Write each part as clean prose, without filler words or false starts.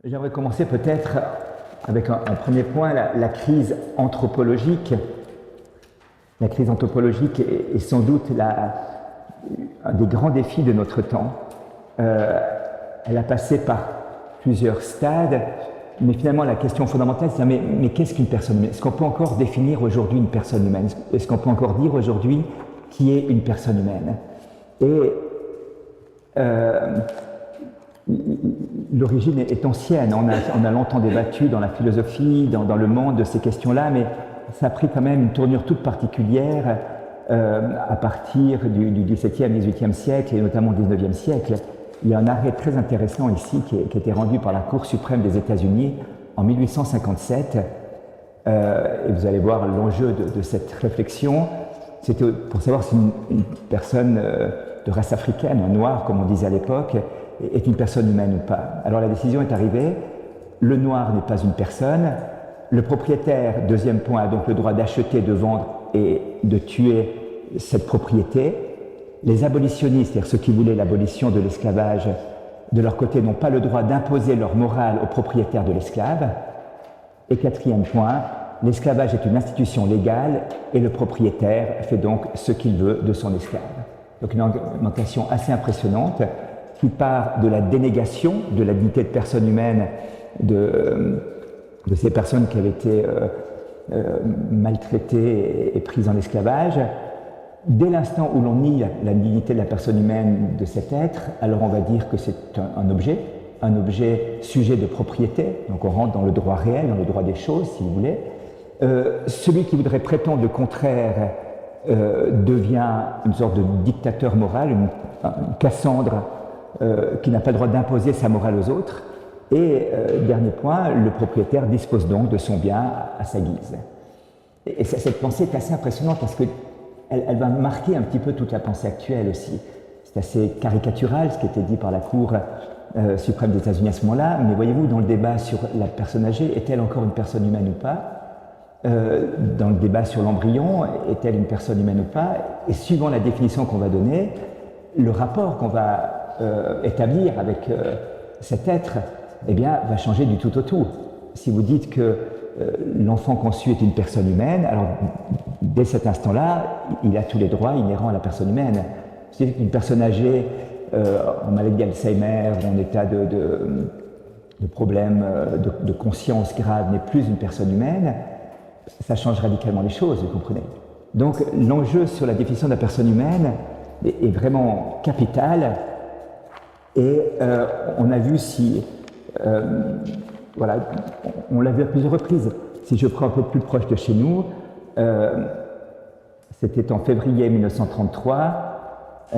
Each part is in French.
J'aimerais commencer peut-être avec un premier point, la crise anthropologique. La crise anthropologique est sans doute un des grands défis de notre temps. Elle a passé par plusieurs stades, mais finalement la question fondamentale, c'est mais qu'est-ce qu'une personne humaine? Est-ce qu'on peut encore définir aujourd'hui une personne humaine? Est-ce qu'on peut encore dire aujourd'hui qui est une personne humaine? Et l'origine est ancienne, on a longtemps débattu dans la philosophie, dans le monde de ces questions-là, mais ça a pris quand même une tournure toute particulière à partir du XVIIe, XVIIIe siècle et notamment du XIXe siècle. Il y a un arrêt très intéressant ici qui a été rendu par la Cour suprême des États-Unis en 1857, et vous allez voir l'enjeu de cette réflexion. C'était pour savoir si une personne de race africaine, un noir comme on disait à l'époque, est une personne humaine ou pas. Alors la décision est arrivée, le noir n'est pas une personne, le propriétaire, deuxième point, a donc le droit d'acheter, de vendre et de tuer cette propriété. Les abolitionnistes, c'est-à-dire ceux qui voulaient l'abolition de l'esclavage, de leur côté n'ont pas le droit d'imposer leur morale au propriétaire de l'esclave. Et quatrième point, l'esclavage est une institution légale et le propriétaire fait donc ce qu'il veut de son esclave. Donc une argumentation assez impressionnante qui part de la dénégation de la dignité de personne humaine de ces personnes qui avaient été maltraitées et prises en esclavage. Dès l'instant où l'on nie la dignité de la personne humaine de cet être, alors on va dire que c'est un objet sujet de propriété, donc on rentre dans le droit réel, dans le droit des choses, si vous voulez. Celui qui voudrait prétendre le contraire devient une sorte de dictateur moral, une Cassandre qui n'a pas le droit d'imposer sa morale aux autres. Et dernier point, le propriétaire dispose donc de son bien à sa guise. Et cette pensée est assez impressionnante parce qu'elle va marquer un petit peu toute la pensée actuelle aussi. C'est assez caricatural ce qui était dit par la Cour suprême des États-Unis à ce moment-là, mais voyez-vous, dans le débat sur la personne âgée, est-elle encore une personne humaine ou pas? Dans le débat sur l'embryon, est-elle une personne humaine ou pas? Et suivant la définition qu'on va donner, le rapport qu'on va établir avec cet être, eh bien, va changer du tout au tout. Si vous dites que l'enfant conçu est une personne humaine, alors dès cet instant-là, il a tous les droits inhérents à la personne humaine. Si vous dites qu'une personne âgée en maladie d'Alzheimer, en état de problème de conscience grave, n'est plus une personne humaine, ça change radicalement les choses, vous comprenez. Donc l'enjeu sur la définition de la personne humaine est vraiment capital, et on a vu si... voilà, on l'a vu à plusieurs reprises. Si je prends un peu plus proche de chez nous, c'était en février 1933,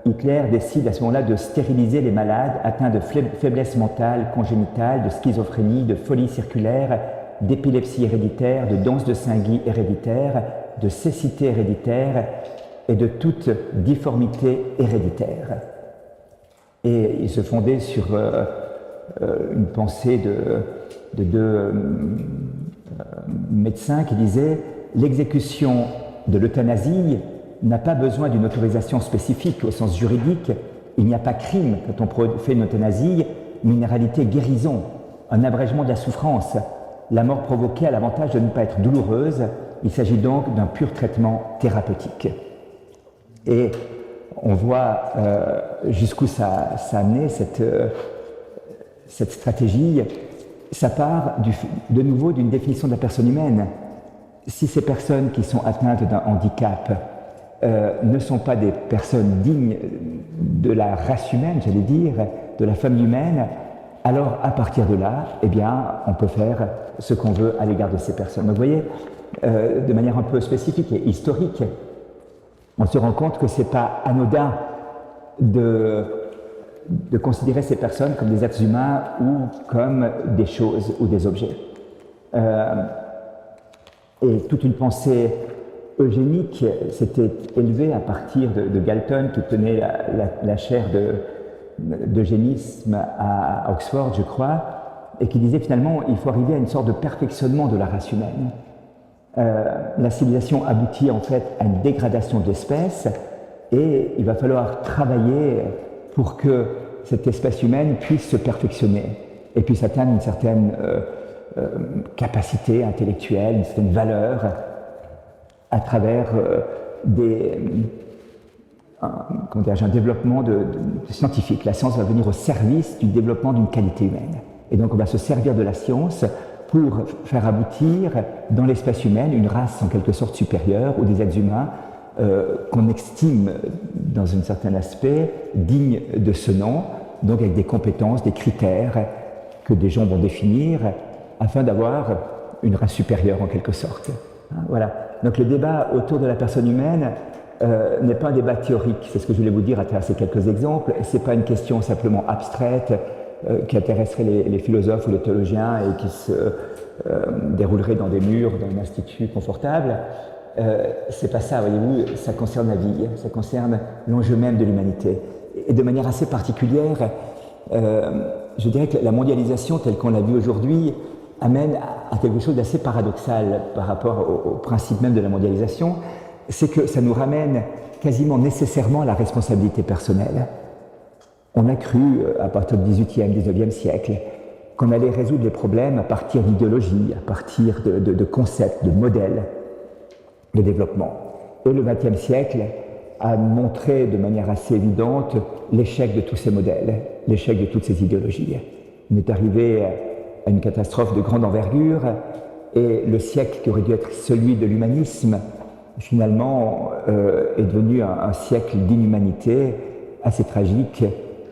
Hitler décide à ce moment-là de stériliser les malades atteints de faiblesse mentale congénitale, de schizophrénie, de folie circulaire, d'épilepsie héréditaire, de danse de Saint-Guy héréditaire, de cécité héréditaire et de toute difformité héréditaire. Et il se fondait sur une pensée de deux médecins qui disaient « L'exécution de l'euthanasie n'a pas besoin d'une autorisation spécifique au sens juridique. Il n'y a pas crime quand on fait une euthanasie, mais une réalité guérison, un abrègement de la souffrance. La mort provoquée a l'avantage de ne pas être douloureuse. Il s'agit donc d'un pur traitement thérapeutique. » Et on voit jusqu'où ça a amené cette stratégie. Ça part de nouveau d'une définition de la personne humaine. Si ces personnes qui sont atteintes d'un handicap ne sont pas des personnes dignes de la race humaine, j'allais dire, de la famille humaine, alors à partir de là, eh bien, on peut faire ce qu'on veut à l'égard de ces personnes. Donc vous voyez, de manière un peu spécifique et historique, on se rend compte que ce n'est pas anodin de considérer ces personnes comme des êtres humains ou comme des choses ou des objets. Et toute une pensée eugénique s'était élevée à partir de Galton, qui tenait la chaire d'eugénisme à Oxford, je crois, et qui disait finalement il faut arriver à une sorte de perfectionnement de la race humaine. La civilisation aboutit en fait à une dégradation de l'espèce, et il va falloir travailler pour que cette espèce humaine puisse se perfectionner. et puisse atteindre une certaine capacité intellectuelle, une certaine valeur à travers un développement scientifique. La science va venir au service du développement d'une qualité humaine. Et donc on va se servir de la science pour faire aboutir dans l'espèce humaine une race en quelque sorte supérieure, ou des êtres humains qu'on estime dans un certain aspect dignes de ce nom, donc avec des compétences, des critères que des gens vont définir afin d'avoir une race supérieure en quelque sorte. Voilà. Donc le débat autour de la personne humaine n'est pas un débat théorique, c'est ce que je voulais vous dire à travers ces quelques exemples, et ce n'est pas une question simplement abstraite qui intéresserait les philosophes ou les théologiens et qui se déroulerait dans des murs, dans un institut confortable. C'est pas ça, voyez-vous, ça concerne la vie, ça concerne l'enjeu même de l'humanité. Et de manière assez particulière, je dirais que la mondialisation telle qu'on l'a vue aujourd'hui amène à quelque chose d'assez paradoxal par rapport au principe même de la mondialisation, c'est que ça nous ramène quasiment nécessairement à la responsabilité personnelle. On a cru, à partir du XVIIIe, XIXe siècle, qu'on allait résoudre les problèmes à partir d'idéologies, à partir de concepts, de modèles de développement. Et le XXe siècle a montré de manière assez évidente l'échec de tous ces modèles, l'échec de toutes ces idéologies. On est arrivé à une catastrophe de grande envergure, et le siècle qui aurait dû être celui de l'humanisme, finalement, est devenu un siècle d'inhumanité assez tragique,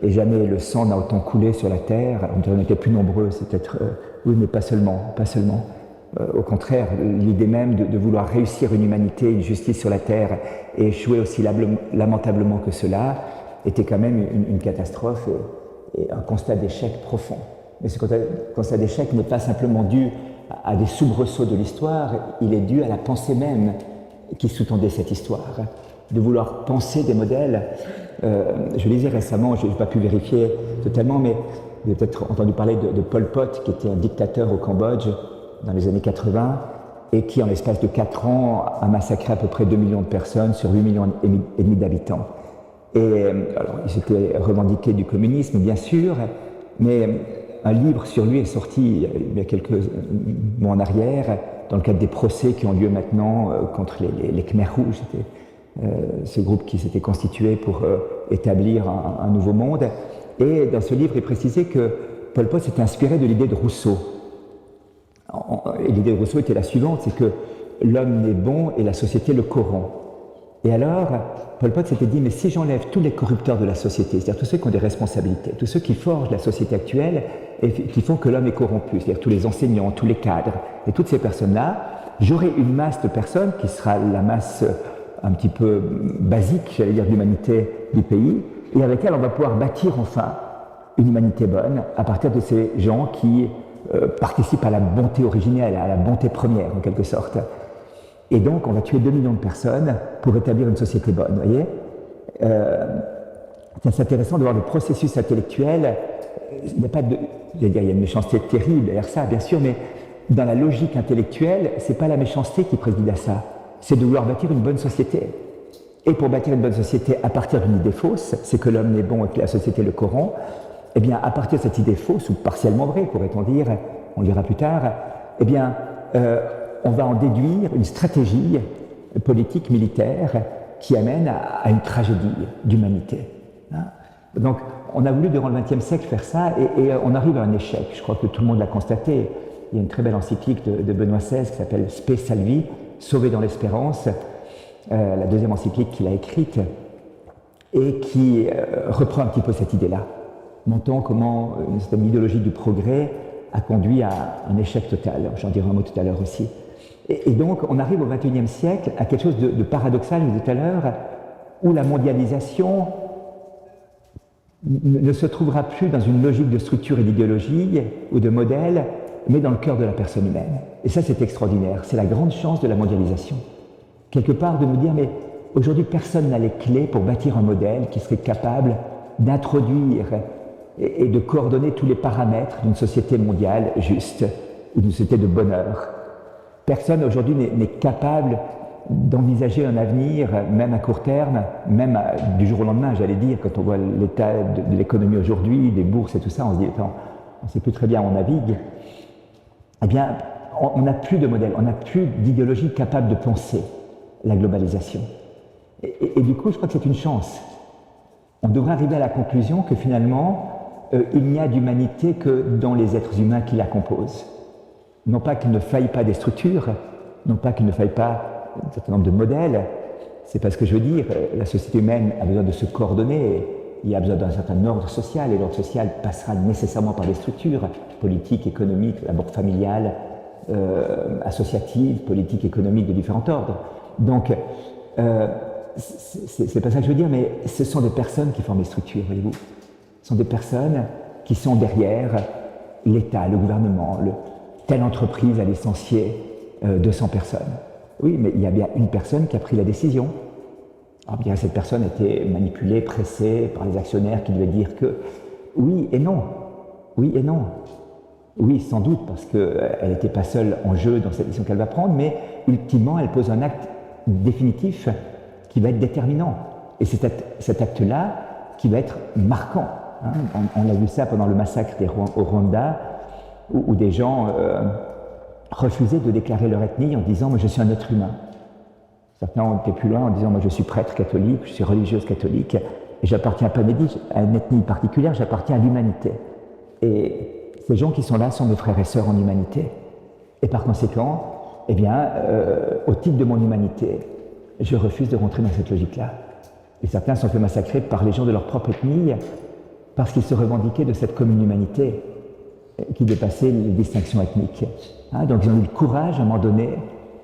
et jamais le sang n'a autant coulé sur la terre. On dirait qu'on était plus nombreux, c'est peut-être... oui, mais pas seulement, pas seulement. Au contraire, l'idée même de vouloir réussir une humanité, une justice sur la terre, et échouer aussi lamentablement que cela, était quand même une catastrophe et un constat d'échec profond. Mais ce constat d'échec n'est pas simplement dû à des soubresauts de l'histoire, il est dû à la pensée même qui sous-tendait cette histoire, de vouloir penser des modèles. Je lisais récemment, je n'ai pas pu vérifier totalement, mais vous avez peut-être entendu parler de Pol Pot, qui était un dictateur au Cambodge dans les années 80, et qui, en l'espace de 4 ans, a massacré à peu près 2 millions de personnes sur 8 millions et demi d'habitants. Et alors, il s'était revendiqué du communisme, bien sûr, mais un livre sur lui est sorti il y a quelques mois en arrière, dans le cadre des procès qui ont lieu maintenant contre les Khmers rouges, ce groupe qui s'était constitué pour établir un nouveau monde. Et dans ce livre, il précisait que Pol Pot s'était inspiré de l'idée de Rousseau. Et l'idée de Rousseau était la suivante, c'est que l'homme n'est bon et la société le corrompt. Et alors, Pol Pot s'était dit, mais si j'enlève tous les corrupteurs de la société, c'est-à-dire tous ceux qui ont des responsabilités, tous ceux qui forgent la société actuelle et qui font que l'homme est corrompu, c'est-à-dire tous les enseignants, tous les cadres, et toutes ces personnes-là, j'aurai une masse de personnes qui sera la masse un petit peu basique, j'allais dire, d'humanité du pays, et avec elle, on va pouvoir bâtir enfin une humanité bonne à partir de ces gens qui participent à la bonté originelle, à la bonté première, en quelque sorte. Et donc, on va tuer 2 millions de personnes pour établir une société bonne, vous voyez. C'est intéressant de voir le processus intellectuel. Il n'y a pas de... il y a une méchanceté terrible derrière ça, bien sûr, mais dans la logique intellectuelle, ce n'est pas la méchanceté qui préside à ça, c'est de vouloir bâtir une bonne société. Et pour bâtir une bonne société à partir d'une idée fausse, c'est que l'homme n'est bon et que la société le corrompt, eh bien, à partir de cette idée fausse, ou partiellement vraie, pourrait-on dire, on le dira plus tard, eh bien, on va en déduire une stratégie politique, militaire, qui amène à une tragédie d'humanité. Hein. Donc, on a voulu, durant le XXe siècle, faire ça, et on arrive à un échec. Je crois que tout le monde l'a constaté. Il y a une très belle encyclique de Benoît XVI qui s'appelle Spe Salvi, Sauvé dans l'espérance, la deuxième encyclique qu'il a écrite, et qui reprend un petit peu cette idée-là, montrant comment une certaine idéologie du progrès a conduit à un échec total. J'en dirai un mot tout à l'heure aussi. Et donc, on arrive au XXIe siècle à quelque chose de paradoxal, je disais tout à l'heure, où la mondialisation ne se trouvera plus dans une logique de structure et d'idéologie ou de modèle, mais dans le cœur de la personne humaine. Et ça, c'est extraordinaire. C'est la grande chance de la mondialisation. Quelque part, de nous dire, mais aujourd'hui, personne n'a les clés pour bâtir un modèle qui serait capable d'introduire et de coordonner tous les paramètres d'une société mondiale juste, ou d'une société de bonheur. Personne aujourd'hui n'est capable d'envisager un avenir, même à court terme, même du jour au lendemain, j'allais dire, quand on voit l'état de l'économie aujourd'hui, des bourses et tout ça, on se dit, attends, on ne sait plus très bien où on navigue, eh bien, on n'a plus de modèle, on n'a plus d'idéologie capable de penser la globalisation. Et du coup, je crois que c'est une chance. On devrait arriver à la conclusion que finalement, il n'y a d'humanité que dans les êtres humains qui la composent. Non pas qu'il ne faille pas des structures, non pas qu'il ne faille pas un certain nombre de modèles, c'est pas ce que je veux dire. La société humaine a besoin de se coordonner, il y a besoin d'un certain ordre social, et l'ordre social passera nécessairement par des structures politiques, économiques, d'abord familiales, associatives, politiques, économiques de différents ordres. Donc, c'est pas ça que je veux dire, mais ce sont des personnes qui forment les structures, voyez-vous. Ce sont des personnes qui sont derrière l'État, le gouvernement, telle entreprise a licencié 200 personnes. Oui, mais il y a bien une personne qui a pris la décision. Alors bien, cette personne a été manipulée, pressée par les actionnaires qui devaient dire que oui et non, oui et non. Oui, sans doute, parce qu'elle n'était pas seule en jeu dans cette décision qu'elle va prendre, mais ultimement, elle pose un acte définitif qui va être déterminant. Et c'est cet acte-là qui va être marquant. Hein. On a vu ça pendant le massacre au Rwanda, où des gens refusaient de déclarer leur ethnie en disant « moi je suis un être humain ». Certains ont été plus loin en disant « moi je suis prêtre catholique, je suis religieuse catholique, et j'appartiens pas à une ethnie particulière, j'appartiens à l'humanité ». Et ces gens qui sont là sont mes frères et sœurs en humanité. Et par conséquent, eh bien, au titre de mon humanité, je refuse de rentrer dans cette logique-là. Et certains sont fait massacrer par les gens de leur propre ethnie parce qu'ils se revendiquaient de cette commune humanité qui dépassait les distinctions ethniques. Hein, donc ils ont eu le courage, à un moment donné,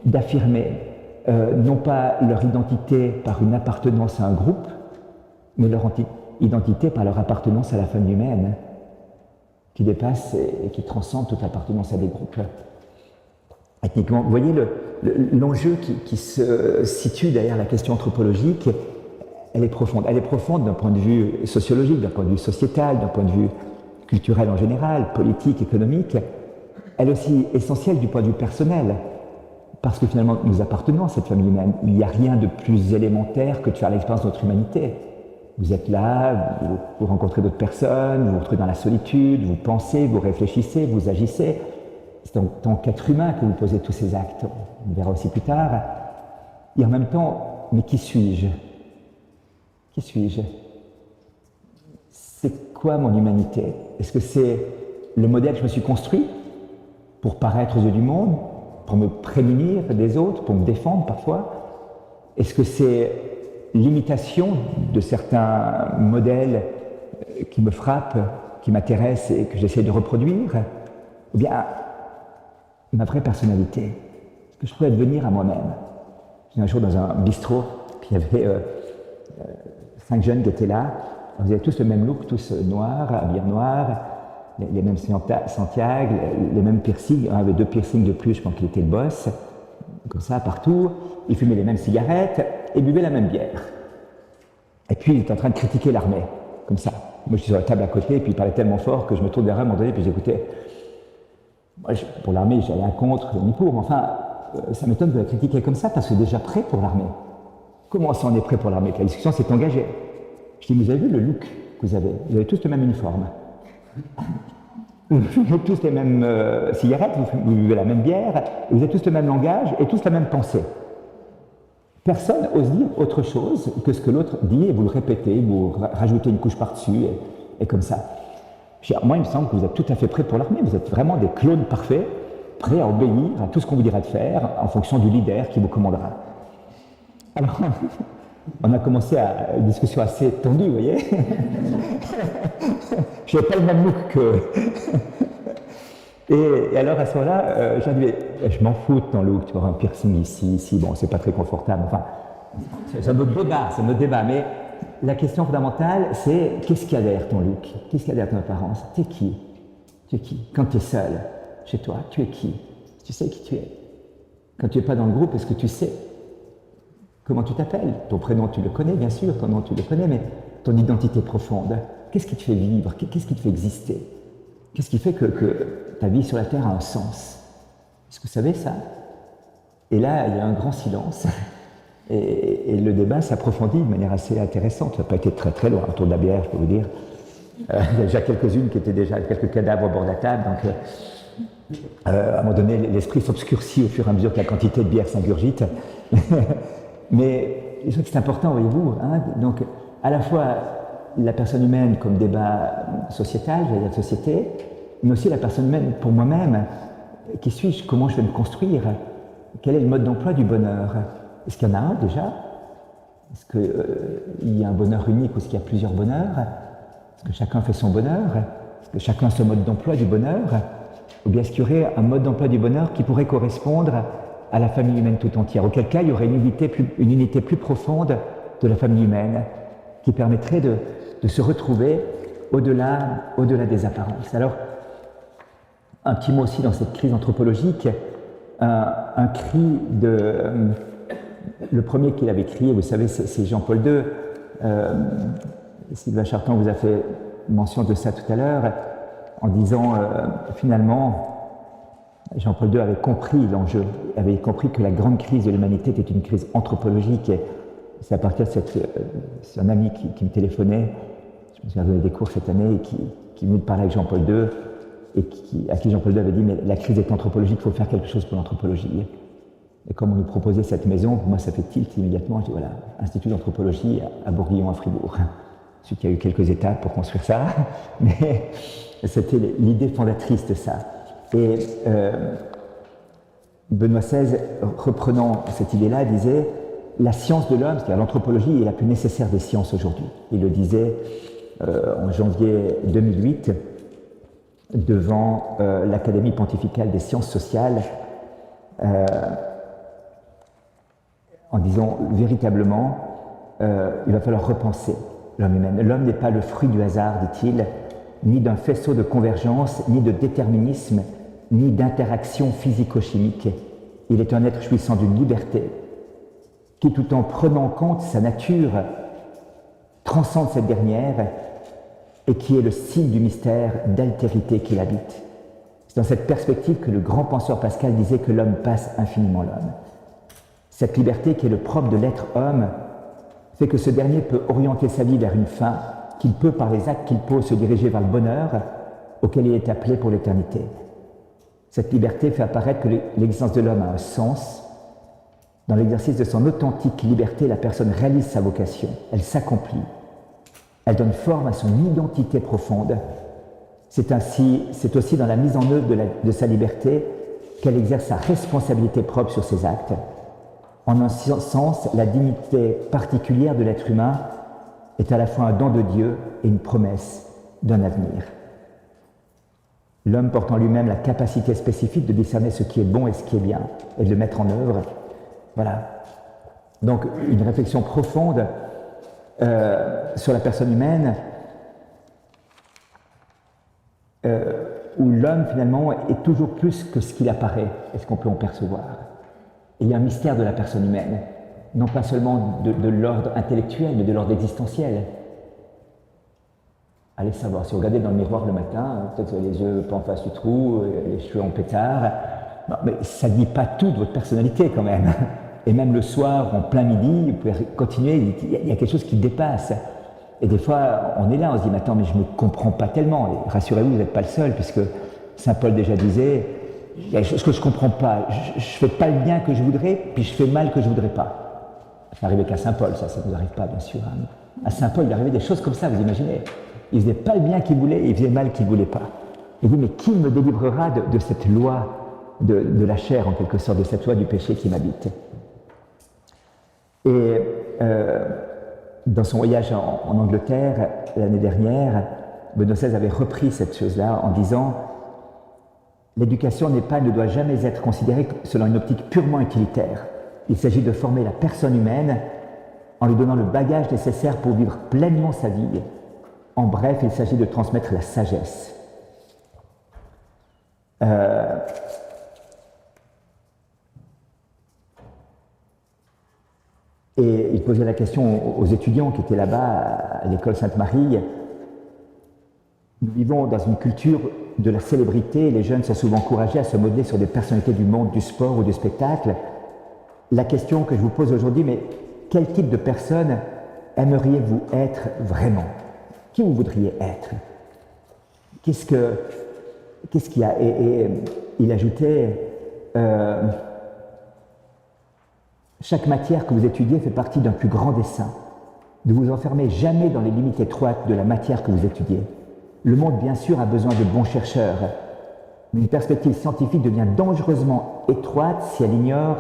d'affirmer non pas leur identité par une appartenance à un groupe, mais leur identité par leur appartenance à la famille humaine, qui dépasse et qui transcende toute appartenance à des groupes. Ethniquement, vous voyez l'enjeu qui se situe derrière la question anthropologique, elle est profonde. Elle est profonde d'un point de vue sociologique, d'un point de vue sociétal, d'un point de vue culturel en général, politique, économique. Elle est aussi essentielle du point de vue personnel, parce que finalement nous appartenons à cette famille humaine. Il n'y a rien de plus élémentaire que de faire l'expérience de notre humanité. Vous êtes là, vous rencontrez d'autres personnes, vous vous retrouvez dans la solitude, vous pensez, vous réfléchissez, vous agissez. C'est en tant qu'être humain que vous posez tous ces actes. On verra aussi plus tard. Et en même temps, mais qui suis-je? Qui suis-je? C'est quoi mon humanité? Est-ce que c'est le modèle que je me suis construit pour paraître aux yeux du monde, pour me prémunir des autres, pour me défendre parfois? Est-ce que c'est l'imitation de certains modèles qui me frappent, qui m'intéressent et que j'essaie de reproduire? Ou bien ma vraie personnalité, ce que je pourrais devenir à moi-même? J'étais un jour dans un bistrot, puis il y avait 5 jeunes qui étaient là. Ils avaient tous le même look, tous noirs, habillés en noir, les mêmes Santiago, les mêmes piercings. Un avait 2 piercings de plus, je pense qu'il était le boss, comme ça, partout. Ils fumaient les mêmes cigarettes et buvaient la même bière. Et puis, ils étaient en train de critiquer l'armée, comme ça. Moi, je suis sur la table à côté, et puis ils parlaient tellement fort que je me tourne vers eux à un moment donné, puis j'écoutais. Moi, pour l'armée, j'allais à contre, ni pour, mais enfin, ça m'étonne de la critiquer comme ça, parce que déjà prêt pour l'armée. Comment ça, on est prêt pour l'armée? La discussion s'est engagée. Je dis, vous avez vu le look que vous avez tous le même uniforme. Vous fumez tous les mêmes cigarettes, vous buvez la même bière, vous avez tous le même langage et tous la même pensée. Personne n'ose dire autre chose que ce que l'autre dit, et vous le répétez, vous rajoutez une couche par-dessus, et comme ça. Moi, il me semble que vous êtes tout à fait prêts pour l'armée, vous êtes vraiment des clones parfaits, prêts à obéir à tout ce qu'on vous dira de faire, en fonction du leader qui vous commandera. Alors, on a commencé à une discussion assez tendue, vous voyez. Je n'avais pas le même look que... Et alors, à ce moment-là, j'ai dit, je m'en fous de ton look, tu vois, un piercing ici, bon, c'est pas très confortable, enfin, c'est notre débat, mais la question fondamentale, c'est qu'est-ce qu'il y a derrière ton look? Qu'est-ce qu'il y a derrière ton apparence? T'es qui? Tu es qui? Quand tu es seul, chez toi, tu es qui? Tu sais qui tu es? Quand tu n'es pas dans le groupe, est-ce que tu sais comment tu t'appelles? Ton prénom, tu le connais, bien sûr, ton nom, tu le connais, mais ton identité profonde, qu'est-ce qui te fait vivre? Qu'est-ce qui te fait exister? Qu'est-ce qui fait que ta vie sur la Terre a un sens? Est-ce que vous savez ça? Et là, il y a un grand silence. Et le débat s'approfondit de manière assez intéressante. Ça n'a pas été très très loin autour de la bière, je peux vous dire. Il y a déjà quelques-unes qui étaient déjà quelques cadavres au bord de la table, donc à un moment donné, l'esprit s'obscurcit au fur et à mesure que la quantité de bière s'ingurgite. Mais je trouve que c'est important, voyez-vous, hein, donc à la fois la personne humaine comme débat sociétal, je vais dire de société, mais aussi la personne humaine pour moi-même. Qui suis-je? Comment je vais me construire? Quel est le mode d'emploi du bonheur? Est-ce qu'il y en a un déjà? Est-ce qu'il y a un bonheur unique ou est-ce qu'il y a plusieurs bonheurs? Est-ce que chacun fait son bonheur? Est-ce que chacun a son mode d'emploi du bonheur? Ou bien est-ce qu'il y aurait un mode d'emploi du bonheur qui pourrait correspondre à la famille humaine tout entière? Auquel cas, il y aurait une unité plus profonde de la famille humaine qui permettrait de se retrouver au-delà des apparences. Alors, un petit mot aussi dans cette crise anthropologique, un cri le premier qu'il avait crié, vous savez, c'est Jean-Paul II. Sylvain Chartrand vous a fait mention de ça tout à l'heure, en disant finalement, Jean-Paul II avait compris l'enjeu, avait compris que la grande crise de l'humanité était une crise anthropologique. C'est à partir de c'est un ami qui me téléphonait, je me suis donné des cours cette année, et qui venait de parler avec Jean-Paul II, et à qui Jean-Paul II avait dit « mais la crise est anthropologique, il faut faire quelque chose pour l'anthropologie ». Et comme on nous proposait cette maison, moi ça fait tilt immédiatement, je dis voilà, Institut d'anthropologie à Bourguillon, à Fribourg. Ensuite il y a eu quelques étapes pour construire ça, mais c'était l'idée fondatrice de ça. Et Benoît XVI, reprenant cette idée-là, disait « la science de l'homme, c'est-à-dire l'anthropologie, est la plus nécessaire des sciences aujourd'hui ». Il le disait en janvier 2008, devant l'Académie pontificale des sciences sociales, en disant véritablement, il va falloir repenser l'homme humain. L'homme n'est pas le fruit du hasard, dit-il, ni d'un faisceau de convergence, ni de déterminisme, ni d'interaction physico-chimique. Il est un être jouissant d'une liberté qui, tout en prenant en compte sa nature, transcende cette dernière et qui est le signe du mystère d'altérité qui l'habite. C'est dans cette perspective que le grand penseur Pascal disait que l'homme passe infiniment l'homme. Cette liberté qui est le propre de l'être homme fait que ce dernier peut orienter sa vie vers une fin, qu'il peut, par les actes qu'il pose, se diriger vers le bonheur auquel il est appelé pour l'éternité. Cette liberté fait apparaître que l'existence de l'homme a un sens. Dans l'exercice de son authentique liberté, la personne réalise sa vocation, elle s'accomplit. Elle donne forme à son identité profonde. C'est aussi dans la mise en œuvre de sa liberté qu'elle exerce sa responsabilité propre sur ses actes. En un sens, la dignité particulière de l'être humain est à la fois un don de Dieu et une promesse d'un avenir. L'homme porte en lui-même la capacité spécifique de discerner ce qui est bon et ce qui est bien, et de le mettre en œuvre. Voilà. Donc, une réflexion profonde sur la personne humaine, où l'homme, finalement, est toujours plus que ce qu'il apparaît, et ce qu'on peut en percevoir. Et il y a un mystère de la personne humaine, non pas seulement de l'ordre intellectuel, mais de l'ordre existentiel. Allez savoir, si vous regardez dans le miroir le matin, peut-être les yeux pas en face du trou, les cheveux en pétard, non, mais ça ne dit pas tout de votre personnalité quand même. Et même le soir, en plein midi, vous pouvez continuer, il y a quelque chose qui dépasse. Et des fois, on est là, on se dit, mais attends, mais je ne me comprends pas tellement. Et rassurez-vous, vous n'êtes pas le seul, puisque Saint Paul déjà disait, il y a des choses que je ne comprends pas. Je ne fais pas le bien que je voudrais, puis je fais le mal que je ne voudrais pas. Ça n'arrivait qu'à Saint Paul, ça ne nous arrive pas, bien sûr. Hein. À Saint Paul, il arrivait des choses comme ça, vous imaginez. Il ne faisait pas le bien qu'il voulait, et il faisait le mal qu'il ne voulait pas. Il dit, mais qui me délivrera de cette loi de la chair, en quelque sorte, de cette loi du péché qui m'habite? Et dans son voyage en Angleterre, l'année dernière, Benoît XVI avait repris cette chose-là en disant « L'éducation ne doit jamais être considérée selon une optique purement utilitaire. Il s'agit de former la personne humaine en lui donnant le bagage nécessaire pour vivre pleinement sa vie. En bref, il s'agit de transmettre la sagesse. » Et il posait la question aux étudiants qui étaient là-bas à l'école Sainte-Marie. Nous vivons dans une culture de la célébrité. Les jeunes sont souvent encouragés à se modeler sur des personnalités du monde, du sport ou du spectacle. La question que je vous pose aujourd'hui, mais quel type de personne aimeriez-vous être vraiment? qui vous voudriez être? Qu'est-ce qu'il y a? Et il ajoutait, chaque matière que vous étudiez fait partie d'un plus grand dessein. Ne vous enfermez jamais dans les limites étroites de la matière que vous étudiez. Le monde, bien sûr, a besoin de bons chercheurs, mais une perspective scientifique devient dangereusement étroite si elle ignore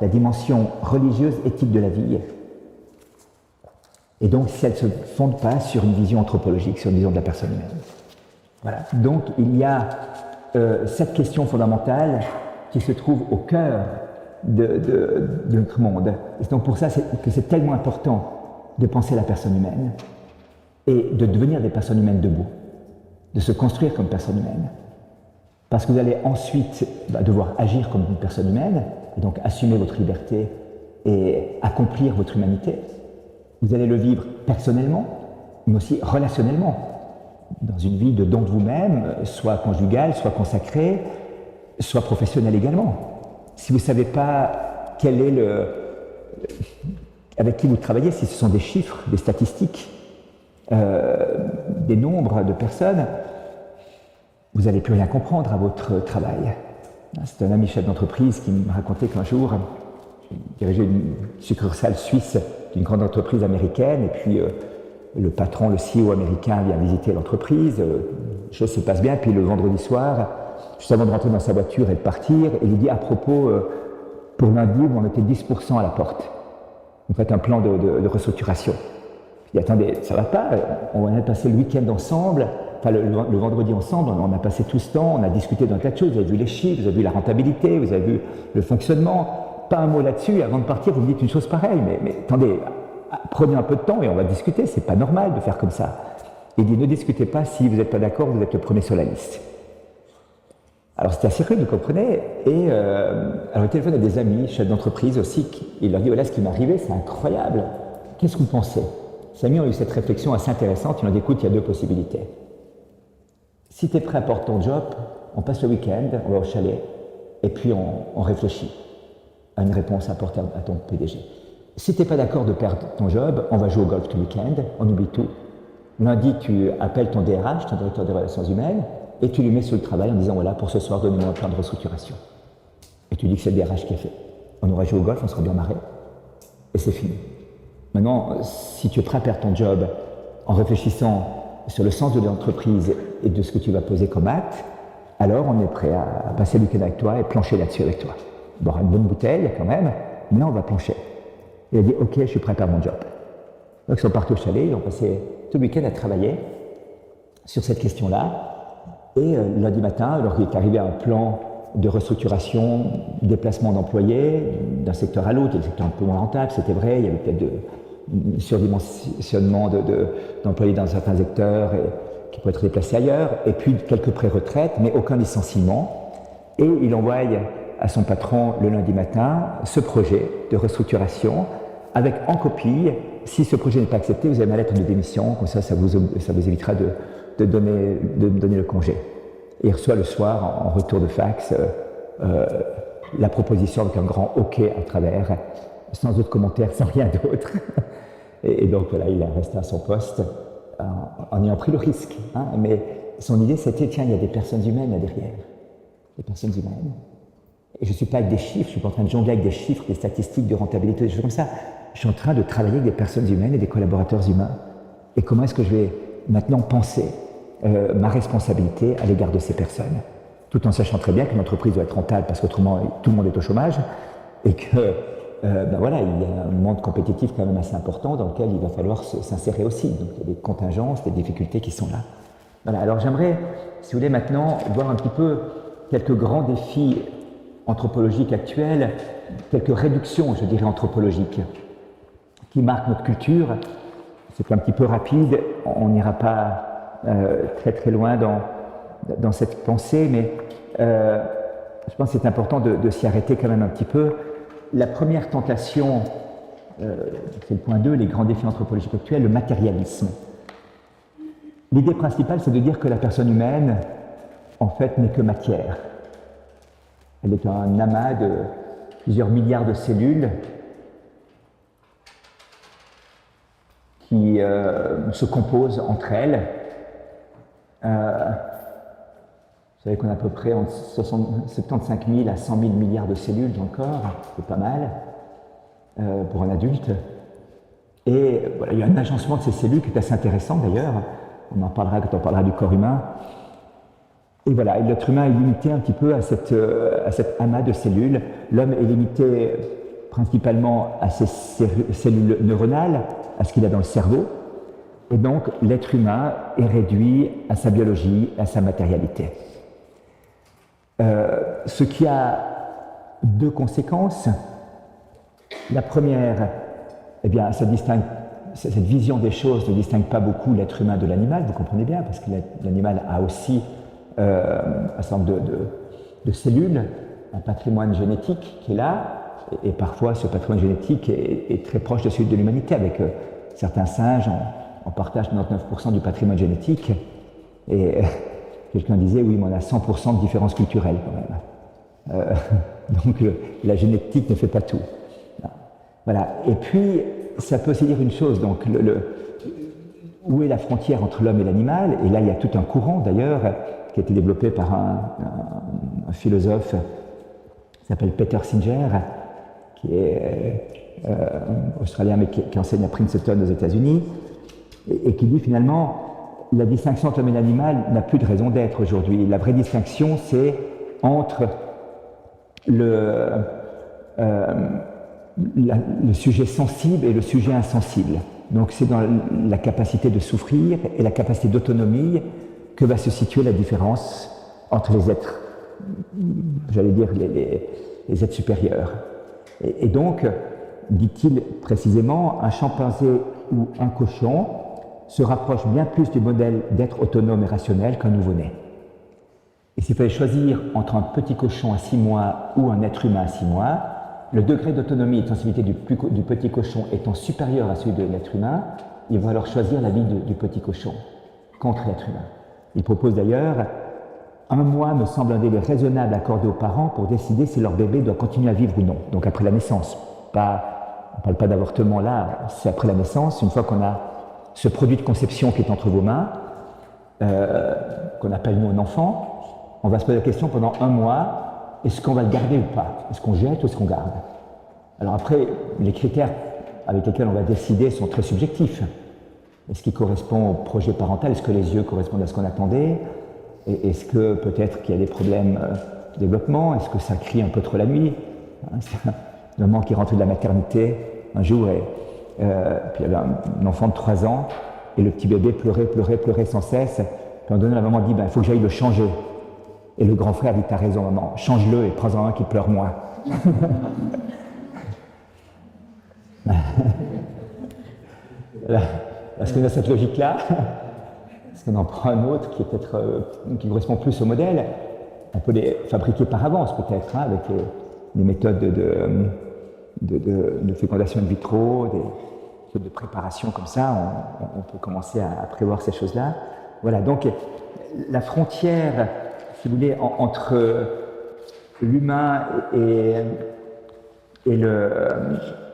la dimension religieuse, éthique de la vie. Et donc, si elle ne se fonde pas sur une vision anthropologique, sur une vision de la personne humaine. Voilà. Donc, il y a cette question fondamentale qui se trouve au cœur de notre monde. Et donc, pour ça que c'est tellement important de penser la personne humaine et de devenir des personnes humaines debout, de se construire comme personne humaine. Parce que vous allez ensuite devoir agir comme une personne humaine, et donc assumer votre liberté et accomplir votre humanité. Vous allez le vivre personnellement, mais aussi relationnellement, dans une vie de don de vous-même, soit conjugale, soit consacrée, soit professionnelle également. Si vous ne savez pas quel est avec qui vous travaillez, si ce sont des chiffres, des statistiques, des nombres de personnes, vous n'allez plus rien comprendre à votre travail. C'est un ami chef d'entreprise qui me racontait qu'un jour, il dirigeait une succursale suisse d'une grande entreprise américaine, et puis le patron, le CEO américain vient visiter l'entreprise, les choses se passent bien, puis le vendredi soir, juste avant de rentrer dans sa voiture et de partir, il lui dit à propos, pour lundi, vous en mettez 10% à la porte. Vous faites un plan de restructuration. Il dit, attendez, ça ne va pas, on a passé le week-end ensemble, enfin le vendredi ensemble, on a passé tout ce temps, on a discuté d'un tas de choses, vous avez vu les chiffres, vous avez vu la rentabilité, vous avez vu le fonctionnement, pas un mot là-dessus, avant de partir, vous me dites une chose pareille, mais attendez, prenez un peu de temps et on va discuter, c'est pas normal de faire comme ça. Il dit, ne discutez pas, si vous n'êtes pas d'accord, vous êtes le premier sur la liste. Alors c'était assez rude, vous comprenez, et alors il téléphone à des amis, chefs d'entreprise aussi, il leur dit, voilà ce qui m'est arrivé, c'est incroyable, qu'est-ce que vous pensez? Ces amis ont eu cette réflexion assez intéressante, ils leur dit, écoute, il y a deux possibilités. Si tu es prêt à porter ton job, on passe le week-end, on va au chalet, et puis on réfléchit à une réponse à apporter à ton PDG. Si tu n'es pas d'accord de perdre ton job, on va jouer au golf tout le week-end, on oublie tout. Lundi, tu appelles ton DRH, ton directeur des relations humaines, et tu lui mets sur le travail en disant, voilà, pour ce soir, donnez-moi un plan de restructuration. Et tu dis que c'est le DRH qui a fait. On aura joué au golf, on sera bien marré, et c'est fini. Maintenant, si tu es prêt à perdre ton job en réfléchissant sur le sens de l'entreprise et de ce que tu vas poser comme acte, alors on est prêt à passer le week-end avec toi et plancher là-dessus avec toi. On boira une bonne bouteille quand même, mais on va plancher. Il a dit, ok, je suis prêt à perdre mon job. Donc ils sont partis au chalet, ils ont passé tout le week-end à travailler sur cette question-là. Et lundi matin, alors il est arrivé à un plan de restructuration, déplacement d'employés d'un secteur à l'autre, il y a des secteurs un peu moins rentables, c'était vrai, il y avait peut-être un surdimensionnement d'employés dans certains secteurs qui pourraient être déplacés ailleurs, et puis quelques pré-retraites, mais aucun licenciement. Et il envoie à son patron le lundi matin ce projet de restructuration, avec en copie, si ce projet n'est pas accepté, vous avez ma lettre de démission, comme ça vous évitera de me donner le congé. Et il reçoit le soir, en retour de fax, la proposition avec un grand OK à travers, sans autre commentaire, sans rien d'autre. Et donc voilà, il est resté à son poste en ayant pris le risque. Hein, mais son idée, c'était, tiens, il y a des personnes humaines là derrière. Des personnes humaines. Et je ne suis pas avec des chiffres, je ne suis pas en train de jongler avec des chiffres, des statistiques de rentabilité, des choses comme ça. Je suis en train de travailler avec des personnes humaines et des collaborateurs humains. Et comment est-ce que je vais maintenant penser ma responsabilité à l'égard de ces personnes, tout en sachant très bien qu'une entreprise doit être rentable parce qu'autrement tout le monde est au chômage et que voilà, il y a un monde compétitif quand même assez important dans lequel il va falloir s'insérer aussi. Donc il y a des contingences, des difficultés qui sont là. Voilà, alors j'aimerais, si vous voulez maintenant, voir un petit peu quelques grands défis anthropologiques actuels, quelques réductions, je dirais, anthropologiques qui marquent notre culture. C'est un petit peu rapide, on n'ira pas très très loin dans cette pensée, mais je pense que c'est important de s'y arrêter quand même un petit peu. La première tentation, c'est le point 2, les grands défis anthropologiques actuels, le matérialisme. L'idée principale, c'est de dire que la personne humaine, en fait, n'est que matière. Elle est un amas de plusieurs milliards de cellules qui se composent entre elles. Vous savez qu'on a à peu près entre 75 000 à 100 000 milliards de cellules dans le corps, c'est pas mal pour un adulte. Et voilà, il y a un agencement de ces cellules qui est assez intéressant d'ailleurs, on en parlera quand on parlera du corps humain. Et voilà, l'être humain est limité un petit peu à cet amas de cellules. L'homme est limité principalement à ses cellules neuronales, à ce qu'il a dans le cerveau. Et donc, l'être humain est réduit à sa biologie, à sa matérialité. Ce qui a deux conséquences. La première, eh bien, cette vision des choses ne distingue pas beaucoup l'être humain de l'animal, vous comprenez bien, parce que l'animal a aussi un certain nombre de cellules, un patrimoine génétique qui est là, et parfois ce patrimoine génétique est très proche de celui de l'humanité, avec certains singes, on partage 99% du patrimoine génétique, et quelqu'un disait, oui, mais on a 100% de différences culturelles quand même. Donc la génétique ne fait pas tout. Voilà. Et puis, ça peut aussi dire une chose, donc où est la frontière entre l'homme et l'animal? Et là, il y a tout un courant d'ailleurs, qui a été développé par un philosophe qui s'appelle Peter Singer, qui est australien mais qui enseigne à Princeton aux États-Unis, et qui dit finalement la distinction entre l'homme et l'animal n'a plus de raison d'être aujourd'hui. La vraie distinction, c'est entre le sujet sensible et le sujet insensible. Donc c'est dans la capacité de souffrir et la capacité d'autonomie que va se situer la différence entre les êtres, j'allais dire les êtres supérieurs. Et donc, dit-il précisément, un chimpanzé ou un cochon se rapproche bien plus du modèle d'être autonome et rationnel qu'un nouveau-né. Et s'il fallait choisir entre un petit cochon à 6 mois ou un être humain à 6 mois, le degré d'autonomie et de sensibilité du petit cochon étant supérieur à celui de l'être humain, il va alors choisir la vie du petit cochon contre l'être humain. Il propose d'ailleurs, 1 mois me semble un délai raisonnable accordé aux parents pour décider si leur bébé doit continuer à vivre ou non, donc après la naissance. On ne parle pas d'avortement là, c'est après la naissance, une fois qu'on a ce produit de conception qui est entre vos mains, qu'on appelle nous un enfant, on va se poser la question pendant 1 mois, est-ce qu'on va le garder ou pas? Est-ce qu'on jette ou est-ce qu'on garde? Alors après, les critères avec lesquels on va décider sont très subjectifs. Est-ce qu'il correspond au projet parental? Est-ce que les yeux correspondent à ce qu'on attendait? Est-ce que peut-être qu'il y a des problèmes de développement? Est-ce que ça crie un peu trop la nuit? C'est un maman qui rentre de la maternité un jour et puis il y avait un enfant de 3 ans et le petit bébé pleurait sans cesse. Puis à un moment donné, la maman dit il faut que j'aille le changer. Et le grand frère dit t'as raison maman, change-le et prends-en un qui pleure moins. Est-ce qu'on a cette logique-là? Est-ce qu'on en prend un autre qui est peut-être qui correspond plus au modèle? On peut les fabriquer par avance peut-être, hein, avec des méthodes de fécondation in vitro, des méthodes de préparation comme ça, on peut commencer à prévoir ces choses-là. Voilà, donc la frontière, si vous voulez, entre l'humain et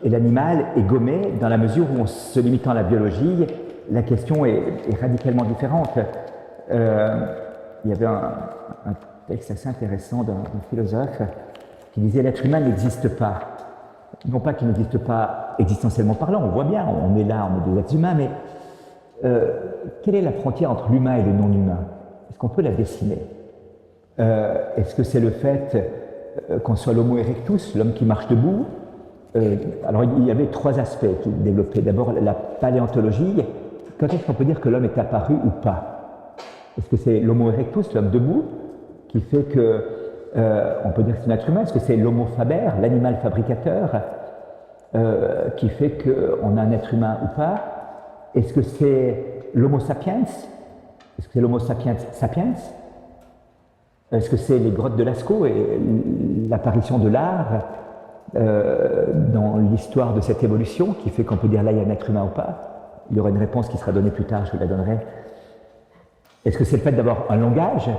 l'animal est gommée dans la mesure où, en se limitant à la biologie, la question est radicalement différente. Il y avait un texte assez intéressant d'un philosophe qui disait « L'être humain n'existe pas ». Non pas qu'il n'existe pas existentiellement parlant, on voit bien, on est là, on est des êtres humains, mais quelle est la frontière entre l'humain et le non-humain? Est-ce qu'on peut la dessiner? Est-ce que c'est le fait qu'on soit l'homo erectus, l'homme qui marche debout? Alors il y avait 3 aspects qui développaient. D'abord la paléontologie. Quand est-ce qu'on peut dire que l'homme est apparu ou pas? Est-ce que c'est l'homo erectus, l'homme debout, qui fait que on peut dire que c'est un être humain? Est-ce que c'est l'homo faber, l'animal fabricateur, qui fait qu'on a un être humain ou pas? Est-ce que c'est l'homo sapiens? Est-ce que c'est l'homo sapiens sapiens? Est-ce que c'est les grottes de Lascaux et l'apparition de l'art dans l'histoire de cette évolution qui fait qu'on peut dire là il y a un être humain ou pas? Il y aura une réponse qui sera donnée plus tard, je vous la donnerai. Est-ce que c'est le fait d'avoir un langage?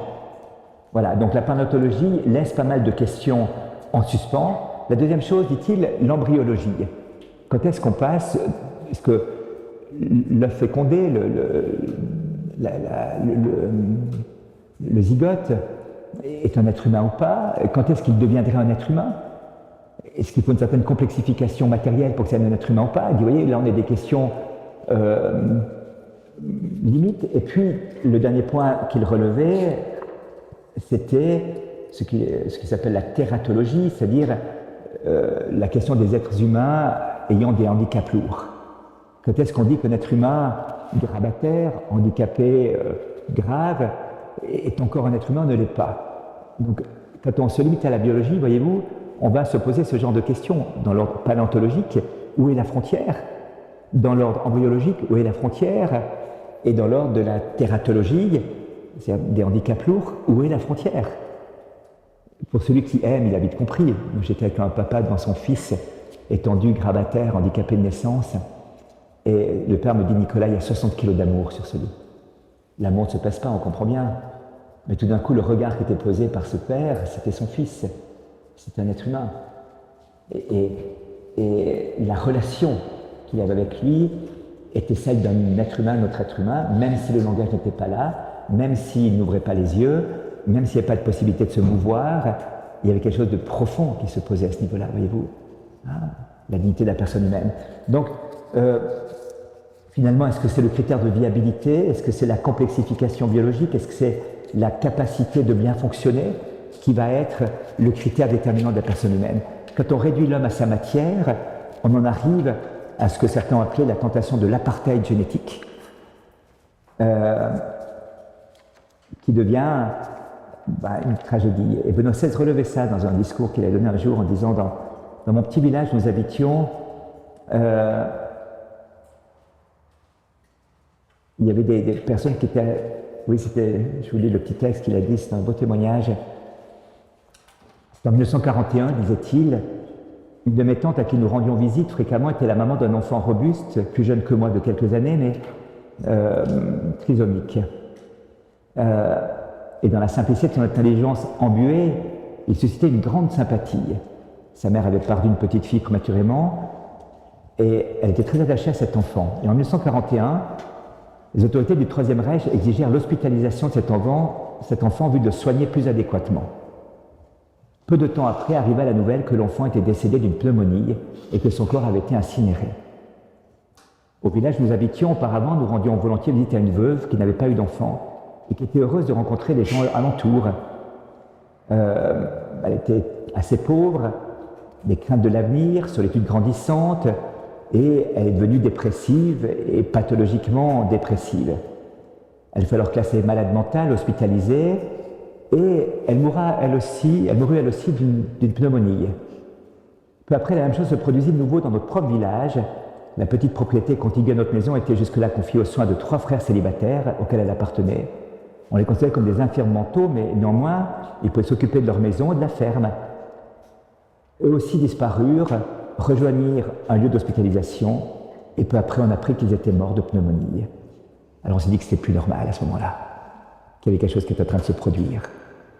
Voilà, donc la paléontologie laisse pas mal de questions en suspens. La deuxième chose, dit-il, l'embryologie. Quand est-ce qu'on passe? Est-ce que l'œuf fécondé, le zygote, est un être humain ou pas? Quand est-ce qu'il deviendrait un être humain? Est-ce qu'il faut une certaine complexification matérielle pour que ça devienne un être humain ou pas? Vous voyez, là on a des questions limites. Et puis, le dernier point qu'il relevait, c'était ce qui s'appelle la tératologie, c'est-à-dire la question des êtres humains ayant des handicaps lourds. Quand est-ce qu'on dit qu'un être humain grabataire, handicapé, grave, est encore un être humain, ne l'est pas? Donc, quand on se limite à la biologie, voyez-vous, on va se poser ce genre de questions. Dans l'ordre paléontologique, où est la frontière? Dans l'ordre embryologique, où est la frontière? Et dans l'ordre de la tératologie, c'est-à-dire des handicaps lourds, où est la frontière? Pour celui qui aime, il a vite compris. J'étais avec un papa devant son fils, étendu, grabataire, handicapé de naissance, et le père me dit, Nicolas, il y a 60 kilos d'amour sur ce lit. L'amour ne se passe pas, on comprend bien. Mais tout d'un coup, le regard qui était posé par ce père, c'était son fils. C'était un être humain. Et la relation qu'il avait avec lui était celle d'un être humain, notre être humain, même si le langage n'était pas là, même s'il n'ouvrait pas les yeux, même s'il n'y avait pas de possibilité de se mouvoir, il y avait quelque chose de profond qui se posait à ce niveau-là, voyez-vous. La dignité de la personne humaine. Donc, finalement, est-ce que c'est le critère de viabilité? Est-ce que c'est la complexification biologique? Est-ce que c'est la capacité de bien fonctionner qui va être le critère déterminant de la personne humaine? Quand on réduit l'homme à sa matière, on en arrive à ce que certains ont appelé la tentation de l'apartheid génétique, qui devient une tragédie. Et Benoît XVI relevait ça dans un discours qu'il a donné un jour en disant dans mon petit village, nous habitions, il y avait des personnes qui étaient... Oui, je vous lis le petit texte qu'il a dit, c'est un beau témoignage. C'est en 1941, disait-il, une de mes tantes à qui nous rendions visite fréquemment était la maman d'un enfant robuste, plus jeune que moi de quelques années, mais trisomique. Et dans la simplicité de son intelligence embuée, il suscitait une grande sympathie. Sa mère avait perdu une petite fille prématurément, et elle était très attachée à cet enfant. Et en 1941, les autorités du Troisième Reich exigèrent l'hospitalisation de cet enfant en vue de le soigner plus adéquatement. Peu de temps après arriva la nouvelle que l'enfant était décédé d'une pneumonie et que son corps avait été incinéré. Au village où nous habitions auparavant, nous rendions volontiers visite à une veuve qui n'avait pas eu d'enfant et qui était heureuse de rencontrer les gens alentour. Elle était assez pauvre, des craintes de l'avenir, solitude grandissante, et elle est devenue dépressive et pathologiquement dépressive. Elle fut alors classée malade mentale, hospitalisée, et elle mourut elle aussi d'une pneumonie. Peu après, la même chose se produisit de nouveau dans notre propre village. La petite propriété contiguë à notre maison était jusque-là confiée aux soins de 3 frères célibataires auxquels elle appartenait. On les considérait comme des infirmes mentaux, mais néanmoins, ils pouvaient s'occuper de leur maison et de la ferme. Eux aussi disparurent, rejoignirent un lieu d'hospitalisation, et peu après, on apprit qu'ils étaient morts de pneumonie. Alors on s'est dit que c'était plus normal à ce moment-là, qu'il y avait quelque chose qui était en train de se produire.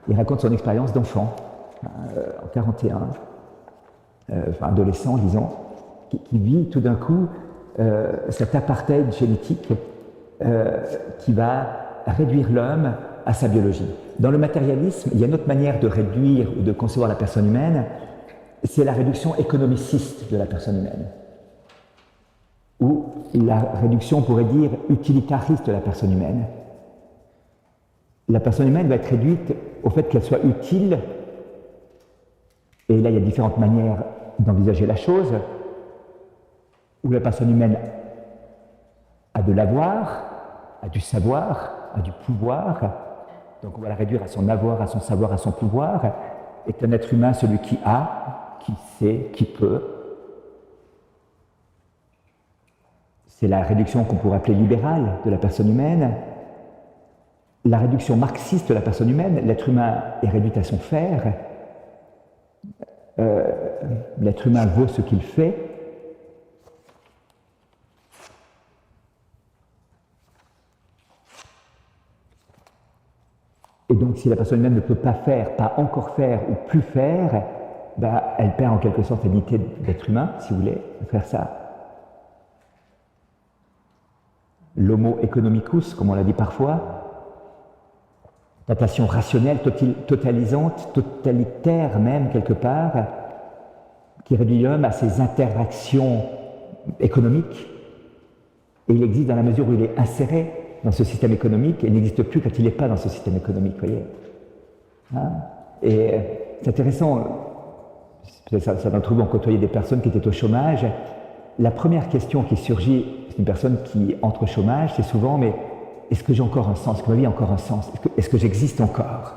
Il raconte son expérience d'enfant, en 41, adolescent, disons, qui vit tout d'un coup cet apartheid génétique qui va réduire l'homme à sa biologie. Dans le matérialisme, il y a une autre manière de réduire ou de concevoir la personne humaine, c'est la réduction économiciste de la personne humaine, ou la réduction, on pourrait dire, utilitariste de la personne humaine. La personne humaine va être réduite au fait qu'elle soit utile, et là il y a différentes manières d'envisager la chose, où la personne humaine a de l'avoir, a du savoir, a du pouvoir, donc on va la réduire à son avoir, à son savoir, à son pouvoir, est un être humain celui qui a, qui sait, qui peut. C'est la réduction qu'on pourrait appeler libérale de la personne humaine. La réduction marxiste de la personne humaine, l'être humain est réduit à son faire, l'être humain vaut ce qu'il fait. Et donc si la personne humaine ne peut pas faire, pas encore faire ou plus faire, elle perd en quelque sorte la dignité d'être humain, si vous voulez, de faire ça. l'homo economicus, comme on l'a dit parfois, tentation rationnelle, totalisante, totalitaire même quelque part, qui réduit l'homme à ses interactions économiques. Et il existe dans la mesure où il est inséré dans ce système économique, et il n'existe plus quand il n'est pas dans ce système économique, vous voyez. Hein? Et c'est intéressant, certains d'entre vous ont côtoyé des personnes qui étaient au chômage. La première question qui surgit, c'est une personne qui entre au chômage, c'est souvent, mais est-ce que j'ai encore un sens? Est-ce que ma vie a encore un sens? Est-ce que j'existe encore?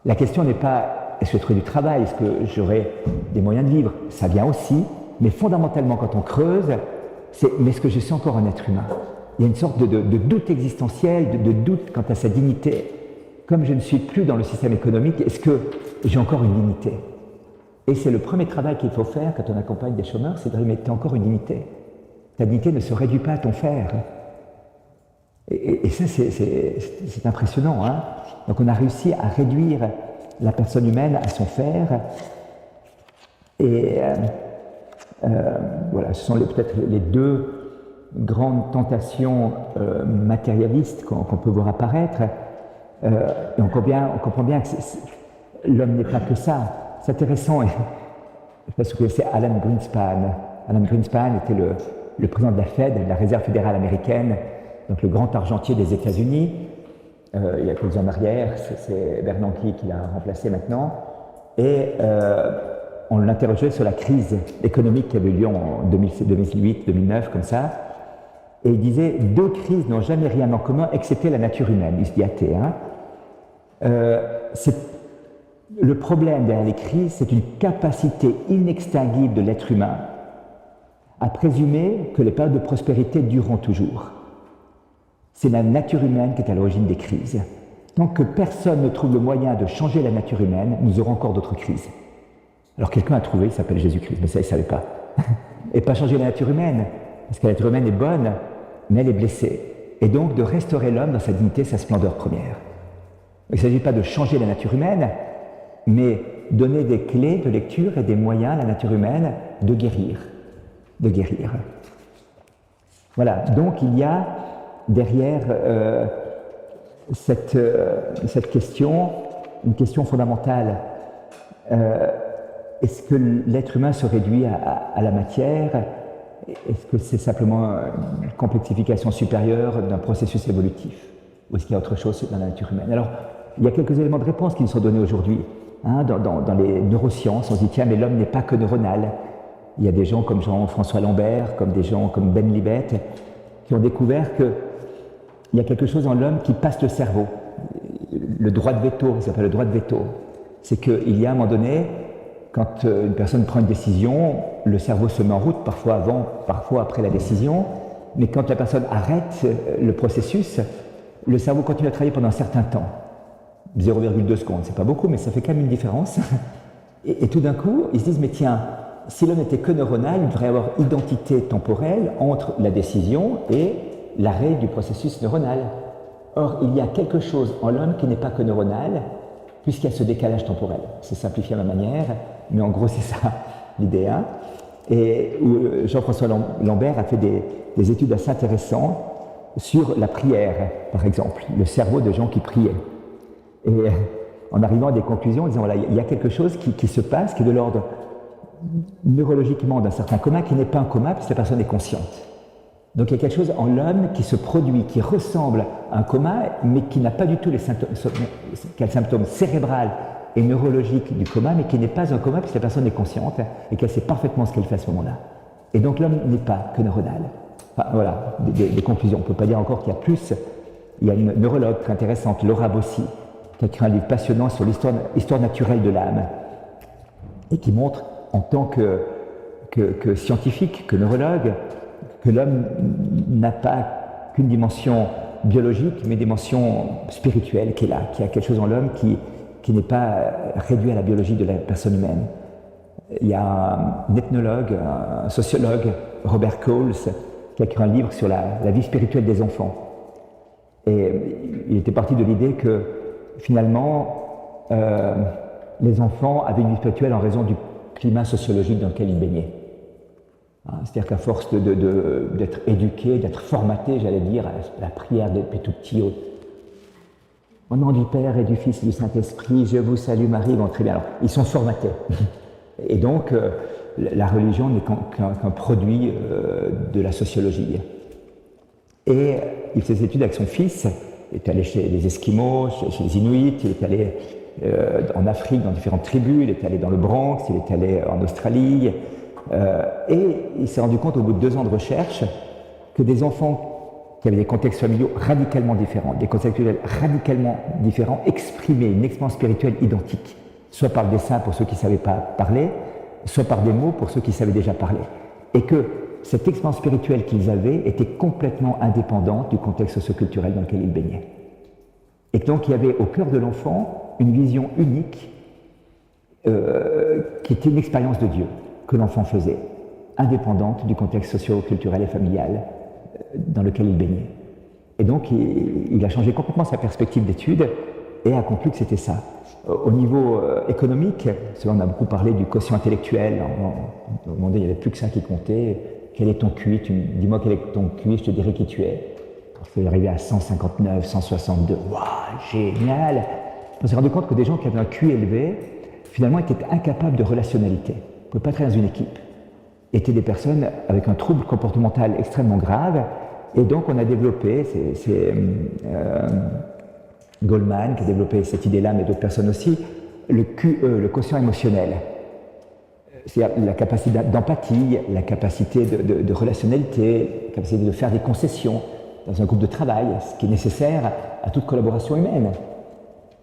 La question n'est pas, est-ce que je trouve du travail? Est-ce que j'aurai des moyens de vivre? Ça vient aussi, mais fondamentalement, quand on creuse, c'est, mais est-ce que je suis encore un être humain? Il y a une sorte de doute existentiel, de doute quant à sa dignité. Comme je ne suis plus dans le système économique, est-ce que j'ai encore une dignité? Et c'est le premier travail qu'il faut faire quand on accompagne des chômeurs, c'est de remettre encore une dignité. Ta dignité ne se réduit pas à ton faire. Et ça, c'est impressionnant. Hein? Donc on a réussi à réduire la personne humaine à son faire. Et voilà, ce sont peut-être les deux grandes tentations matérialistes qu'on peut voir apparaître. Et on comprend bien que l'homme n'est pas que ça. C'est intéressant. Je ne sais pas si vous connaissez Alan Greenspan. Alan Greenspan était le président de la Fed, de la Réserve fédérale américaine, donc le grand argentier des États-Unis. Il y a quelques ans en arrière, c'est Bernanke qui l'a remplacé maintenant. Et on l'interrogeait sur la crise économique qui avait eu lieu en 2008, 2009, comme ça. Et il disait, deux crises n'ont jamais rien en commun, excepté la nature humaine. Il se dit athée. Hein. Le problème derrière les crises, c'est une capacité inextinguible de l'être humain à présumer que les périodes de prospérité dureront toujours. C'est la nature humaine qui est à l'origine des crises. Tant que personne ne trouve le moyen de changer la nature humaine, nous aurons encore d'autres crises. Alors quelqu'un a trouvé, il s'appelle Jésus-Christ, mais ça, il ne savait pas. Et pas changer la nature humaine, parce que la nature humaine est bonne, mais elle est blessée. Et donc de restaurer l'homme dans sa dignité, sa splendeur première. Il ne s'agit pas de changer la nature humaine, mais donner des clés de lecture et des moyens à la nature humaine de guérir. De guérir. Voilà, donc il y a derrière cette question, une question fondamentale. Est-ce que l'être humain se réduit à la matière? Est-ce que c'est simplement une complexification supérieure d'un processus évolutif? Ou est-ce qu'il y a autre chose dans la nature humaine? Alors, il y a quelques éléments de réponse qui nous sont donnés aujourd'hui. Hein, dans les neurosciences, on se dit, tiens, mais l'homme n'est pas que neuronal. Il y a des gens comme Jean-François Lambert, comme des gens comme Ben Libet, qui ont découvert qu'il y a quelque chose dans l'homme qui passe le cerveau. Le droit de veto, ça s'appelle le droit de veto. C'est qu'il y a un moment donné, quand une personne prend une décision, le cerveau se met en route, parfois avant, parfois après la décision, mais quand la personne arrête le processus, le cerveau continue à travailler pendant un certain temps. 0,2 secondes, c'est pas beaucoup, mais ça fait quand même une différence. Et tout d'un coup, ils se disent, mais tiens, si l'homme n'était que neuronal, il devrait y avoir identité temporelle entre la décision et l'arrêt du processus neuronal. Or, il y a quelque chose en l'homme qui n'est pas que neuronal, puisqu'il y a ce décalage temporel. C'est simplifié à ma manière, mais en gros, c'est ça l'idée. Hein. Et Jean-François Lambert a fait des études assez intéressantes sur la prière, par exemple, le cerveau de gens qui priaient. Et en arrivant à des conclusions, en disant, voilà, il y a quelque chose qui se passe, qui est de l'ordre neurologiquement d'un certain coma, qui n'est pas un coma, puisque la personne est consciente. Donc il y a quelque chose en l'homme qui se produit, qui ressemble à un coma, mais qui n'a pas du tout les symptômes, qui a le symptôme cérébral et neurologique du coma, mais qui n'est pas un coma, puisque la personne est consciente et qu'elle sait parfaitement ce qu'elle fait à ce moment-là. Et donc l'homme n'est pas que neuronal. Enfin, voilà, des conclusions. On ne peut pas dire encore qu'il y a plus. Il y a une neurologue très intéressante, Laura Bossi, qui a écrit un livre passionnant sur l'histoire naturelle de l'âme, et qui montre, en tant que scientifique, que neurologue, que l'homme n'a pas qu'une dimension biologique, mais une dimension spirituelle qui est là, qu'il y a quelque chose en l'homme qui n'est pas réduit à la biologie de la personne humaine. Il y a un ethnologue, un sociologue, Robert Coles, qui a écrit un livre sur la vie spirituelle des enfants. Et il était parti de l'idée que, finalement, les enfants avaient une vie spirituelle en raison du climat sociologique dans lequel ils baignaient. C'est-à-dire qu'à force d'être éduqué, d'être formaté, j'allais dire, à la prière depuis tout petit, au nom du Père et du Fils et du Saint-Esprit, je vous salue Marie, bon très bien. Alors, ils sont formatés. Et donc, la religion n'est qu'un produit de la sociologie. Et il fait ses études avec son fils, il est allé chez les Esquimaux, chez les Inuits, il est allé en Afrique, dans différentes tribus, il est allé dans le Bronx, il est allé en Australie, et il s'est rendu compte au bout de 2 ans de recherche que des enfants qui avaient des contextes familiaux radicalement différents, des contextes culturels radicalement différents, exprimaient une expérience spirituelle identique, soit par le dessin pour ceux qui ne savaient pas parler, soit par des mots pour ceux qui savaient déjà parler. Et que cette expérience spirituelle qu'ils avaient était complètement indépendante du contexte socioculturel dans lequel ils baignaient. Et donc il y avait au cœur de l'enfant une vision unique qui était une expérience de Dieu que l'enfant faisait, indépendante du contexte socio-culturel et familial dans lequel il baignait. Et donc il a changé complètement sa perspective d'étude et a conclu que c'était ça. Au niveau économique, on a beaucoup parlé du quotient intellectuel, on demandait, il n'y avait plus que ça qui comptait. Quel est ton QI? Dis-moi quel est ton QI, je te dirai qui tu es. Il est arrivé à 159, 162, waouh, génial! On s'est rendu compte que des gens qui avaient un QI élevé, finalement, étaient incapables de relationnalité, ne pouvaient pas travailler dans une équipe, étaient des personnes avec un trouble comportemental extrêmement grave, et donc on a développé, c'est Goldman qui a développé cette idée-là, mais d'autres personnes aussi, le QE, le quotient émotionnel. C'est-à-dire la capacité d'empathie, la capacité de relationnalité, la capacité de faire des concessions dans un groupe de travail, ce qui est nécessaire à toute collaboration humaine.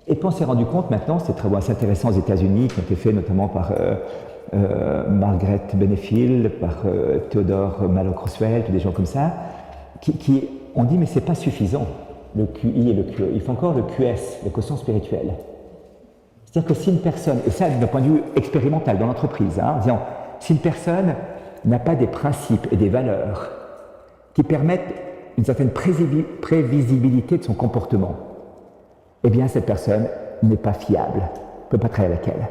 Et puis on s'est rendu compte maintenant, ces travaux assez intéressants aux États-Unis, qui ont été faits notamment par Margaret Benefield, par Theodore Malloch-Roosevelt, des gens comme ça, qui ont dit mais c'est pas suffisant, le QI et le QE, il faut encore le QS, le quotient spirituel. C'est-à-dire que si une personne, et ça d'un point de vue expérimental dans l'entreprise, en disant, si une personne n'a pas des principes et des valeurs qui permettent une certaine prévisibilité de son comportement, eh bien cette personne n'est pas fiable, ne peut pas travailler avec elle.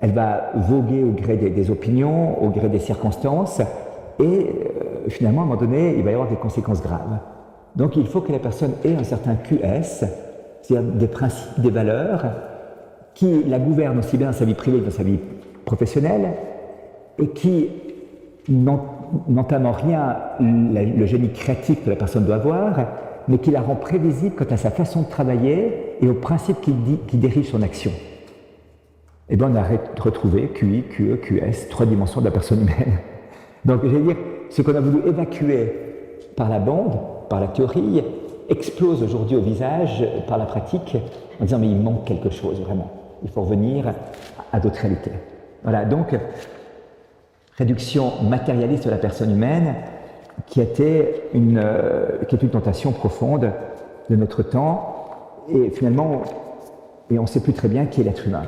Elle va voguer au gré des opinions, au gré des circonstances, et finalement, à un moment donné, il va y avoir des conséquences graves. Donc il faut que la personne ait un certain QS, c'est-à-dire des principes, des valeurs, qui la gouverne aussi bien dans sa vie privée que dans sa vie professionnelle, et qui n'entame en rien le génie créatif que la personne doit avoir, mais qui la rend prévisible quant à sa façon de travailler et aux principes qui dirigent son action. Et bien on a retrouvé QI, QE, QS, 3 dimensions de la personne humaine. Donc je vais dire, ce qu'on a voulu évacuer par la bande, par la théorie, explose aujourd'hui au visage par la pratique en disant mais il manque quelque chose vraiment. Il faut revenir à d'autres réalités. Voilà, donc réduction matérialiste de la personne humaine qui est une tentation profonde de notre temps et finalement on ne sait plus très bien qui est l'être humain.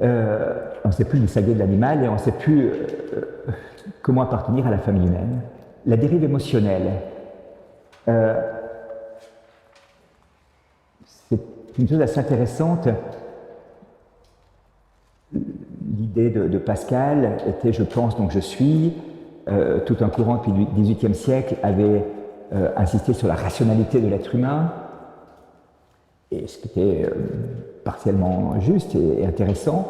On ne sait plus distinguer de l'animal et on ne sait plus comment appartenir à la famille humaine. La dérive émotionnelle, c'est une chose assez intéressante. L'idée de Pascal était « je pense donc je suis ». Tout un courant depuis le XVIIIe siècle avait insisté sur la rationalité de l'être humain, et ce qui était partiellement juste et intéressant.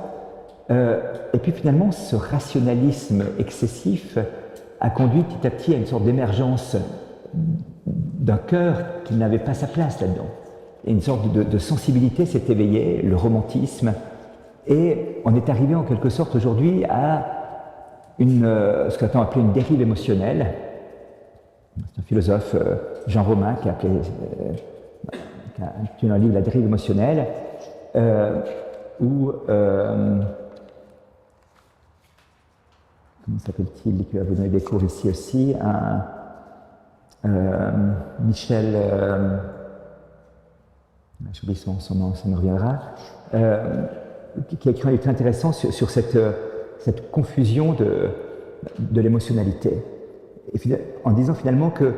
Et puis finalement, ce rationalisme excessif a conduit petit à petit à une sorte d'émergence d'un cœur qui n'avait pas sa place là-dedans. Et une sorte de sensibilité s'est éveillée, le romantisme, et on est arrivé en quelque sorte aujourd'hui à ce qu'on a appelé une dérive émotionnelle. C'est un philosophe, Jean Romain, qui a écrit un livre, La dérive émotionnelle, où, comment s'appelle-t-il, qui va vous donner des cours ici aussi, Michel, j'oublie son nom, ça me reviendra, qui a écrit un livre très intéressant sur cette confusion de l'émotionnalité, en disant finalement que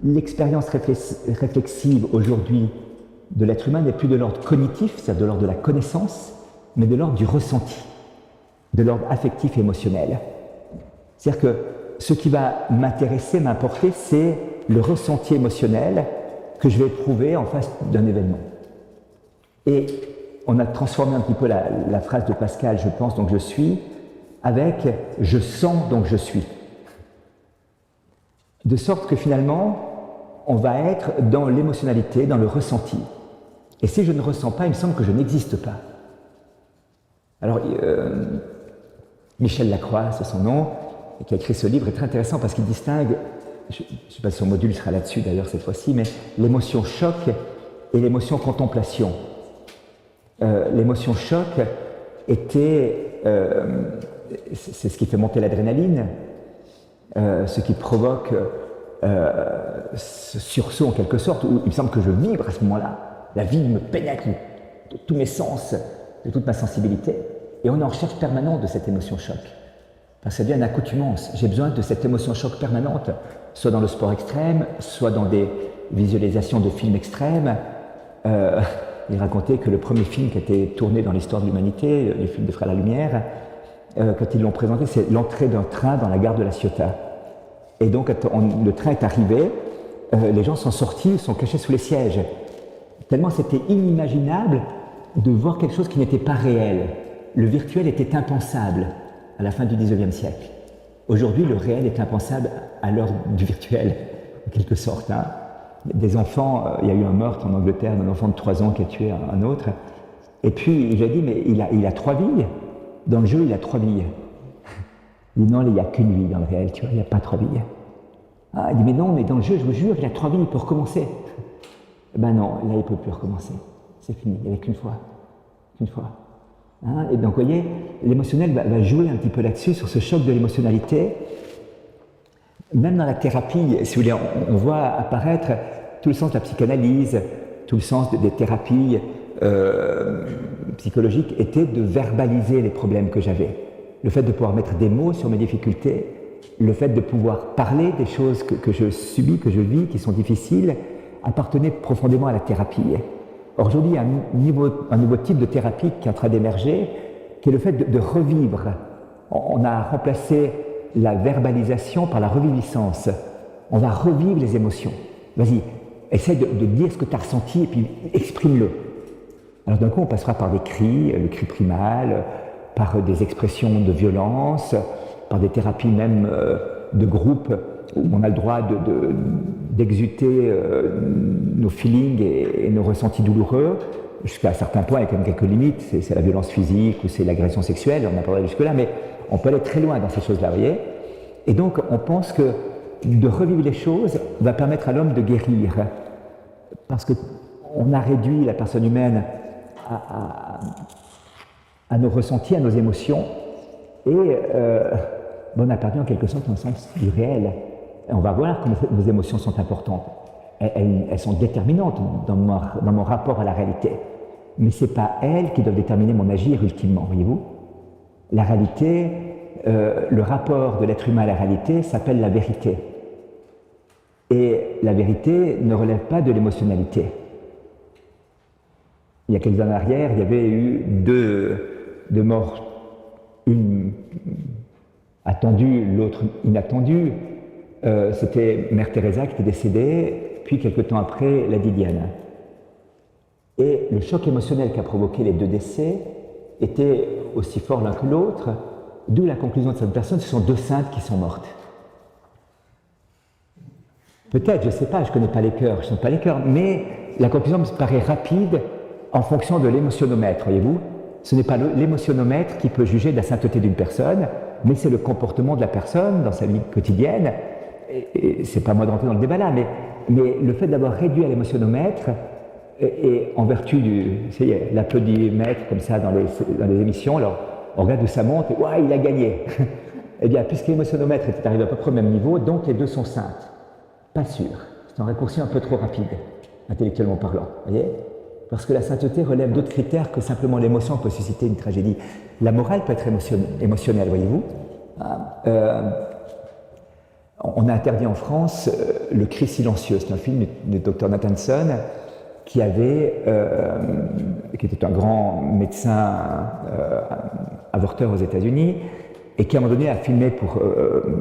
l'expérience réflexive aujourd'hui de l'être humain n'est plus de l'ordre cognitif, c'est-à-dire de l'ordre de la connaissance, mais de l'ordre du ressenti, de l'ordre affectif et émotionnel. C'est-à-dire que ce qui va m'intéresser, m'importer, c'est le ressenti émotionnel que je vais éprouver en face d'un événement. Et on a transformé un petit peu la phrase de Pascal, je pense donc je suis, avec je sens donc je suis. De sorte que finalement, on va être dans l'émotionnalité, dans le ressenti. Et si je ne ressens pas, il me semble que je n'existe pas. Alors, Michel Lacroix, c'est son nom, qui a écrit ce livre, est très intéressant parce qu'il distingue, je ne sais pas si son module sera là-dessus d'ailleurs cette fois-ci, mais l'émotion choc et l'émotion contemplation. L'émotion choc était, c'est ce qui fait monter l'adrénaline, ce qui provoque ce sursaut en quelque sorte, où il me semble que je vibre à ce moment-là. La vie me pénètre de tous mes sens, de toute ma sensibilité. Et on est en recherche permanente de cette émotion choc. Parce que ça devient une accoutumance. J'ai besoin de cette émotion choc permanente, soit dans le sport extrême, soit dans des visualisations de films extrêmes. Il racontait que le premier film qui a été tourné dans l'histoire de l'humanité, les films des Frères La Lumière, quand ils l'ont présenté, c'est l'entrée d'un train dans la gare de La Ciotat. Et donc, le train est arrivé, les gens sont sortis, sont cachés sous les sièges. Tellement c'était inimaginable de voir quelque chose qui n'était pas réel. Le virtuel était impensable à la fin du XIXe siècle. Aujourd'hui, le réel est impensable à l'heure du virtuel, en quelque sorte. Hein. Des enfants, il y a eu un meurtre en Angleterre d'un enfant de 3 ans qui a tué un autre. Et puis, j'ai dit, mais il a 3 vies. Dans le jeu, il a 3 vies. Il dit, non, il n'y a qu'une vie dans le réel, tu vois, il n'y a pas 3 vies. Ah, il dit, mais non, mais dans le jeu, je vous jure, il a 3 vies, il peut recommencer. Ben non, là, il ne peut plus recommencer. C'est fini, il n'y avait qu'une fois. Qu'une fois. Hein, et donc, vous voyez, l'émotionnel va jouer un petit peu là-dessus, sur ce choc de l'émotionnalité. Même dans la thérapie, si vous voulez, on voit apparaître tout le sens de la psychanalyse, tout le sens des thérapies psychologiques était de verbaliser les problèmes que j'avais. Le fait de pouvoir mettre des mots sur mes difficultés, le fait de pouvoir parler des choses que je subis, que je vis, qui sont difficiles, appartenait profondément à la thérapie. Or, aujourd'hui, il y a un nouveau type de thérapie qui est en train d'émerger, qui est le fait de revivre. On a remplacé la verbalisation par la reviviscence. On va revivre les émotions. Vas-y, essaie de dire ce que tu as ressenti et puis exprime-le. Alors d'un coup, on passera par des cris, le cri primal, par des expressions de violence, par des thérapies même de groupe, où on a le droit d'exuter nos feelings et nos ressentis douloureux, jusqu'à un certain point, il y a quand même quelques limites, c'est la violence physique ou c'est l'agression sexuelle, on n'a pas aller jusque-là, mais on peut aller très loin dans ces choses-là, vous voyez. Et donc, on pense que de revivre les choses va permettre à l'homme de guérir, parce qu'on a réduit la personne humaine à nos ressentis, à nos émotions, et on a perdu en quelque sorte un sens du réel. Et on va voir comment nos émotions sont importantes. Elles sont déterminantes dans mon rapport à la réalité. Mais ce n'est pas elles qui doivent déterminer mon agir ultimement, voyez-vous. La réalité, le rapport de l'être humain à la réalité s'appelle la vérité. Et la vérité ne relève pas de l'émotionnalité. Il y a quelques années en arrière, il y avait eu deux morts, une attendue, l'autre inattendue. C'était Mère Teresa qui était décédée, puis quelques temps après, Lady Diana. Et le choc émotionnel qu'a provoqué les 2 décès était aussi fort l'un que l'autre, d'où la conclusion de cette personne, ce sont 2 saintes qui sont mortes. Peut-être, je ne sais pas, je ne connais pas les cœurs, je ne sais pas les cœurs, mais la conclusion me paraît rapide en fonction de l'émotionnomètre, voyez-vous. Ce n'est pas l'émotionnomètre qui peut juger de la sainteté d'une personne, mais c'est le comportement de la personne dans sa vie quotidienne. Et c'est pas moi de rentrer dans le débat là, mais le fait d'avoir réduit à l'émotionnomètre, et en vertu du, l'applaudimètre comme ça dans les émissions, alors on regarde où ça monte, et ouais, il a gagné. Eh bien, puisque l'émotionnomètre est arrivé à peu près au même niveau, donc les 2 sont saintes. Pas sûr. C'est un raccourci un peu trop rapide, intellectuellement parlant. Voyez ? Parce que la sainteté relève d'autres critères que simplement l'émotion peut susciter une tragédie. La morale peut être émotionnelle, voyez-vous. On a interdit en France Le cri silencieux. C'est un film du Dr Nathanson qui était un grand médecin avorteur aux États-Unis et qui à un moment donné a filmé pour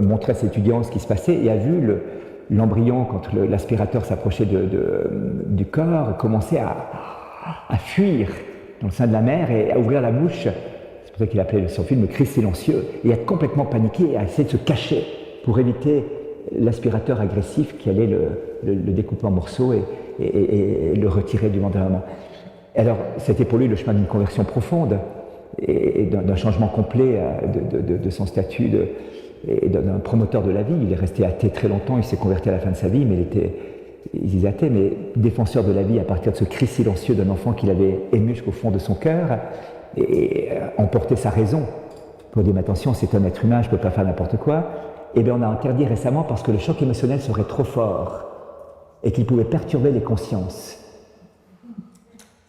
montrer à ses étudiants ce qui se passait et a vu l'embryon, quand l'aspirateur s'approchait du corps, commencer à fuir dans le sein de la mère et à ouvrir la bouche. C'est pour ça qu'il appelait son film « Le cri silencieux » et à être complètement paniqué et à essayer de se cacher pour éviter l'aspirateur agressif qui allait le découper en morceaux et le retirer du environnement. Alors, c'était pour lui le chemin d'une conversion profonde et d'un changement complet de son statut et d'un promoteur de la vie. Il est resté athée très longtemps, il s'est converti à la fin de sa vie, mais il disait athée, mais défenseur de la vie à partir de ce cri silencieux d'un enfant qu'il avait ému jusqu'au fond de son cœur et emporté sa raison pour dire, mais attention, c'est un être humain, je ne peux pas faire n'importe quoi. Eh bien, on a interdit récemment parce que le choc émotionnel serait trop fort et qu'il pouvait perturber les consciences.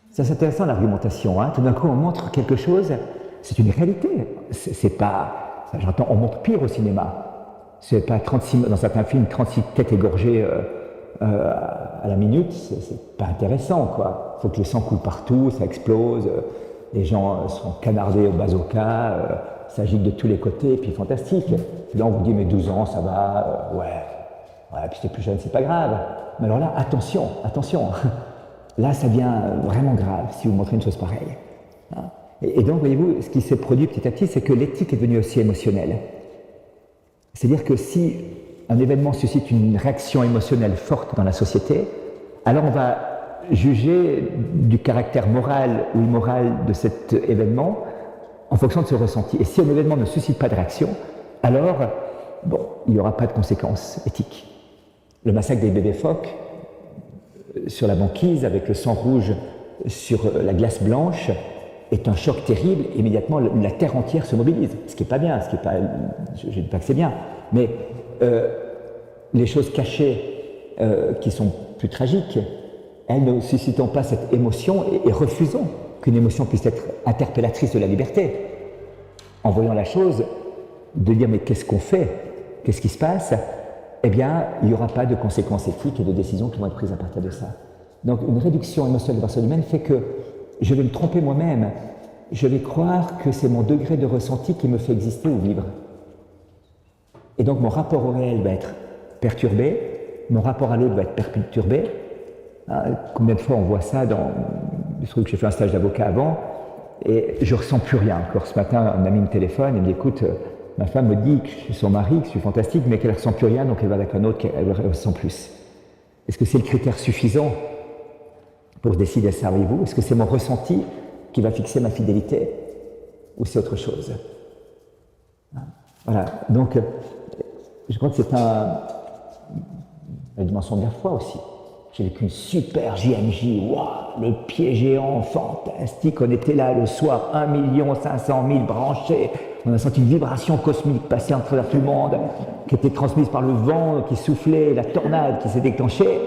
Ça, c'est intéressant l'argumentation. Hein. Tout d'un coup, on montre quelque chose, c'est une réalité. C'est pas, j'entends, on montre pire au cinéma. C'est pas 36, dans certains films, 36 têtes égorgées à la minute, c'est pas intéressant, quoi. Il faut que le sang coule partout, ça explose, les gens sont canardés au bazooka, ça gicle de tous les côtés, et puis fantastique. Puis là, on vous dit, mais 12 ans, ça va, ouais, puis t'es plus jeune, c'est pas grave. Mais alors là, attention, attention. Là, ça devient vraiment grave si vous montrez une chose pareille. Et donc, voyez-vous, ce qui s'est produit petit à petit, c'est que l'éthique est devenue aussi émotionnelle. C'est-à-dire que si un événement suscite une réaction émotionnelle forte dans la société, alors on va juger du caractère moral ou immoral de cet événement en fonction de ce ressenti. Et si un événement ne suscite pas de réaction, alors, bon, il n'y aura pas de conséquences éthiques. Le massacre des bébés phoques, sur la banquise, avec le sang rouge sur la glace blanche, est un choc terrible. Immédiatement, la terre entière se mobilise, ce qui n'est pas bien, ce qui est pas, je ne dis pas que c'est bien, mais les choses cachées qui sont plus tragiques, elles ne suscitent pas cette émotion et refusons qu'une émotion puisse être interpellatrice de la liberté. En voyant la chose, de dire mais qu'est-ce qu'on fait? Qu'est-ce qui se passe? Eh bien, il n'y aura pas de conséquences éthiques et de décisions qui vont être prises à partir de ça. Donc, une réduction émotionnelle de la personne humaine fait que je vais me tromper moi-même. Je vais croire que c'est mon degré de ressenti qui me fait exister ou vivre. Et donc, mon rapport au réel va être perturbé, mon rapport à l'autre va être perturbé. Combien de fois on voit ça dans... Je trouve que j'ai fait un stage d'avocat avant, et je ne ressens plus rien. Encore ce matin, un ami me téléphone et me dit, écoute, ma femme me dit que je suis son mari, que je suis fantastique, mais qu'elle ne ressent plus rien, donc elle va avec un autre qui ressent plus. Est-ce que c'est le critère suffisant pour décider ça, voyez-vous? Est-ce que c'est mon ressenti qui va fixer ma fidélité? Ou c'est autre chose? Voilà, donc je crois que c'est la dimension de la foi aussi. J'ai vécu une super JMJ, waouh, le pied géant, fantastique, on était là le soir, 1 500 000 branchés, on a senti une vibration cosmique passer en travers tout le monde, qui était transmise par le vent qui soufflait, la tornade qui s'est déclenchée,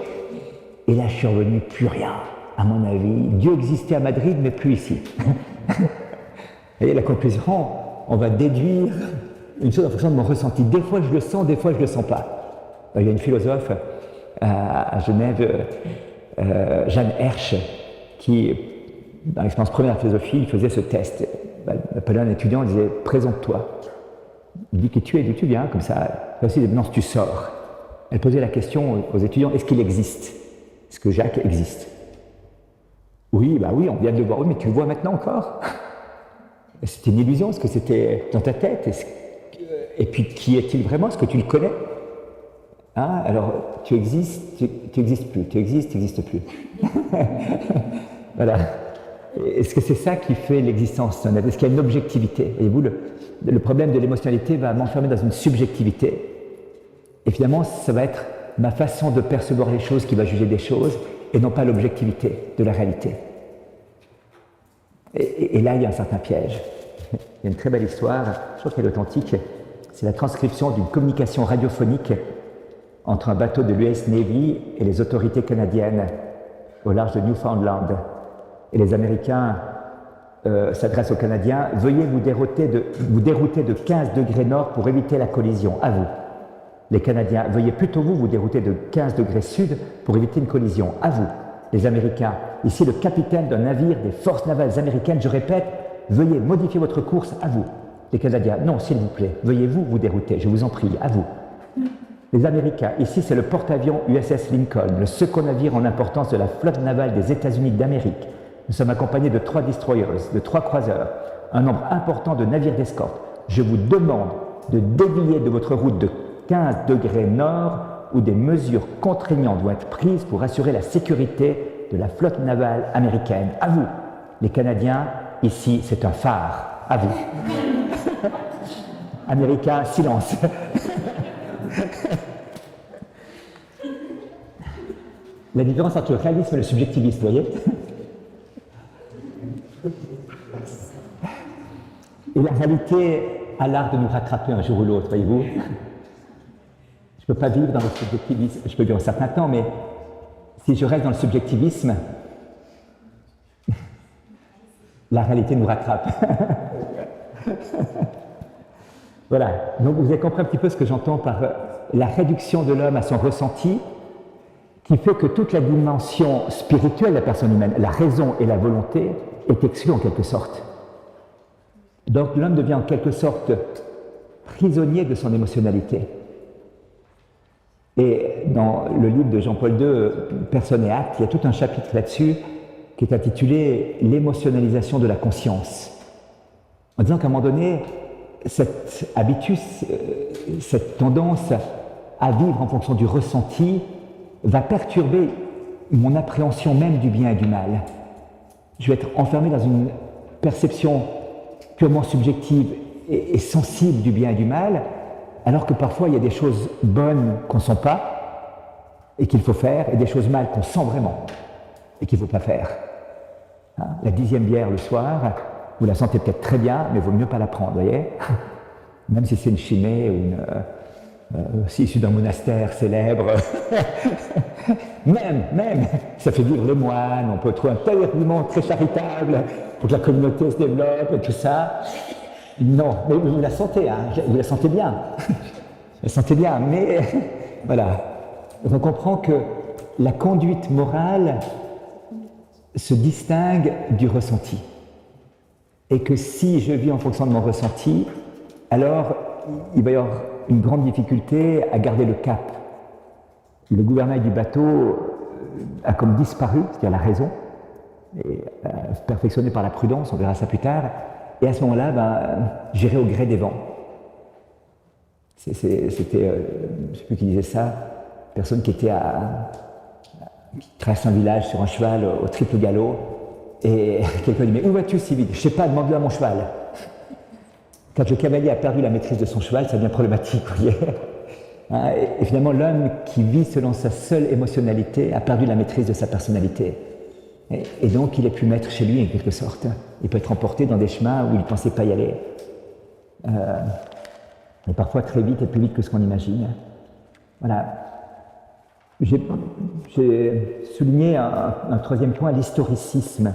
et là je suis revenu, plus rien, à mon avis. Dieu existait à Madrid, mais plus ici. Et la conclusion, on va déduire une chose en fonction de mon ressenti. Des fois je le sens, des fois je ne le sens pas. Il y a une philosophe à Genève, Jeanne Hersch, qui, dans l'expérience première de philosophie, il faisait ce test. Elle appelait un étudiant, il disait « présente-toi ». Il dit « qui tu es ?» D'où tu viens, comme ça. Là aussi, non, tu sors. Elle posait la question aux étudiants « est-ce qu'il existe? Est-ce que Jacques existe ?» Oui, bah oui, on vient de le voir. Oui, mais tu le vois maintenant encore? C'était une illusion, est-ce que c'était dans ta tête? Et puis, qui est-il vraiment? Est-ce que tu le connais? Hein? Alors, tu existes, tu n'existes plus. Tu existes, tu n'existes plus. Voilà. Est-ce que c'est ça qui fait l'existence? Est-ce qu'il y a une objectivité? Voyez-vous, le problème de l'émotionnalité va m'enfermer dans une subjectivité. Et finalement, ça va être ma façon de percevoir les choses qui va juger des choses, et non pas l'objectivité de la réalité. Et là, il y a un certain piège. Il y a une très belle histoire, je crois qu'elle est authentique. C'est la transcription d'une communication radiophonique entre un bateau de l'US Navy et les autorités canadiennes au large de Newfoundland. Et les Américains s'adressent aux Canadiens, veuillez vous dérouter de 15 degrés nord pour éviter la collision, à vous. Les Canadiens, veuillez plutôt vous dérouter de 15 degrés sud pour éviter une collision, à vous. Les Américains, ici le capitaine d'un navire des forces navales américaines, je répète, veuillez modifier votre course, à vous. Les Canadiens, non, s'il vous plaît, veuillez vous dérouter, je vous en prie, à vous. Les Américains, ici c'est le porte-avions USS Lincoln, le second navire en importance de la flotte navale des États-Unis d'Amérique. Nous sommes accompagnés de 3 destroyers, de 3 croiseurs, un nombre important de navires d'escorte. Je vous demande de dévier de votre route de 15 degrés nord où des mesures contraignantes doivent être prises pour assurer la sécurité de la flotte navale américaine. À vous, les Canadiens, ici c'est un phare. À vous. Américains, silence. La différence entre le réalisme et le subjectivisme, vous voyez? Et la réalité a l'art de nous rattraper un jour ou l'autre, voyez-vous? Je ne peux pas vivre dans le subjectivisme, je peux vivre un certain temps, mais si je reste dans le subjectivisme, la réalité nous rattrape. Voilà, donc vous avez compris un petit peu ce que j'entends par la réduction de l'homme à son ressenti, qui fait que toute la dimension spirituelle de la personne humaine, la raison et la volonté, est exclue en quelque sorte. Donc l'homme devient en quelque sorte prisonnier de son émotionnalité. Et dans le livre de Jean-Paul II, Personne et acte, il y a tout un chapitre là-dessus qui est intitulé « L'émotionnalisation de la conscience ». En disant qu'à un moment donné, cette habitus, cette tendance à vivre en fonction du ressenti va perturber mon appréhension même du bien et du mal. Je vais être enfermé dans une perception purement subjective et sensible du bien et du mal, alors que parfois il y a des choses bonnes qu'on ne sent pas et qu'il faut faire, et des choses mal qu'on sent vraiment et qu'il ne faut pas faire. Hein? La 10e bière le soir, vous la sentez peut-être très bien, mais il vaut mieux pas la prendre, vous voyez? Même si c'est une chimée ou une... si issue d'un monastère célèbre, même, ça fait vivre les moines, on peut trouver un tel argument très charitable pour que la communauté se développe et tout ça. Non, mais vous la sentez, hein, vous la sentez bien. Vous la sentez bien, mais voilà. On comprend que la conduite morale se distingue du ressenti. Et que si je vis en fonction de mon ressenti, alors il va y avoir une grande difficulté à garder le cap. Le gouvernail du bateau a comme disparu, c'est-à-dire la raison, et perfectionné par la prudence, on verra ça plus tard, et à ce moment-là, j'irai au gré des vents. C'était, je ne sais plus qui disait ça, personne qui était qui traverse un village sur un cheval au triple galop, et quelqu'un dit « Mais où vas-tu si vite ?»« Je ne sais pas, demande-le à mon cheval. » Quand le cavalier a perdu la maîtrise de son cheval, ça devient problématique, vous voyez. Hein, et finalement, l'homme qui vit selon sa seule émotionnalité a perdu la maîtrise de sa personnalité. Et donc, il est plus maître chez lui, en quelque sorte. Il peut être emporté dans des chemins où il ne pensait pas y aller. Et parfois très vite et plus vite que ce qu'on imagine. Voilà. J'ai souligné un troisième point, l'historicisme.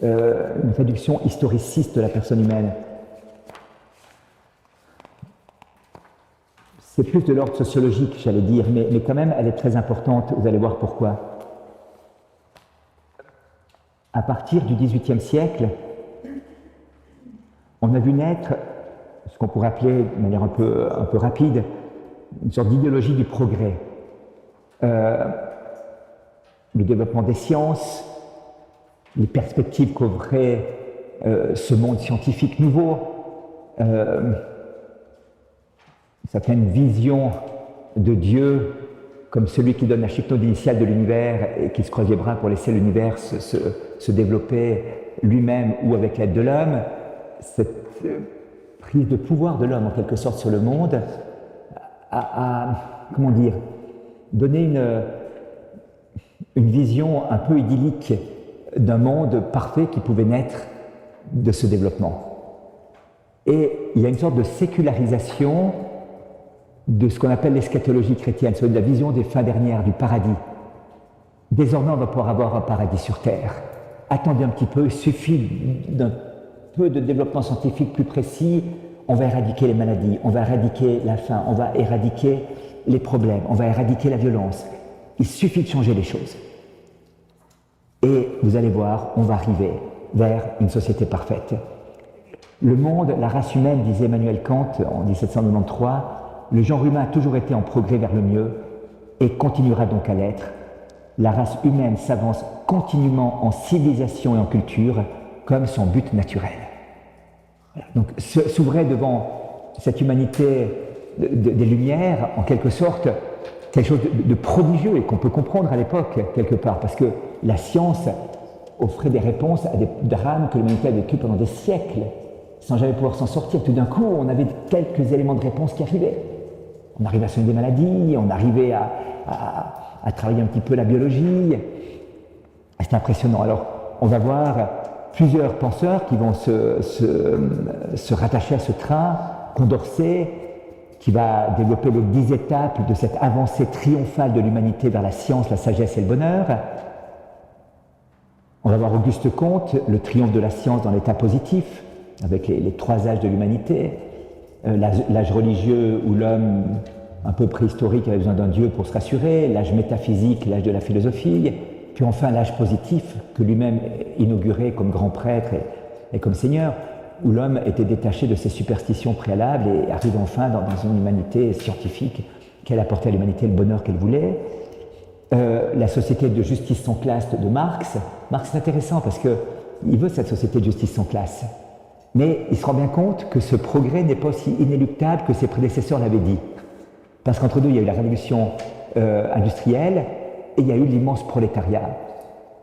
Une réduction historiciste de la personne humaine. C'est plus de l'ordre sociologique, j'allais dire, mais quand même, elle est très importante, vous allez voir pourquoi. À partir du XVIIIe siècle, on a vu naître ce qu'on pourrait appeler, de manière un peu rapide, une sorte d'idéologie du progrès. Le développement des sciences, les perspectives qu'offrait ce monde scientifique nouveau, certaines visions de Dieu comme celui qui donne la chute initiale de l'univers et qui se croise les bras pour laisser l'univers se développer lui-même ou avec l'aide de l'homme, cette prise de pouvoir de l'homme en quelque sorte sur le monde a comment dire, donné une vision un peu idyllique d'un monde parfait qui pouvait naître de ce développement. Et il y a une sorte de sécularisation de ce qu'on appelle l'eschatologie chrétienne, c'est-à-dire de la vision des fins dernières, du paradis. Désormais, on va pouvoir avoir un paradis sur Terre. Attendez un petit peu, il suffit d'un peu de développement scientifique plus précis, on va éradiquer les maladies, on va éradiquer la faim, on va éradiquer les problèmes, on va éradiquer la violence. Il suffit de changer les choses. Et vous allez voir, on va arriver vers une société parfaite. Le monde, la race humaine, disait Emmanuel Kant en 1793, le genre humain a toujours été en progrès vers le mieux et continuera donc à l'être. La race humaine s'avance continuellement en civilisation et en culture comme son but naturel. Voilà. Donc s'ouvrait devant cette humanité des Lumières, en quelque sorte, quelque chose de prodigieux et qu'on peut comprendre à l'époque, quelque part, parce que la science offrait des réponses à des drames que l'humanité a vécu pendant des siècles, sans jamais pouvoir s'en sortir. Tout d'un coup, on avait quelques éléments de réponse qui arrivaient. On arrivait à soigner des maladies, on arrivait à travailler un petit peu la biologie. C'est impressionnant. Alors, on va voir plusieurs penseurs qui vont se rattacher à ce train, Condorcet, qui va développer les 10 étapes de cette avancée triomphale de l'humanité vers la science, la sagesse et le bonheur. On va voir Auguste Comte, le triomphe de la science dans l'état positif, avec les 3 âges de l'humanité, l'âge religieux où l'homme un peu préhistorique avait besoin d'un dieu pour se rassurer, l'âge métaphysique, l'âge de la philosophie, puis enfin l'âge positif que lui-même inaugurait comme grand prêtre et comme seigneur, où l'homme était détaché de ses superstitions préalables et arrive enfin dans une humanité scientifique qu'elle apportait à l'humanité le bonheur qu'elle voulait. La société de justice sans classe de Marx. Marx, c'est intéressant parce qu'il veut cette société de justice sans classe. Mais il se rend bien compte que ce progrès n'est pas aussi inéluctable que ses prédécesseurs l'avaient dit. Parce qu'entre deux, il y a eu la révolution industrielle et il y a eu l'immense prolétariat.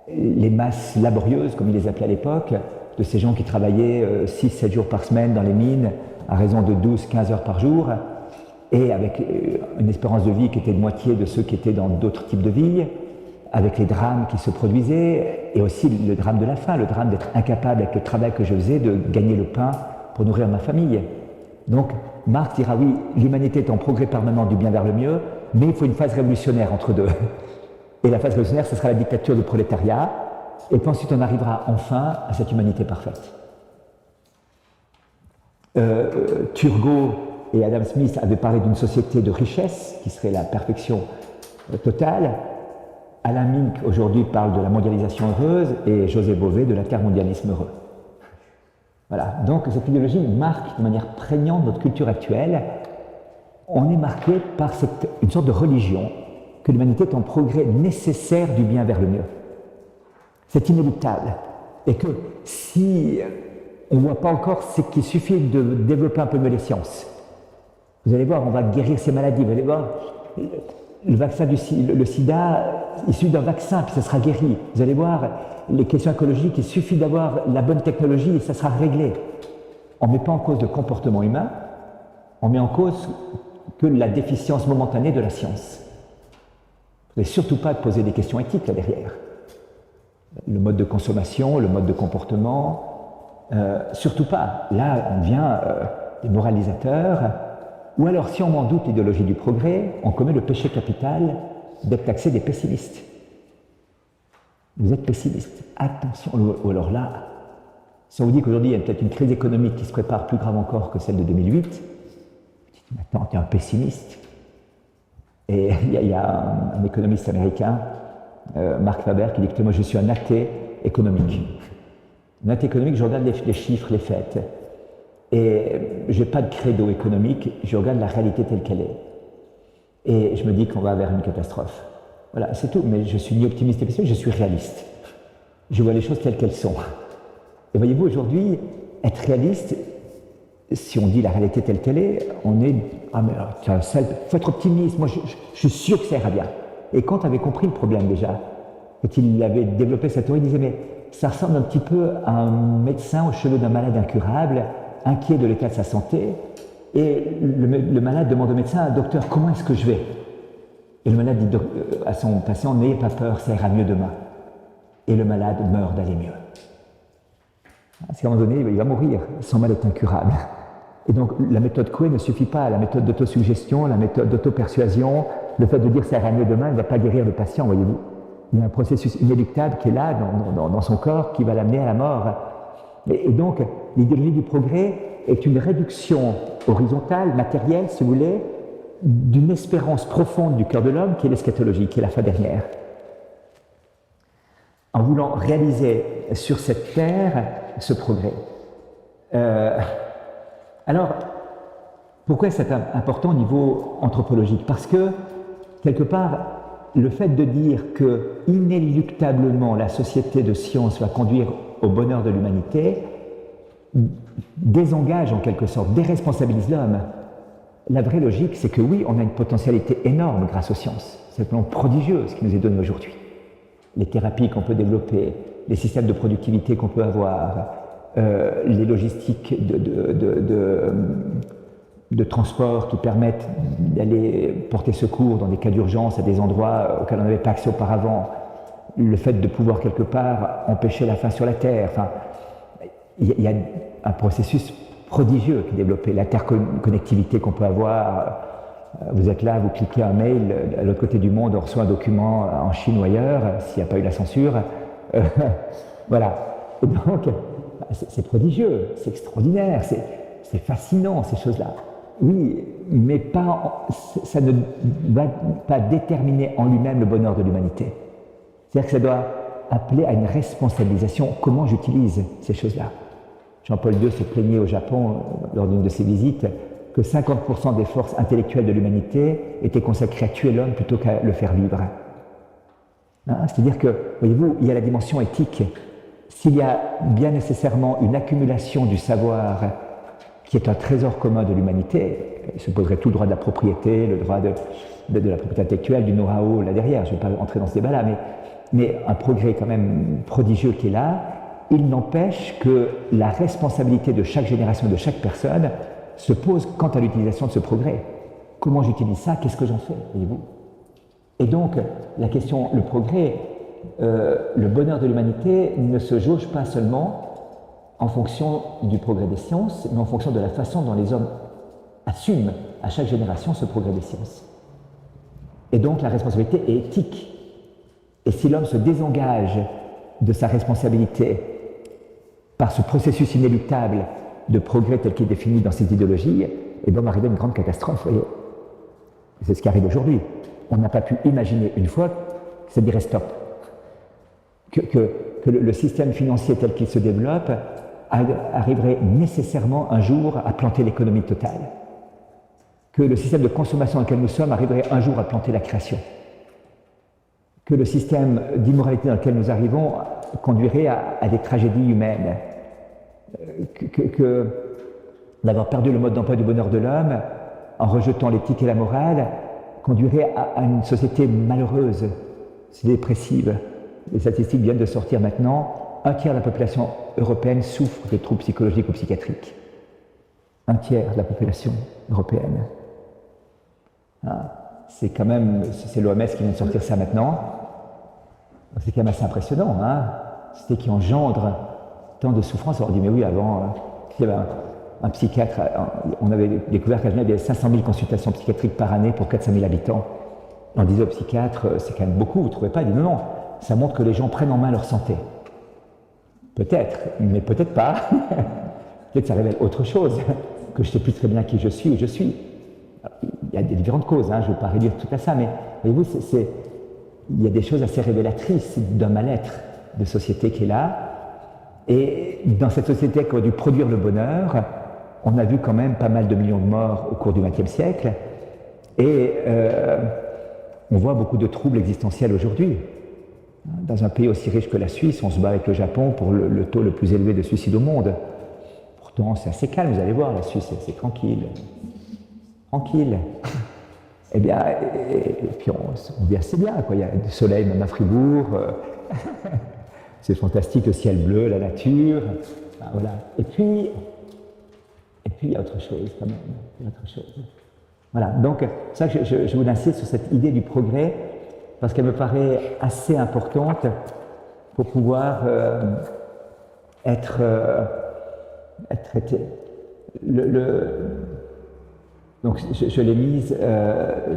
Les masses laborieuses, comme ils les appelaient à l'époque, de ces gens qui travaillaient 6-7 jours par semaine dans les mines, à raison de 12-15 heures par jour, et avec une espérance de vie qui était de moitié de ceux qui étaient dans d'autres types de vie, avec les drames qui se produisaient, et aussi le drame de la faim, le drame d'être incapable, avec le travail que je faisais, de gagner le pain pour nourrir ma famille. Donc, Marx dira, oui, l'humanité est en progrès permanent du bien vers le mieux, mais il faut une phase révolutionnaire entre deux. Et la phase révolutionnaire, ce sera la dictature du prolétariat, et puis ensuite on arrivera enfin à cette humanité parfaite. Turgot et Adam Smith avaient parlé d'une société de richesse, qui serait la perfection totale. Alain Mink, aujourd'hui, parle de la mondialisation heureuse, et José Bové de l'intermondialisme heureux. Voilà, donc cette idéologie marque de manière prégnante notre culture actuelle. On est marqué par une sorte de religion que l'humanité est en progrès nécessaire du bien vers le mieux. C'est inéluctable. Et que si on ne voit pas encore, c'est qu'il suffit de développer un peu mieux les sciences. Vous allez voir, on va guérir ces maladies. Vous allez voir, le vaccin le sida, il suffit d'un vaccin, puis ça sera guéri. Vous allez voir, les questions écologiques, il suffit d'avoir la bonne technologie et ça sera réglé. On ne met pas en cause le comportement humain, on met en cause que la déficience momentanée de la science. Vous n'avez surtout pas de poser des questions éthiques là derrière. Le mode de consommation, le mode de comportement, surtout pas. Là, on devient des moralisateurs, ou alors si on m'en doute l'idéologie du progrès, on commet le péché capital d'être taxé des pessimistes. Vous êtes pessimiste, attention, ou alors là, si on vous dit qu'aujourd'hui il y a peut-être une crise économique qui se prépare plus grave encore que celle de 2008, vous dites, mais attends, tu es un pessimiste. Et il y a un économiste américain, Mark Faber, qui dit que moi je suis un athée économique. Un athée économique, je regarde les chiffres, les faits, et je n'ai pas de credo économique, je regarde la réalité telle qu'elle est. Et je me dis qu'on va vers une catastrophe. Voilà, c'est tout, mais je suis ni optimiste ni pessimiste, je suis réaliste. Je vois les choses telles qu'elles sont. Et voyez-vous, aujourd'hui, être réaliste, si on dit la réalité telle qu'elle est, on est... Ah mais il faut être optimiste, moi je suis sûr que ça ira bien. Et Kant avait compris le problème déjà. Quand il avait développé cette théorie, il disait, mais ça ressemble un petit peu à un médecin au chevet d'un malade incurable, inquiet de l'état de sa santé, et le malade demande au médecin, docteur, comment est-ce que je vais? Et le malade dit à son patient, n'ayez pas peur, ça ira mieux demain. Et le malade meurt d'aller mieux. Parce qu'à un moment donné, il va mourir, son mal est incurable. Et donc la méthode Coué ne suffit pas, la méthode d'autosuggestion, la méthode d'autopersuasion, le fait de dire ça ira mieux demain ne va pas guérir le patient, voyez-vous. Il y a un processus inéluctable qui est là dans son corps qui va l'amener à la mort. Et donc l'idéologie du progrès est une réduction horizontale, matérielle, si vous voulez, d'une espérance profonde du cœur de l'homme qui est l'eschatologie, qui est la fin dernière. en voulant réaliser sur cette terre ce progrès. Alors, pourquoi c'est important au niveau anthropologique? Parce que, quelque part, le fait de dire que inéluctablement la société de science va conduire au bonheur de l'humanité désengage en quelque sorte, déresponsabilise l'homme. La vraie logique, c'est que oui, on a une potentialité énorme grâce aux sciences. C'est simplement prodigieux ce qui nous est donné aujourd'hui. Les thérapies qu'on peut développer, les systèmes de productivité qu'on peut avoir, les logistiques de transport qui permettent d'aller porter secours dans des cas d'urgence à des endroits auxquels on n'avait pas accès auparavant, le fait de pouvoir quelque part empêcher la faim sur la Terre. Enfin, il y a un processus prodigieux qui est développé, l'interconnectivité qu'on peut avoir. Vous êtes là, vous cliquez un mail, à l'autre côté du monde, on reçoit un document en Chine ou ailleurs, s'il n'y a pas eu la censure. Voilà. Et donc, c'est prodigieux, c'est extraordinaire, c'est fascinant, ces choses-là. Oui, mais ça ne va pas déterminer en lui-même le bonheur de l'humanité. C'est-à-dire que ça doit appeler à une responsabilisation. Comment j'utilise ces choses-là? Jean-Paul II se plaignait au Japon, lors d'une de ses visites, que 50% des forces intellectuelles de l'humanité étaient consacrées à tuer l'homme plutôt qu'à le faire vivre. Hein? C'est-à-dire que, voyez-vous, il y a la dimension éthique. S'il y a bien nécessairement une accumulation du savoir qui est un trésor commun de l'humanité, il se poserait tout le droit de la propriété, le droit de la propriété intellectuelle, du know-how là derrière, je ne vais pas entrer dans ce débat-là, mais un progrès quand même prodigieux qui est là, il n'empêche que la responsabilité de chaque génération, de chaque personne, se pose quant à l'utilisation de ce progrès. Comment j'utilise ça? Qu'est-ce que j'en fais? Voyez-vous? Et donc, la question, le progrès, le bonheur de l'humanité ne se jauge pas seulement en fonction du progrès des sciences, mais en fonction de la façon dont les hommes assument à chaque génération ce progrès des sciences. Et donc, la responsabilité est éthique. Et si l'homme se désengage de sa responsabilité par ce processus inéluctable de progrès tel qu'il est défini dans ses idéologies, eh bien on va arriver à une grande catastrophe, voyez. C'est ce qui arrive aujourd'hui. On n'a pas pu imaginer une fois que ça dirait stop. Que le système financier tel qu'il se développe arriverait nécessairement un jour à planter l'économie totale. Que le système de consommation dans lequel nous sommes arriverait un jour à planter la création. Que le système d'immoralité dans lequel nous arrivons conduirait à des tragédies humaines. Que d'avoir perdu le mode d'emploi du bonheur de l'homme, en rejetant l'éthique et la morale, conduirait à une société malheureuse, dépressive. Les statistiques viennent de sortir maintenant. 1/3 de la population européenne souffre de troubles psychologiques ou psychiatriques. 1/3 de la population européenne. C'est quand même, c'est l'OMS qui vient de sortir ça maintenant. C'est quand même assez impressionnant, hein. C'était qui engendre tant de souffrance. On dit, mais oui, avant, il y avait un psychiatre, on avait découvert qu'à Genève, il y avait 500 000 consultations psychiatriques par année pour 400 000 habitants. On disait au psychiatre, c'est quand même beaucoup, vous ne trouvez pas? Il dit, non, non, ça montre que les gens prennent en main leur santé. Peut-être, mais peut-être pas. Peut-être que ça révèle autre chose, que je ne sais plus très bien qui je suis, où je suis. Alors, il y a des différentes causes, hein, je ne veux pas réduire tout à ça, mais voyez-vous, il y a des choses assez révélatrices d'un mal-être de société qui est là. Et dans cette société qui a dû produire le bonheur, on a vu quand même pas mal de millions de morts au cours du XXe siècle. Et on voit beaucoup de troubles existentiels aujourd'hui. Dans un pays aussi riche que la Suisse, on se bat avec le Japon pour le taux le plus élevé de suicide au monde. Pourtant, c'est assez calme, vous allez voir, la Suisse, c'est tranquille. Tranquille. Eh bien, et puis on vit assez bien, quoi. Il y a du soleil même à Fribourg. C'est fantastique, le ciel bleu, la nature. Enfin, voilà. Et puis, il y a autre chose quand même. Il y a autre chose. Voilà. Donc, ça, je vous insiste sur cette idée du progrès, parce qu'elle me paraît assez importante pour pouvoir être traité. Donc, je l'ai mise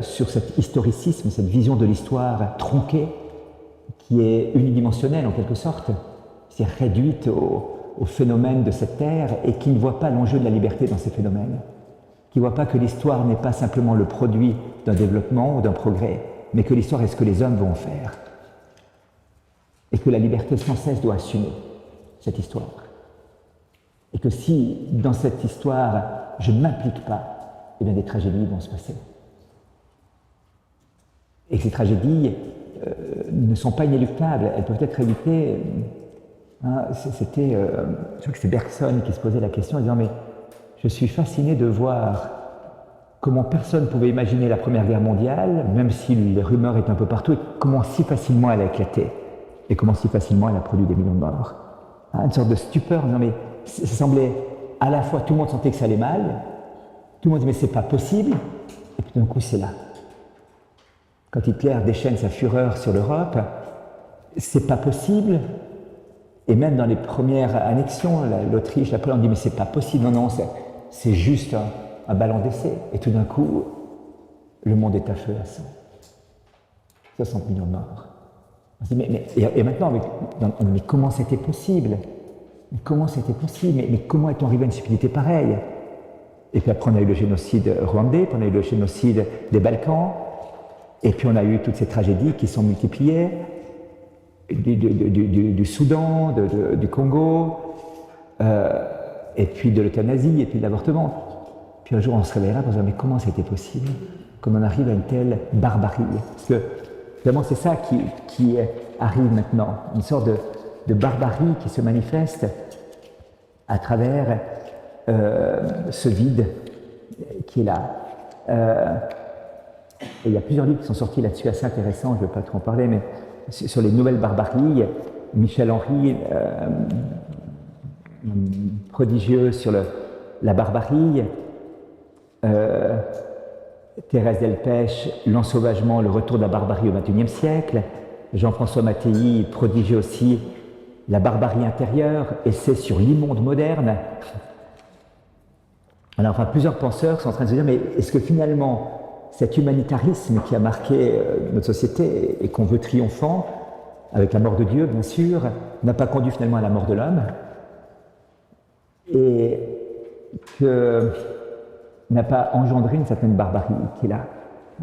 sur cet historicisme, cette vision de l'histoire tronquée, qui est unidimensionnelle en quelque sorte, c'est réduite au phénomène de cette terre et qui ne voit pas l'enjeu de la liberté dans ces phénomènes, qui ne voit pas que l'histoire n'est pas simplement le produit d'un développement ou d'un progrès, mais que l'histoire est ce que les hommes vont en faire. et que la liberté sans cesse doit assumer cette histoire. Et que si, dans cette histoire, je ne m'implique pas, eh bien des tragédies vont se passer. Et que ces tragédies ne sont pas inéluctables, elles peuvent être évitées. Hein, je crois que c'est Bergson qui se posait la question en disant « Mais je suis fasciné de voir comment personne ne pouvait imaginer la Première Guerre mondiale, même si les rumeurs étaient un peu partout, et comment si facilement elle a éclaté, et comment si facilement elle a produit des millions de morts. » Hein, une sorte de stupeur, non mais ça semblait à la fois, tout le monde sentait que ça allait mal, tout le monde disait mais c'est pas possible, et puis d'un coup c'est là. Quand Hitler déchaîne sa fureur sur l'Europe, c'est pas possible, et même dans les premières annexions, l'Autriche, la Pologne, on dit mais c'est pas possible, non, c'est juste un ballon d'essai, et tout d'un coup, le monde est à feu à sang. 60 millions de morts. On se dit, et maintenant, mais comment c'était possible? Mais comment c'était possible? Mais comment est-on arrivé à une stupidité pareille? Et puis après, on a eu le génocide rwandais, puis on a eu le génocide des Balkans, et puis on a eu toutes ces tragédies qui sont multipliées, du Soudan, du Congo, et puis de l'euthanasie, et puis de l'avortement. Puis un jour, on se réveillera pour se dire, mais comment c'était possible? Comment on arrive à une telle barbarie? Parce que finalement, c'est ça qui arrive maintenant, une sorte de barbarie qui se manifeste à travers ce vide qui est là. Et il y a plusieurs livres qui sont sortis là-dessus assez intéressants, je ne vais pas trop en parler, mais sur les nouvelles barbaries, Michel Henry, prodigieux sur la barbarie, Thérèse Delpech, l'ensauvagement, le retour de la barbarie au XXIe siècle, Jean-François Mattei, prodigieux aussi, la barbarie intérieure, essai sur l'immonde moderne. Alors, enfin, plusieurs penseurs sont en train de se dire, mais est-ce que finalement, cet humanitarisme qui a marqué notre société et qu'on veut triomphant, avec la mort de Dieu, bien sûr, n'a pas conduit finalement à la mort de l'homme, et que n'a pas engendré une certaine barbarie qui est là,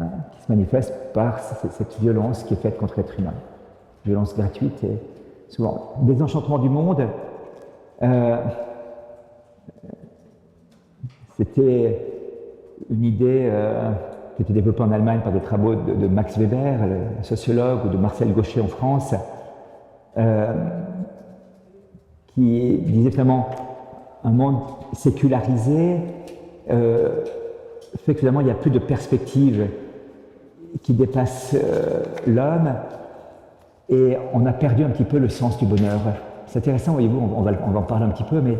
hein, qui se manifeste par cette violence qui est faite contre l'être humain. Violence gratuite et souvent. Désenchantement du monde, c'était une idée qui était développée en Allemagne par des travaux de Max Weber, le sociologue, ou de Marcel Gauchet en France, qui disait finalement un monde sécularisé fait que finalement il n'y a plus de perspective qui dépasse l'homme et on a perdu un petit peu le sens du bonheur. C'est intéressant, voyez-vous, on va en parler un petit peu, mais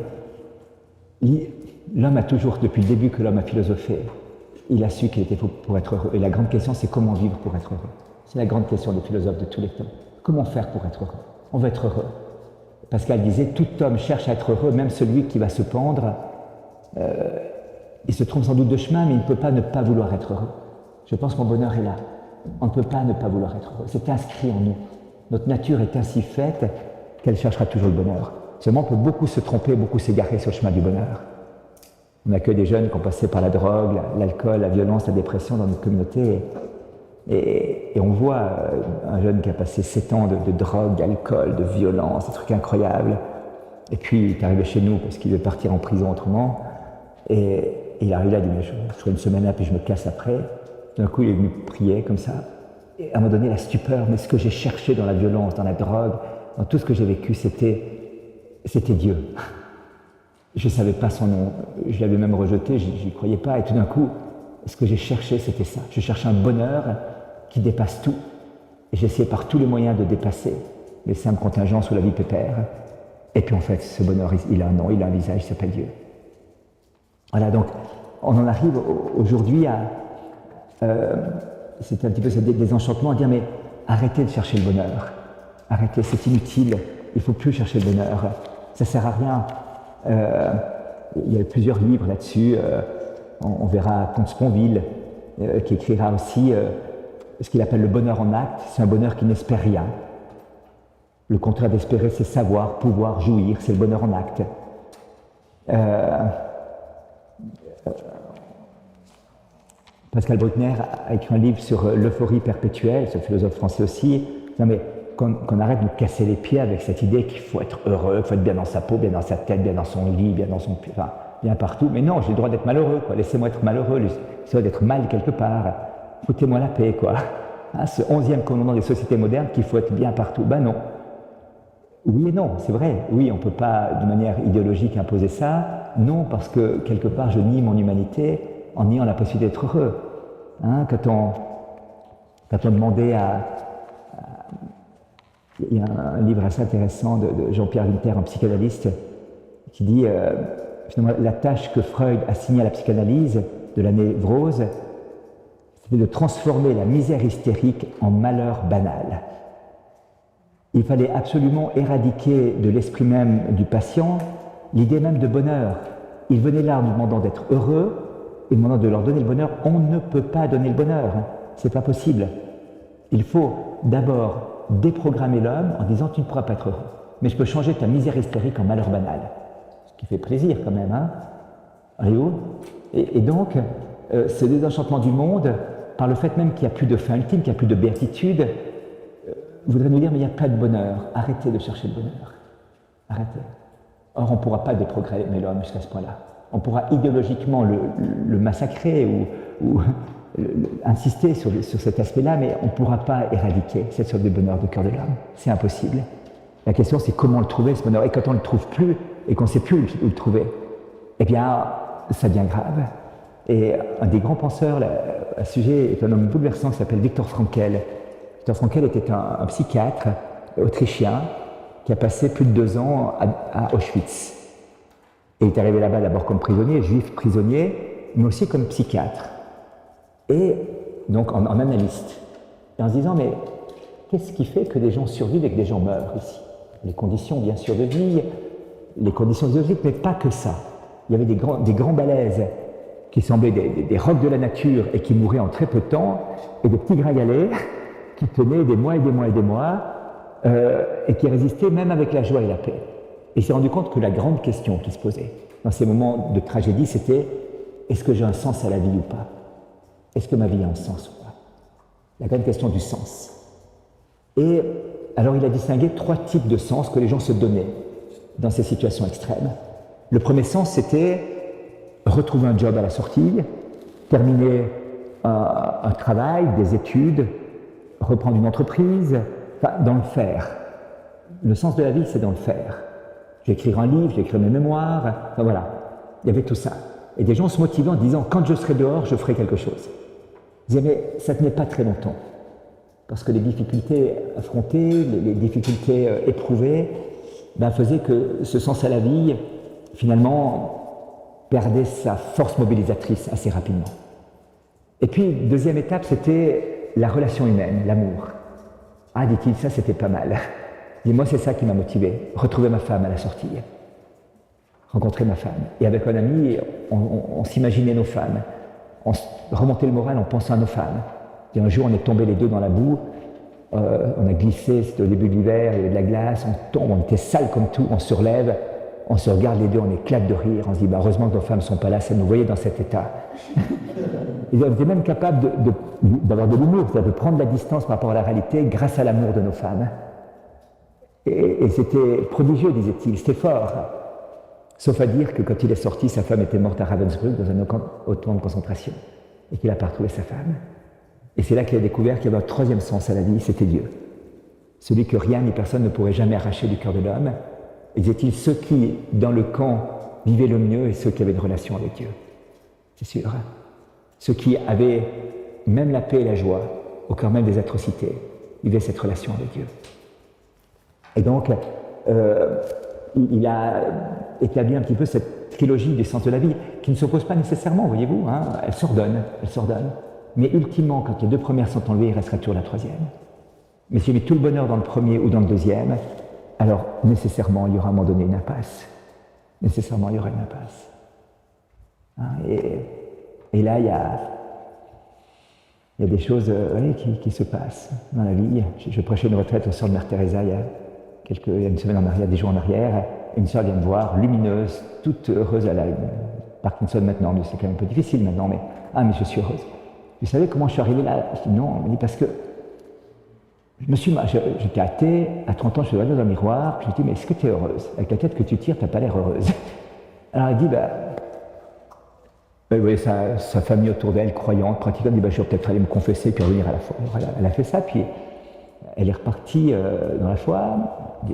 l'homme a toujours, depuis le début que l'homme a philosophé, il a su qu'il était faux pour être heureux. Et la grande question, c'est comment vivre pour être heureux. C'est la grande question des philosophes de tous les temps. Comment faire pour être heureux? On veut être heureux. Pascal disait, tout homme cherche à être heureux, même celui qui va se pendre. Il se trompe sans doute de chemin, mais il ne peut pas ne pas vouloir être heureux. Je pense que mon bonheur est là. On ne peut pas ne pas vouloir être heureux. C'est inscrit en nous. Notre nature est ainsi faite qu'elle cherchera toujours le bonheur. Seulement, on peut beaucoup se tromper, beaucoup s'égarer sur le chemin du bonheur. On accueille des jeunes qui ont passé par la drogue, l'alcool, la violence, la dépression dans notre communauté. Et on voit un jeune qui a passé 7 ans de drogue, d'alcool, de violence, des trucs incroyables. Et puis il est arrivé chez nous parce qu'il veut partir en prison autrement. Et il arrive là, il dit mais je ferai une semaine là, puis je me casse après. D'un coup, il est venu prier comme ça. Et à un moment donné, la stupeur, mais ce que j'ai cherché dans la violence, dans la drogue, dans tout ce que j'ai vécu, c'était Dieu. Je ne savais pas son nom, je l'avais même rejeté, je n'y croyais pas. Et tout d'un coup, ce que j'ai cherché, c'était ça. Je cherchais un bonheur qui dépasse tout. Et j'essayais par tous les moyens de dépasser les simples contingences ou la vie pépère. Et puis en fait, ce bonheur, il a un nom, il a un visage, il s'appelle Dieu. Voilà, donc on en arrive aujourd'hui à... c'est un petit peu ce désenchantement, à dire mais arrêtez de chercher le bonheur. Arrêtez, c'est inutile, il ne faut plus chercher le bonheur. Ça ne sert à rien. Il y a plusieurs livres là-dessus. On verra Comte Sponville qui écrira aussi ce qu'il appelle le bonheur en acte. C'est un bonheur qui n'espère rien. Le contraire d'espérer, c'est savoir, pouvoir, jouir. C'est le bonheur en acte. Pascal Bruckner a écrit un livre sur l'euphorie perpétuelle, ce philosophe français aussi. Non mais qu'on arrête de nous casser les pieds avec cette idée qu'il faut être heureux, qu'il faut être bien dans sa peau, bien dans sa tête, bien dans son lit, bien dans son... Enfin, bien partout. Mais non, j'ai le droit d'être malheureux, quoi. Laissez-moi être malheureux, laissez-moi d'être mal quelque part. Foutez-moi la paix, quoi. Hein, ce 11e commandement des sociétés modernes qu'il faut être bien partout. Ben non. Oui et non, c'est vrai. Oui, on ne peut pas, de manière idéologique, imposer ça. Non, parce que, quelque part, je nie mon humanité en niant la possibilité d'être heureux. Hein, quand on demandait il y a un livre assez intéressant de Jean-Pierre Winter, un psychanalyste, qui dit finalement la tâche que Freud assignait à la psychanalyse de la névrose, c'était de transformer la misère hystérique en malheur banal. Il fallait absolument éradiquer de l'esprit même du patient l'idée même de bonheur. Il venait là en nous demandant d'être heureux et demandant de leur donner le bonheur. On ne peut pas donner le bonheur, c'est pas possible. Il faut d'abord déprogrammer l'homme en disant tu ne pourras pas être heureux, mais je peux changer ta misère hystérique en malheur banal, ce qui fait plaisir quand même, hein, Rio. Et donc, ce désenchantement du monde, par le fait même qu'il n'y a plus de fin ultime, qu'il n'y a plus de béatitude, voudrait nous dire mais il n'y a pas de bonheur, arrêtez de chercher le bonheur, arrêtez. Or on ne pourra pas déprogrammer l'homme jusqu'à ce point-là. On pourra idéologiquement le massacrer ou insister sur cet aspect-là, mais on ne pourra pas éradiquer cette sorte de bonheur du cœur de l'homme. C'est impossible. La question, c'est comment le trouver, ce bonheur. Et quand on ne le trouve plus, et qu'on ne sait plus où le trouver, eh bien, ça devient grave. Et un des grands penseurs à ce sujet est un homme bouleversant qui s'appelle Viktor Frankl. Viktor Frankl était un psychiatre autrichien qui a passé plus de 2 ans à Auschwitz. Et il est arrivé là-bas d'abord comme prisonnier, juif prisonnier, mais aussi comme psychiatre. Et donc en analyste, et en se disant, mais qu'est-ce qui fait que des gens survivent et que des gens meurent ici? Les conditions, bien sûr, de vie, les conditions physiologiques, mais pas que ça. Il y avait des grands balèzes qui semblaient des rocs de la nature et qui mouraient en très peu de temps, et des petits gringalets qui tenaient des mois et des mois et des mois, et qui résistaient même avec la joie et la paix. Et il s'est rendu compte que la grande question qui se posait dans ces moments de tragédie, c'était est-ce que j'ai un sens à la vie ou pas? Est-ce que ma vie a un sens ou pas? La grande question du sens. Et alors il a distingué 3 types de sens que les gens se donnaient dans ces situations extrêmes. Le premier sens, c'était retrouver un job à la sortie, terminer un travail, des études, reprendre une entreprise, enfin, dans le faire. Le sens de la vie, c'est dans le faire. Je vais écrire un livre, je vais écrire mes mémoires, enfin voilà. Il y avait tout ça. Et des gens se motivaient en disant, quand je serai dehors, je ferai quelque chose. Ils disaient, mais ça ne tenait pas très longtemps. Parce que les difficultés affrontées, les difficultés éprouvées, faisaient que ce sens à la vie, finalement, perdait sa force mobilisatrice assez rapidement. Et puis, deuxième étape, c'était la relation humaine, l'amour. Ah, dit-il, ça c'était pas mal. Et moi, c'est ça qui m'a motivé, retrouver ma femme à la sortie, rencontrer ma femme. Et avec un ami, on s'imaginait nos femmes, on remontait le moral en pensant à nos femmes. Et un jour, on est tombés les deux dans la boue, on a glissé, c'était au début de l'hiver, il y avait de la glace, on tombe, on était sales comme tout, on se relève, on se regarde les deux, on éclate de rire, on se dit, heureusement que nos femmes ne sont pas là, ça nous voyait dans cet état. Ils étaient même capables d'avoir de l'humour, c'est-à-dire de prendre la distance par rapport à la réalité grâce à l'amour de nos femmes. Et c'était prodigieux, disait-il, c'était fort. Sauf à dire que quand il est sorti, sa femme était morte à Ravensbrück dans un camp de concentration et qu'il n'a pas retrouvé sa femme. Et c'est là qu'il a découvert qu'il y avait un 3e sens à la vie, c'était Dieu. Celui que rien ni personne ne pourrait jamais arracher du cœur de l'homme. Et disait-il, ceux qui, dans le camp, vivaient le mieux et ceux qui avaient une relation avec Dieu. C'est sûr. Ceux qui avaient même la paix et la joie au cœur même des atrocités, vivaient cette relation avec Dieu. Et donc, il a établi un petit peu cette trilogie du sens de la vie, qui ne s'oppose pas nécessairement, voyez-vous, hein, elle s'ordonne. Mais ultimement, quand les 2 premières sont enlevées, il restera toujours la 3e. Mais si on met tout le bonheur dans le premier ou dans le 2e, alors nécessairement, il y aura à un moment donné une impasse. Nécessairement, il y aura une impasse. Hein, et là, il y a des choses qui se passent dans la vie. Je prêchais une retraite au sort de Mère Teresa il y a une semaine en arrière, 10 jours en arrière. Une sœur vient me voir, lumineuse, toute heureuse. Elle a une Parkinson maintenant, mais c'est quand même un peu difficile maintenant. Mais je suis heureuse. Vous savez comment je suis arrivé là? Je dis non, parce que J'étais athée, à 30 ans, je suis regardé dans le miroir, puis je me dis, mais est-ce que tu es heureuse? Avec la tête que tu tires, tu n'as pas l'air heureuse. Alors elle dit, elle voyait sa famille autour d'elle, croyante, pratiquante, elle dit, je vais peut-être aller me confesser puis revenir à la foi. Alors, elle a fait ça, puis elle est repartie dans la foi,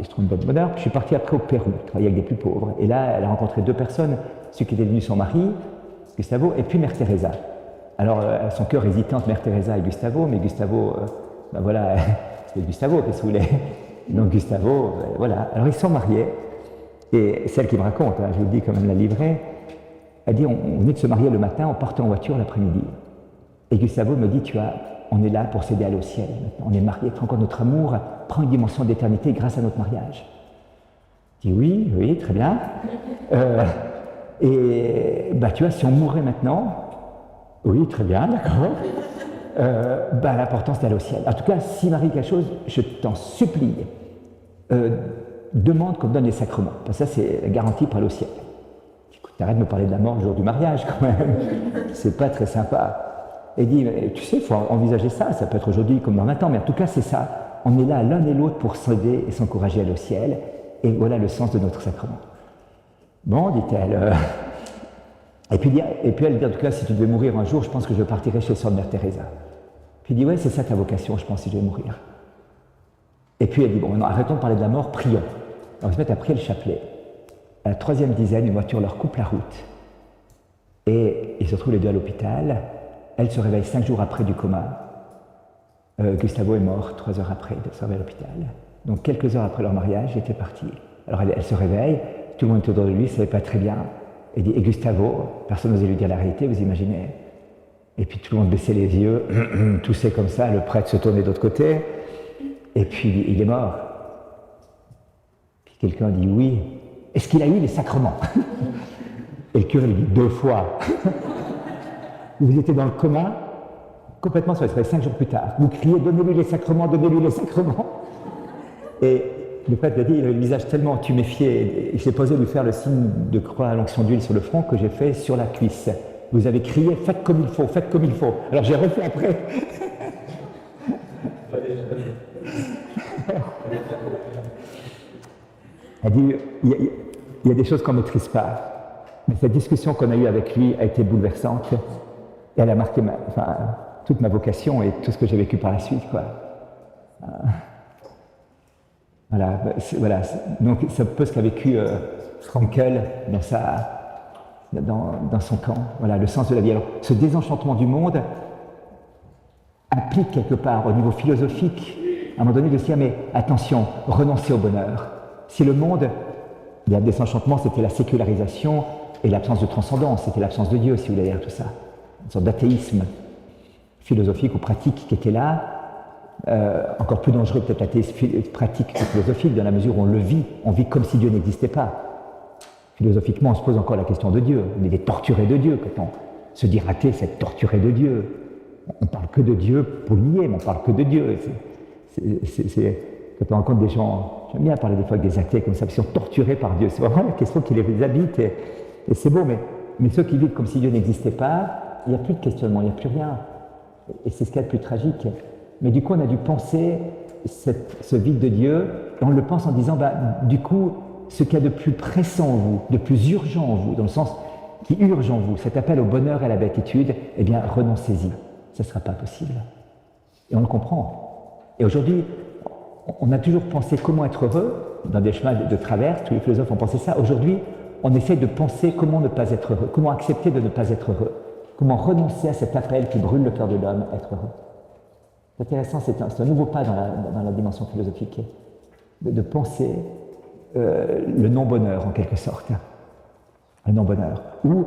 je trouve une bonne bonheur, puis je suis parti après au Pérou, travailler avec des plus pauvres. Et là, elle a rencontré deux personnes, celui qui était devenu son mari, Gustavo, et puis Mère Teresa. Alors, son cœur hésitait entre Mère Teresa et Gustavo, mais Gustavo, voilà, c'était Gustavo, qu'est-ce que vous voulez? Donc Gustavo, voilà. Alors ils se sont mariés, et celle qui me raconte, hein, je vous le dis comme elle l'a livré, elle dit, on venait de se marier le matin, on partait en voiture l'après-midi. Et Gustavo me dit, on est là pour s'aider à aller au ciel. On est mariés, encore notre amour prend une dimension d'éternité grâce à notre mariage. Je dis oui, très bien. Et si on mourait maintenant, oui, très bien, d'accord. L'importance d'aller au ciel. En tout cas, s'il m'arrive quelque chose, je t'en supplie, demande qu'on me donne les sacrements. Parce que ça, c'est la garantie pour aller au ciel. T'arrêtes de me parler de la mort le jour du mariage quand même, c'est pas très sympa. Et dit, tu sais, il faut envisager ça, ça peut être aujourd'hui comme dans 20 ans, mais en tout cas c'est ça, on est là l'un et l'autre pour s'aider et s'encourager à aller au ciel, et voilà le sens de notre sacrement. Bon, dit-elle, et puis elle dit, en tout cas, si tu devais mourir un jour, je pense que je partirais chez Sœur Mère Teresa. Puis il dit, ouais, c'est ça ta vocation, je pense, si je vais mourir. Et puis elle dit, bon, maintenant, arrêtons de parler de la mort, prions. Alors ils se mettent à prier le chapelet. À la troisième dizaine, une voiture leur coupe la route. Et ils se retrouvent les deux à l'hôpital. Elle se réveille 5 jours après du coma. Gustavo est mort 3 heures après de se réveiller à l'hôpital. Donc quelques heures après leur mariage, il était parti. Alors elle se réveille, tout le monde est autour de lui, il ne savait pas très bien. Elle dit, et Gustavo, personne n'osait lui dire la réalité, vous imaginez. Et puis tout le monde baissait les yeux, toussait comme ça, le prêtre se tournait de l'autre côté. Et puis il est mort. Puis quelqu'un dit, oui. Est-ce qu'il a eu les sacrements? Et le curé lui dit 2 fois. Vous étiez dans le coma, complètement sur les 5 jours plus tard. Vous criez, donnez-lui les sacrements, donnez-lui les sacrements. Et le prêtre lui a dit, il avait le visage tellement tuméfié, il s'est posé lui faire le signe de croix à l'onction d'huile sur le front que j'ai fait sur la cuisse. Vous avez crié, faites comme il faut, faites comme il faut. Alors j'ai refait après. Elle dit, il y a des choses qu'on ne maîtrise pas. Mais cette discussion qu'on a eue avec lui a été bouleversante. Et elle a marqué toute ma vocation et tout ce que j'ai vécu par la suite, quoi. Voilà. Donc c'est un peu ce qu'a vécu Frankl dans son camp. Voilà, le sens de la vie. Alors, ce désenchantement du monde implique quelque part, au niveau philosophique, à un moment donné, de se dire, mais attention, renoncez au bonheur. Si le monde, il y a le désenchantement, c'était la sécularisation et l'absence de transcendance, c'était l'absence de Dieu, si vous voulez dire tout ça. Une sorte d'athéisme philosophique ou pratique qui était là, encore plus dangereux peut-être l'athéisme pratique que philosophique, dans la mesure où on le vit, on vit comme si Dieu n'existait pas. Philosophiquement, on se pose encore la question de Dieu, on est des torturés de Dieu. Quand on se dit athée, c'est être torturé de Dieu. On parle que de Dieu pour lier, mais on parle que de Dieu. Quand on rencontre des gens, j'aime bien parler des fois avec des athées comme ça, parce qu'ils sont torturés par Dieu. C'est vraiment la question qui les habite, et c'est beau, mais ceux qui vivent comme si Dieu n'existait pas, il n'y a plus de questionnement, il n'y a plus rien. Et c'est ce qu'il y a de plus tragique. Mais du coup, on a dû penser ce vide de Dieu, et on le pense en disant, du coup, ce qu'il y a de plus pressant en vous, de plus urgent en vous, dans le sens qui urge en vous, cet appel au bonheur et à la béatitude, eh bien, renoncez-y. Ça ne sera pas possible. Et on le comprend. Et aujourd'hui, on a toujours pensé comment être heureux, dans des chemins de travers, tous les philosophes ont pensé ça. Aujourd'hui, on essaie de penser comment ne pas être heureux, comment accepter de ne pas être heureux, comment renoncer à cet appel qui brûle le cœur de l'homme, être heureux. C'est intéressant, c'est un nouveau pas dans la dimension philosophique, de penser le non-bonheur en quelque sorte, le non-bonheur, ou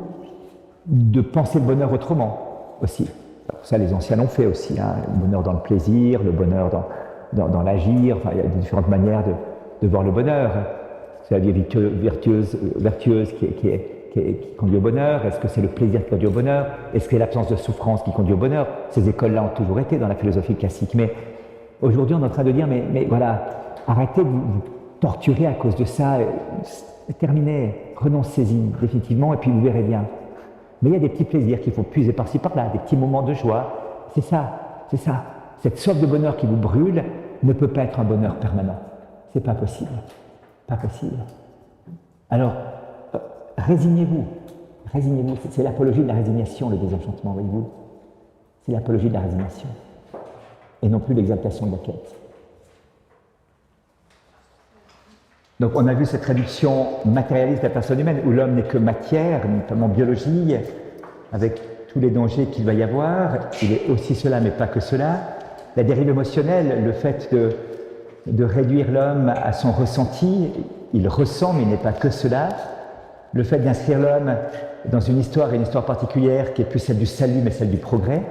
de penser le bonheur autrement aussi. Alors ça, les anciens l'ont fait aussi, hein. Le bonheur dans le plaisir, le bonheur dans l'agir, enfin, il y a différentes manières de voir le bonheur. C'est la vie vertueuse qui conduit au bonheur. Est-ce que c'est le plaisir qui conduit au bonheur? Est-ce que c'est l'absence de souffrance qui conduit au bonheur? Ces écoles-là ont toujours été dans la philosophie classique. Mais aujourd'hui, on est en train de dire, mais voilà, arrêtez de vous torturer à cause de ça. Terminez, renoncez-y définitivement et puis vous verrez bien. Mais il y a des petits plaisirs qu'il faut puiser par-ci par-là, des petits moments de joie. C'est ça. Cette soif de bonheur qui vous brûle, ne peut pas être un bonheur permanent. C'est pas possible. Pas possible. Alors, résignez-vous. Résignez-vous. C'est l'apologie de la résignation, le désenchantement, voyez-vous. C'est l'apologie de la résignation. Et non plus l'exaltation de la quête. Donc on a vu cette réduction matérialiste de la personne humaine, où l'homme n'est que matière, notamment biologie, avec tous les dangers qu'il va y avoir. Il est aussi cela, mais pas que cela. La dérive émotionnelle, le fait de réduire l'homme à son ressenti, il ressent, mais il n'est pas que cela. Le fait d'inscrire l'homme dans une histoire, et une histoire particulière, qui est plus celle du salut, mais celle du progrès,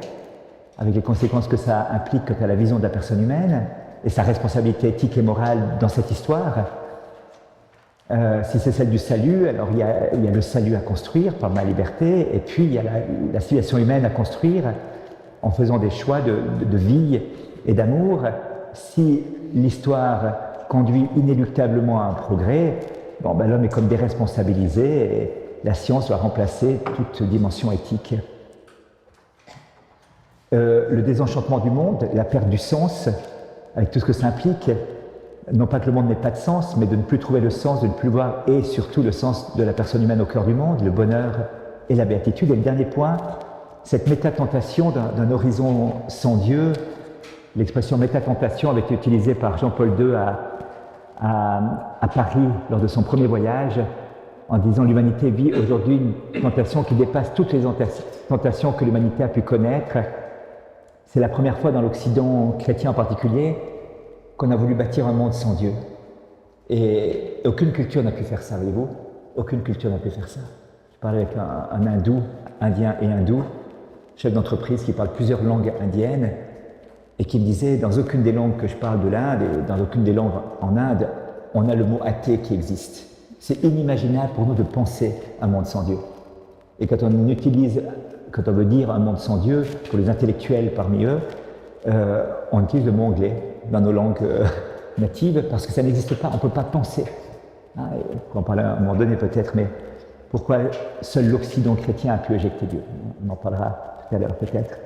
avec les conséquences que ça implique quant à la vision de la personne humaine, et sa responsabilité éthique et morale dans cette histoire. Si c'est celle du salut, alors il y a le salut à construire par ma liberté, et puis il y a la civilisation humaine à construire en faisant des choix de vie et d'amour. Si l'histoire conduit inéluctablement à un progrès, bon, ben, l'homme est comme déresponsabilisé et la science doit remplacer toute dimension éthique. Le désenchantement du monde, la perte du sens, avec tout ce que ça implique, non pas que le monde n'ait pas de sens, mais de ne plus trouver le sens, de ne plus voir, et surtout le sens de la personne humaine au cœur du monde, le bonheur et la béatitude. Et le dernier point, cette métatentation d'un horizon sans Dieu. L'expression métatentation avait été utilisée par Jean-Paul II à Paris lors de son premier voyage, en disant l'humanité vit aujourd'hui une tentation qui dépasse toutes les tentations que l'humanité a pu connaître. C'est la première fois dans l'Occident chrétien en particulier qu'on a voulu bâtir un monde sans Dieu. Et aucune culture n'a pu faire ça, voyez-vous. Aucune culture n'a pu faire ça. Je parlais avec un hindou, indien et hindou, chef d'entreprise qui parle plusieurs langues indiennes, et qui me disait, dans aucune des langues que je parle de l'Inde, et dans aucune des langues en Inde, on a le mot athée qui existe. C'est inimaginable pour nous de penser un monde sans Dieu. Et quand on veut dire un monde sans Dieu, pour les intellectuels parmi eux, on utilise le mot anglais dans nos langues natives, parce que ça n'existe pas, on ne peut pas penser. On pourra en parler à un moment donné peut-être, mais pourquoi seul l'Occident chrétien a pu éjecter Dieu? On en parlera tout à l'heure peut-être.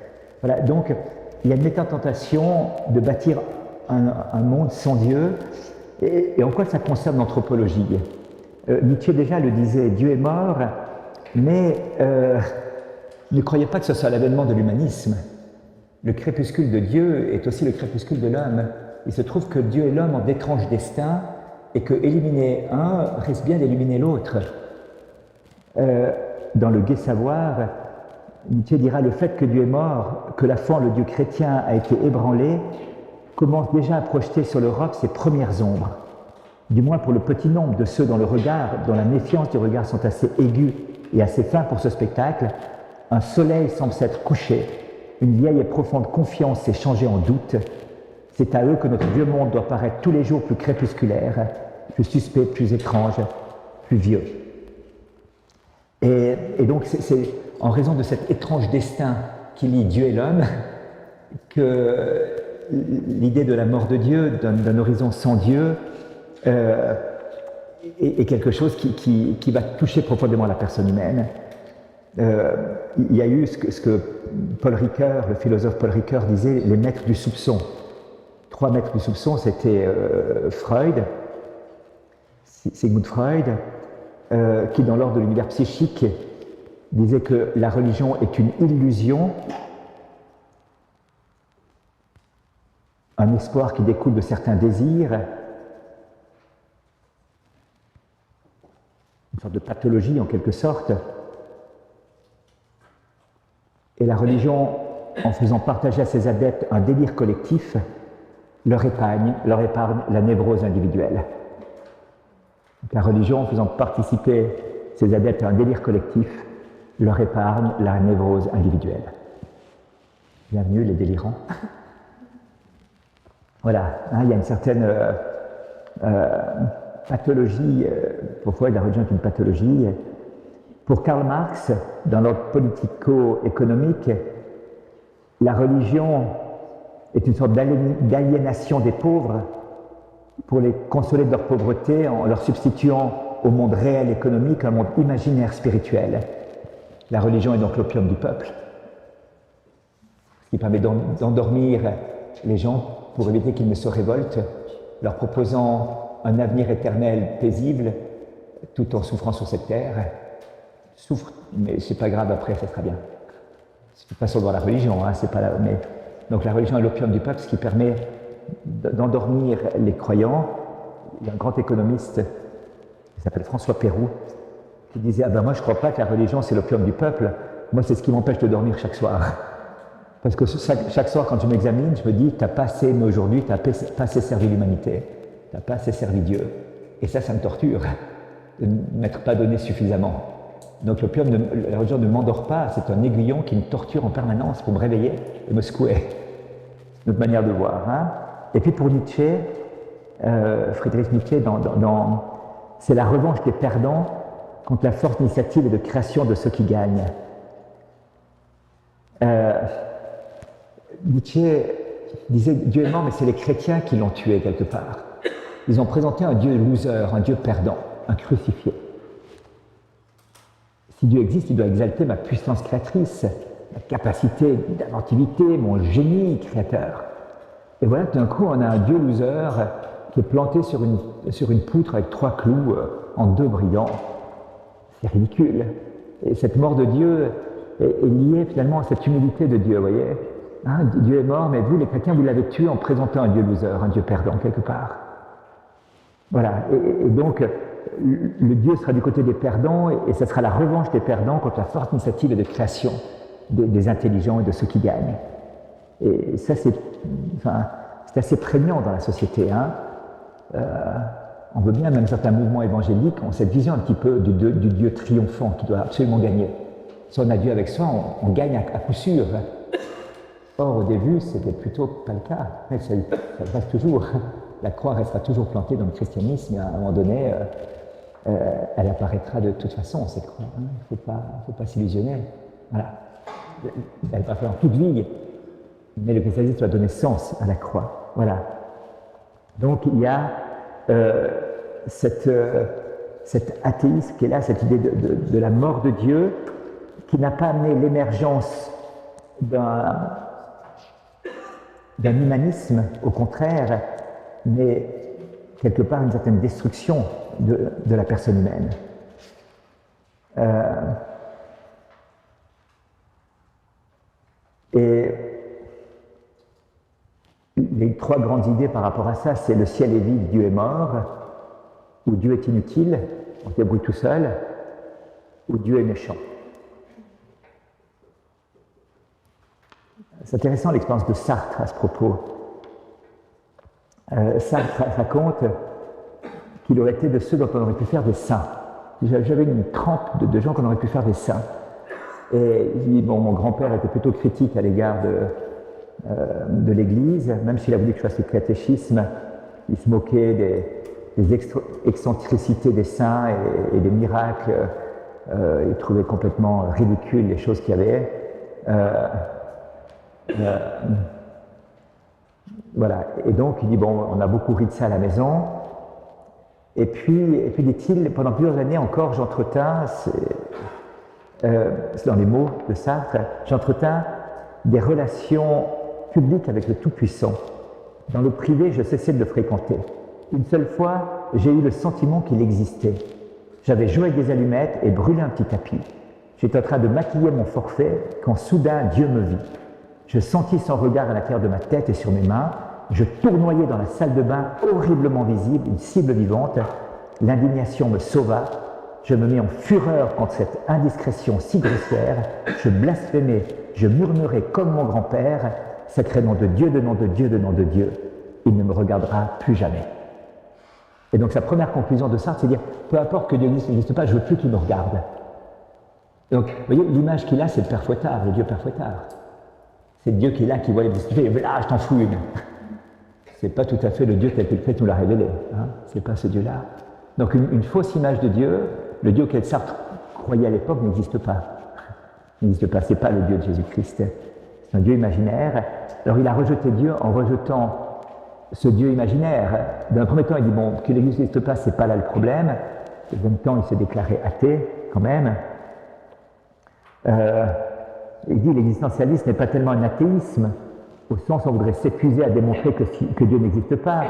Voilà, donc il y a une méta-tentation de bâtir un monde sans Dieu, et en quoi ça concerne l'anthropologie? Nietzsche déjà le disait, Dieu est mort, mais ne croyez pas que ce soit l'avènement de l'humanisme. Le crépuscule de Dieu est aussi le crépuscule de l'homme. Il se trouve que Dieu et l'homme ont d'étranges destins, et que éliminer un risque bien d'éliminer l'autre. Dans le Gai Savoir, Nietzsche dira le fait que Dieu est mort, que la foi en le Dieu chrétien a été ébranlée, commence déjà à projeter sur l'Europe ses premières ombres. Du moins pour le petit nombre de ceux dont la méfiance du regard sont assez aigus et assez fins pour ce spectacle, un soleil semble s'être couché, une vieille et profonde confiance s'est changée en doute. C'est à eux que notre vieux monde doit paraître tous les jours plus crépusculaire, plus suspect, plus étrange, plus vieux. Et donc c'est en raison de cet étrange destin qui lie Dieu et l'homme que l'idée de la mort de Dieu, d'un horizon sans Dieu, est quelque chose qui va toucher profondément la personne humaine. Il y a eu ce que Paul Ricoeur, le philosophe Paul Ricoeur disait, les maîtres du soupçon. 3 maîtres du soupçon, c'était Freud, Sigmund Freud, qui dans l'ordre de l'univers psychique disait que la religion est une illusion, un espoir qui découle de certains désirs, une sorte de pathologie en quelque sorte. Et la religion, en faisant partager à ses adeptes un délire collectif, leur épargne la névrose individuelle. Donc la religion, en faisant participer ses adeptes à un délire collectif, leur épargne la névrose individuelle. Bienvenue les délirants. Voilà, il y a une certaine pathologie, pour Freud la religion est une pathologie. Pour Karl Marx, dans l'ordre politico-économique, la religion est une sorte d'aliénation des pauvres pour les consoler de leur pauvreté en leur substituant au monde réel économique un monde imaginaire spirituel. La religion est donc l'opium du peuple, ce qui permet d'endormir les gens pour éviter qu'ils ne se révoltent, leur proposant un avenir éternel paisible, tout en souffrant sur cette terre. Souffre, mais c'est pas grave, après ça sera bien. C'est pas seulement la religion, hein, c'est pas la, mais donc la religion est l'opium du peuple, ce qui permet d'endormir les croyants. Il y a un grand économiste qui s'appelle François Pérou qui disait « Ah ben moi je ne crois pas que la religion c'est l'opium du peuple, moi c'est ce qui m'empêche de dormir chaque soir. » Parce que chaque soir quand je m'examine, je me dis « Tu n'as pas assez aimé aujourd'hui, tu n'as pas assez servi l'humanité, tu n'as pas assez servi Dieu. » Et ça me torture, de ne m'être pas donné suffisamment. Donc l'opium, la religion ne m'endort pas, c'est un aiguillon qui me torture en permanence pour me réveiller et me secouer. C'est notre manière de voir. Hein. Et puis pour Nietzsche, Friedrich Nietzsche, c'est la revanche des perdants contre la force d'initiative et de création de ceux qui gagnent. Nietzsche disait Dieu est mort, mais c'est les chrétiens qui l'ont tué quelque part. Ils ont présenté un Dieu loser, un Dieu perdant, un crucifié. Si Dieu existe, il doit exalter ma puissance créatrice, ma capacité d'inventivité, mon génie créateur. Et voilà, tout d'un coup, on a un Dieu loser qui est planté sur une poutre avec 3 clous en 2 brillants. C'est ridicule. Et cette mort de Dieu est liée finalement à cette humilité de Dieu, vous voyez. Hein, Dieu est mort, mais vous, les chrétiens, vous l'avez tué en présentant un Dieu loser, un Dieu perdant, quelque part. Voilà. Et donc, le Dieu sera du côté des perdants, et ça sera la revanche des perdants contre la forte initiative et de création des intelligents et de ceux qui gagnent. Et ça, c'est assez prégnant dans la société. Hein. On veut bien, même certains mouvements évangéliques ont cette vision un petit peu du Dieu triomphant qui doit absolument gagner. Si on a Dieu avec soi, on gagne à coup sûr. Or, au début, c'était plutôt pas le cas. Mais ça reste toujours. La croix restera toujours plantée dans le christianisme, et à un moment donné, elle apparaîtra de toute façon, cette croix. Hein. Il ne faut pas s'illusionner. Voilà. Elle va faire toute vie, mais le christianisme doit donner sens à la croix. Voilà. Donc, il y a cet athéisme qui est là, cette idée de la mort de Dieu, qui n'a pas amené l'émergence d'un humanisme, au contraire, mais quelque part une certaine destruction de la personne humaine. Et les 3 grandes idées par rapport à ça, c'est le ciel est vide, Dieu est mort, ou Dieu est inutile, on se débrouille tout seul, ou Dieu est méchant. C'est intéressant l'expérience de Sartre à ce propos. Sartre raconte qu'il aurait été de ceux dont on aurait pu faire des saints. J'avais une trempe de gens qu'on aurait pu faire des saints. Et il dit, bon, mon grand-père était plutôt critique à l'égard de l'Église, même s'il a voulu que je fasse le catéchisme, il se moquait des excentricités des saints et des miracles. Il trouvait complètement ridicule les choses qu'il y avait. Voilà, et donc il dit, bon, on a beaucoup ri de ça à la maison, et puis dit-il, pendant plusieurs années encore, j'entretins, c'est dans les mots de Sartre, j'entretins des relations publiques avec le Tout-Puissant. Dans le privé, je cessais de le fréquenter. Une seule fois, j'ai eu le sentiment qu'il existait. J'avais joué avec des allumettes et brûlé un petit tapis. J'étais en train de maquiller mon forfait quand soudain Dieu me vit. Je sentis son regard à l'intérieur de ma tête et sur mes mains. Je tournoyais dans la salle de bain, horriblement visible, une cible vivante. L'indignation me sauva. Je me mis en fureur contre cette indiscrétion si grossière. Je blasphémais, je murmurais comme mon grand-père, sacré nom de Dieu, de nom de Dieu, de nom de Dieu. Il ne me regardera plus jamais. Et donc sa première conclusion de Sartre, c'est de dire, peu importe que Dieu n'existe pas, je ne veux plus qu'il me regarde. Donc, vous voyez, l'image qu'il a, c'est le Père Fouettard, le Dieu Père Fouettard. C'est Dieu qui est là, qui voit les difficultés, et là, je t'en fous une. C'est pas tout à fait le Dieu tel que le Christ nous l'a révélé. Hein. C'est pas ce Dieu-là. Donc une fausse image de Dieu, le Dieu auquel Sartre croyait à l'époque n'existe pas. N'existe pas, c'est pas le Dieu de Jésus-Christ. C'est un Dieu imaginaire. Alors il a rejeté Dieu en rejetant ce Dieu imaginaire. Dans un premier temps, il dit, bon, que l'Église n'existe pas, c'est pas là le problème. Dans le même temps, il s'est déclaré athée, quand même. Il dit l'existentialisme n'est pas tellement un athéisme au sens où on voudrait s'épuiser à démontrer que Dieu n'existe pas.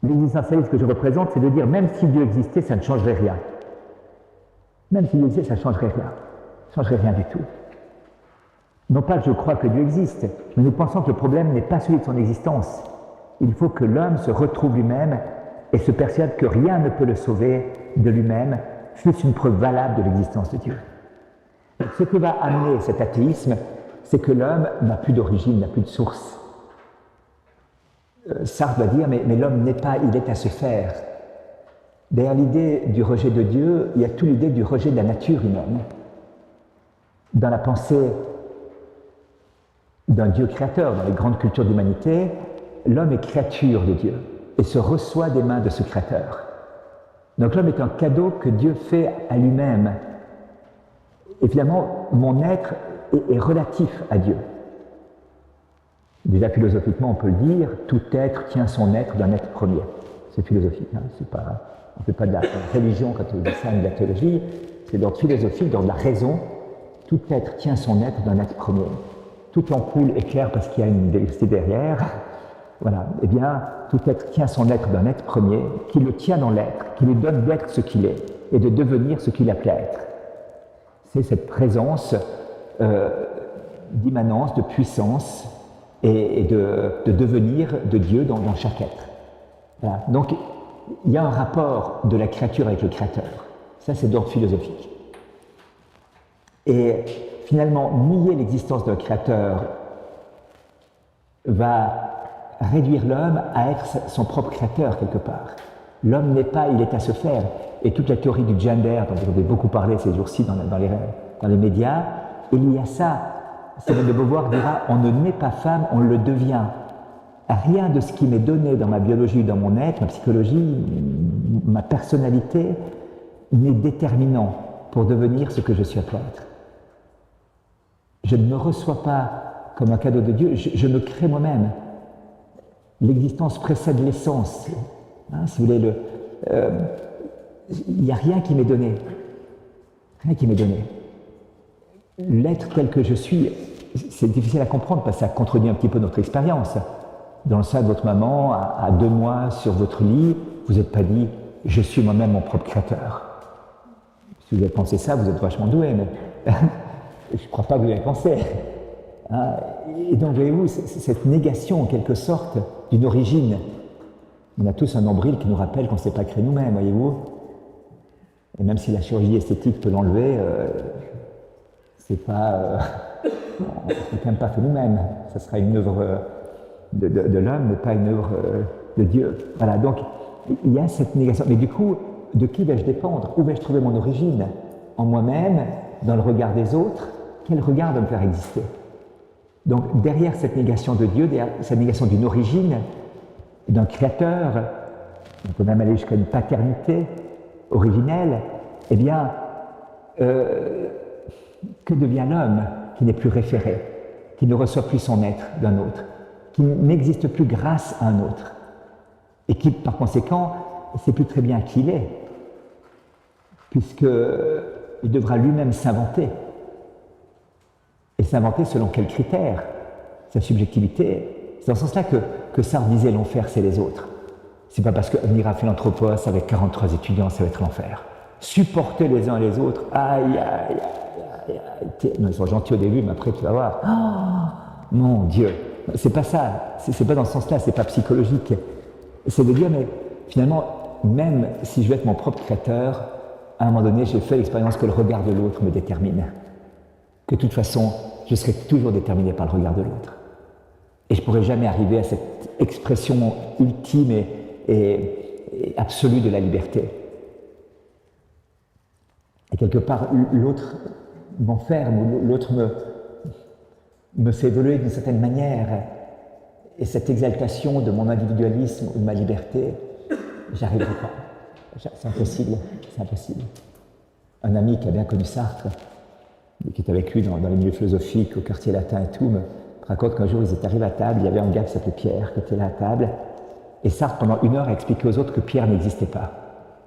L'existentialisme que je représente, c'est de dire même si Dieu existait, ça ne changerait rien. Même si Dieu existait, ça ne changerait rien. Ça ne changerait rien du tout. Non pas que je crois que Dieu existe, mais nous pensons que le problème n'est pas celui de son existence. Il faut que l'homme se retrouve lui-même et se persuade que rien ne peut le sauver de lui-même, fût-ce une preuve valable de l'existence de Dieu. Donc, ce qui va amener cet athéisme, c'est que l'homme n'a plus d'origine, n'a plus de source. Sartre va dire, mais l'homme n'est pas, il est à se faire. Derrière l'idée du rejet de Dieu, il y a toute l'idée du rejet de la nature humaine. Dans la pensée d'un Dieu créateur, dans les grandes cultures d'humanité, l'homme est créature de Dieu et se reçoit des mains de ce créateur. Donc l'homme est un cadeau que Dieu fait à lui-même. Et finalement, mon être est relatif à Dieu. Déjà philosophiquement, on peut le dire, tout être tient son être d'un être premier. C'est philosophique, hein, c'est pas, on ne fait pas de la religion quand on dit ça, ni de la théologie, c'est d'ordre philosophique, d'ordre de la raison. Tout être tient son être d'un être premier. Toute ampoule éclaire parce qu'il y a une diversité derrière. Voilà. Eh bien, tout être tient son être d'un être premier, qui le tient dans l'être, qui lui donne d'être ce qu'il est et de devenir ce qu'il appelait être. C'est cette présence d'immanence, de puissance et de devenir de Dieu dans chaque être. Voilà. Donc, il y a un rapport de la créature avec le créateur. Ça, c'est d'ordre philosophique. Et finalement, nier l'existence d'un créateur va réduire l'homme à être son propre créateur quelque part. L'homme n'est pas, il est à se faire. Et toute la théorie du gender, dont vous avez beaucoup parlé ces jours-ci dans les médias, il y a ça. Simone de Beauvoir dira, on ne naît pas femme, on le devient. Rien de ce qui m'est donné dans ma biologie, dans mon être, ma psychologie, ma personnalité, n'est déterminant pour devenir ce que je suis appelé à être. Je ne me reçois pas comme un cadeau de Dieu, je me crée moi-même. L'existence précède l'essence. Hein, si vous voulez, il n'y a rien qui m'est donné. Rien qui m'est donné. L'être tel que je suis, c'est difficile à comprendre parce que ça contredit un petit peu notre expérience. Dans le sein de votre maman, à 2 mois sur votre lit, vous n'êtes pas dit « je suis moi-même mon propre créateur ». Si vous avez pensé ça, vous êtes vachement doué, mais je ne crois pas que vous l'avez pensé. Hein, et donc, voyez-vous, cette négation, en quelque sorte, d'une origine. On a tous un nombril qui nous rappelle qu'on ne s'est pas créé nous-mêmes, voyez-vous. Et même si la chirurgie esthétique peut l'enlever, c'est pas... on ne s'est quand même pas fait nous-mêmes. Ça sera une œuvre de l'homme, mais pas une œuvre de Dieu. Voilà, donc il y a cette négation. Mais du coup, de qui vais-je dépendre? Où vais-je trouver mon origine? En moi-même, dans le regard des autres? Quel regard va me faire exister? Donc derrière cette négation de Dieu, derrière cette négation d'une origine, d'un créateur, on peut même aller jusqu'à une paternité originelle, eh bien, que devient l'homme qui n'est plus référé, qui ne reçoit plus son être d'un autre, qui n'existe plus grâce à un autre, et qui, par conséquent, ne sait plus très bien qui il est, puisqu'il devra lui-même s'inventer. Et s'inventer selon quels critères? Sa subjectivité. C'est dans ce sens-là que Sartre disait l'enfer, c'est les autres. C'est pas parce qu'on ira philanthropos avec 43 étudiants, ça va être l'enfer. Supporter les uns les autres, aïe, aïe, aïe, aïe. Non, ils sont gentils au début, mais après tu vas voir. Oh, mon Dieu. C'est pas ça, c'est pas dans ce sens-là, c'est pas psychologique. C'est de dire, mais finalement, même si je veux être mon propre créateur, à un moment donné, j'ai fait l'expérience que le regard de l'autre me détermine. Que de toute façon, je serai toujours déterminé par le regard de l'autre. Et je ne pourrai jamais arriver à cette expression ultime et absolue de la liberté. Et quelque part, l'autre m'enferme, l'autre me fait évoluer d'une certaine manière. Et cette exaltation de mon individualisme ou de ma liberté, j'y arriverai pas. C'est impossible, c'est impossible. Un ami qui a bien connu Sartre, qui est avec lui dans les milieux philosophiques, au quartier latin et tout, me raconte qu'un jour ils étaient arrivés à table, il y avait un gars qui s'appelait Pierre qui était là à table, et Sartre pendant 1 heure a expliqué aux autres que Pierre n'existait pas.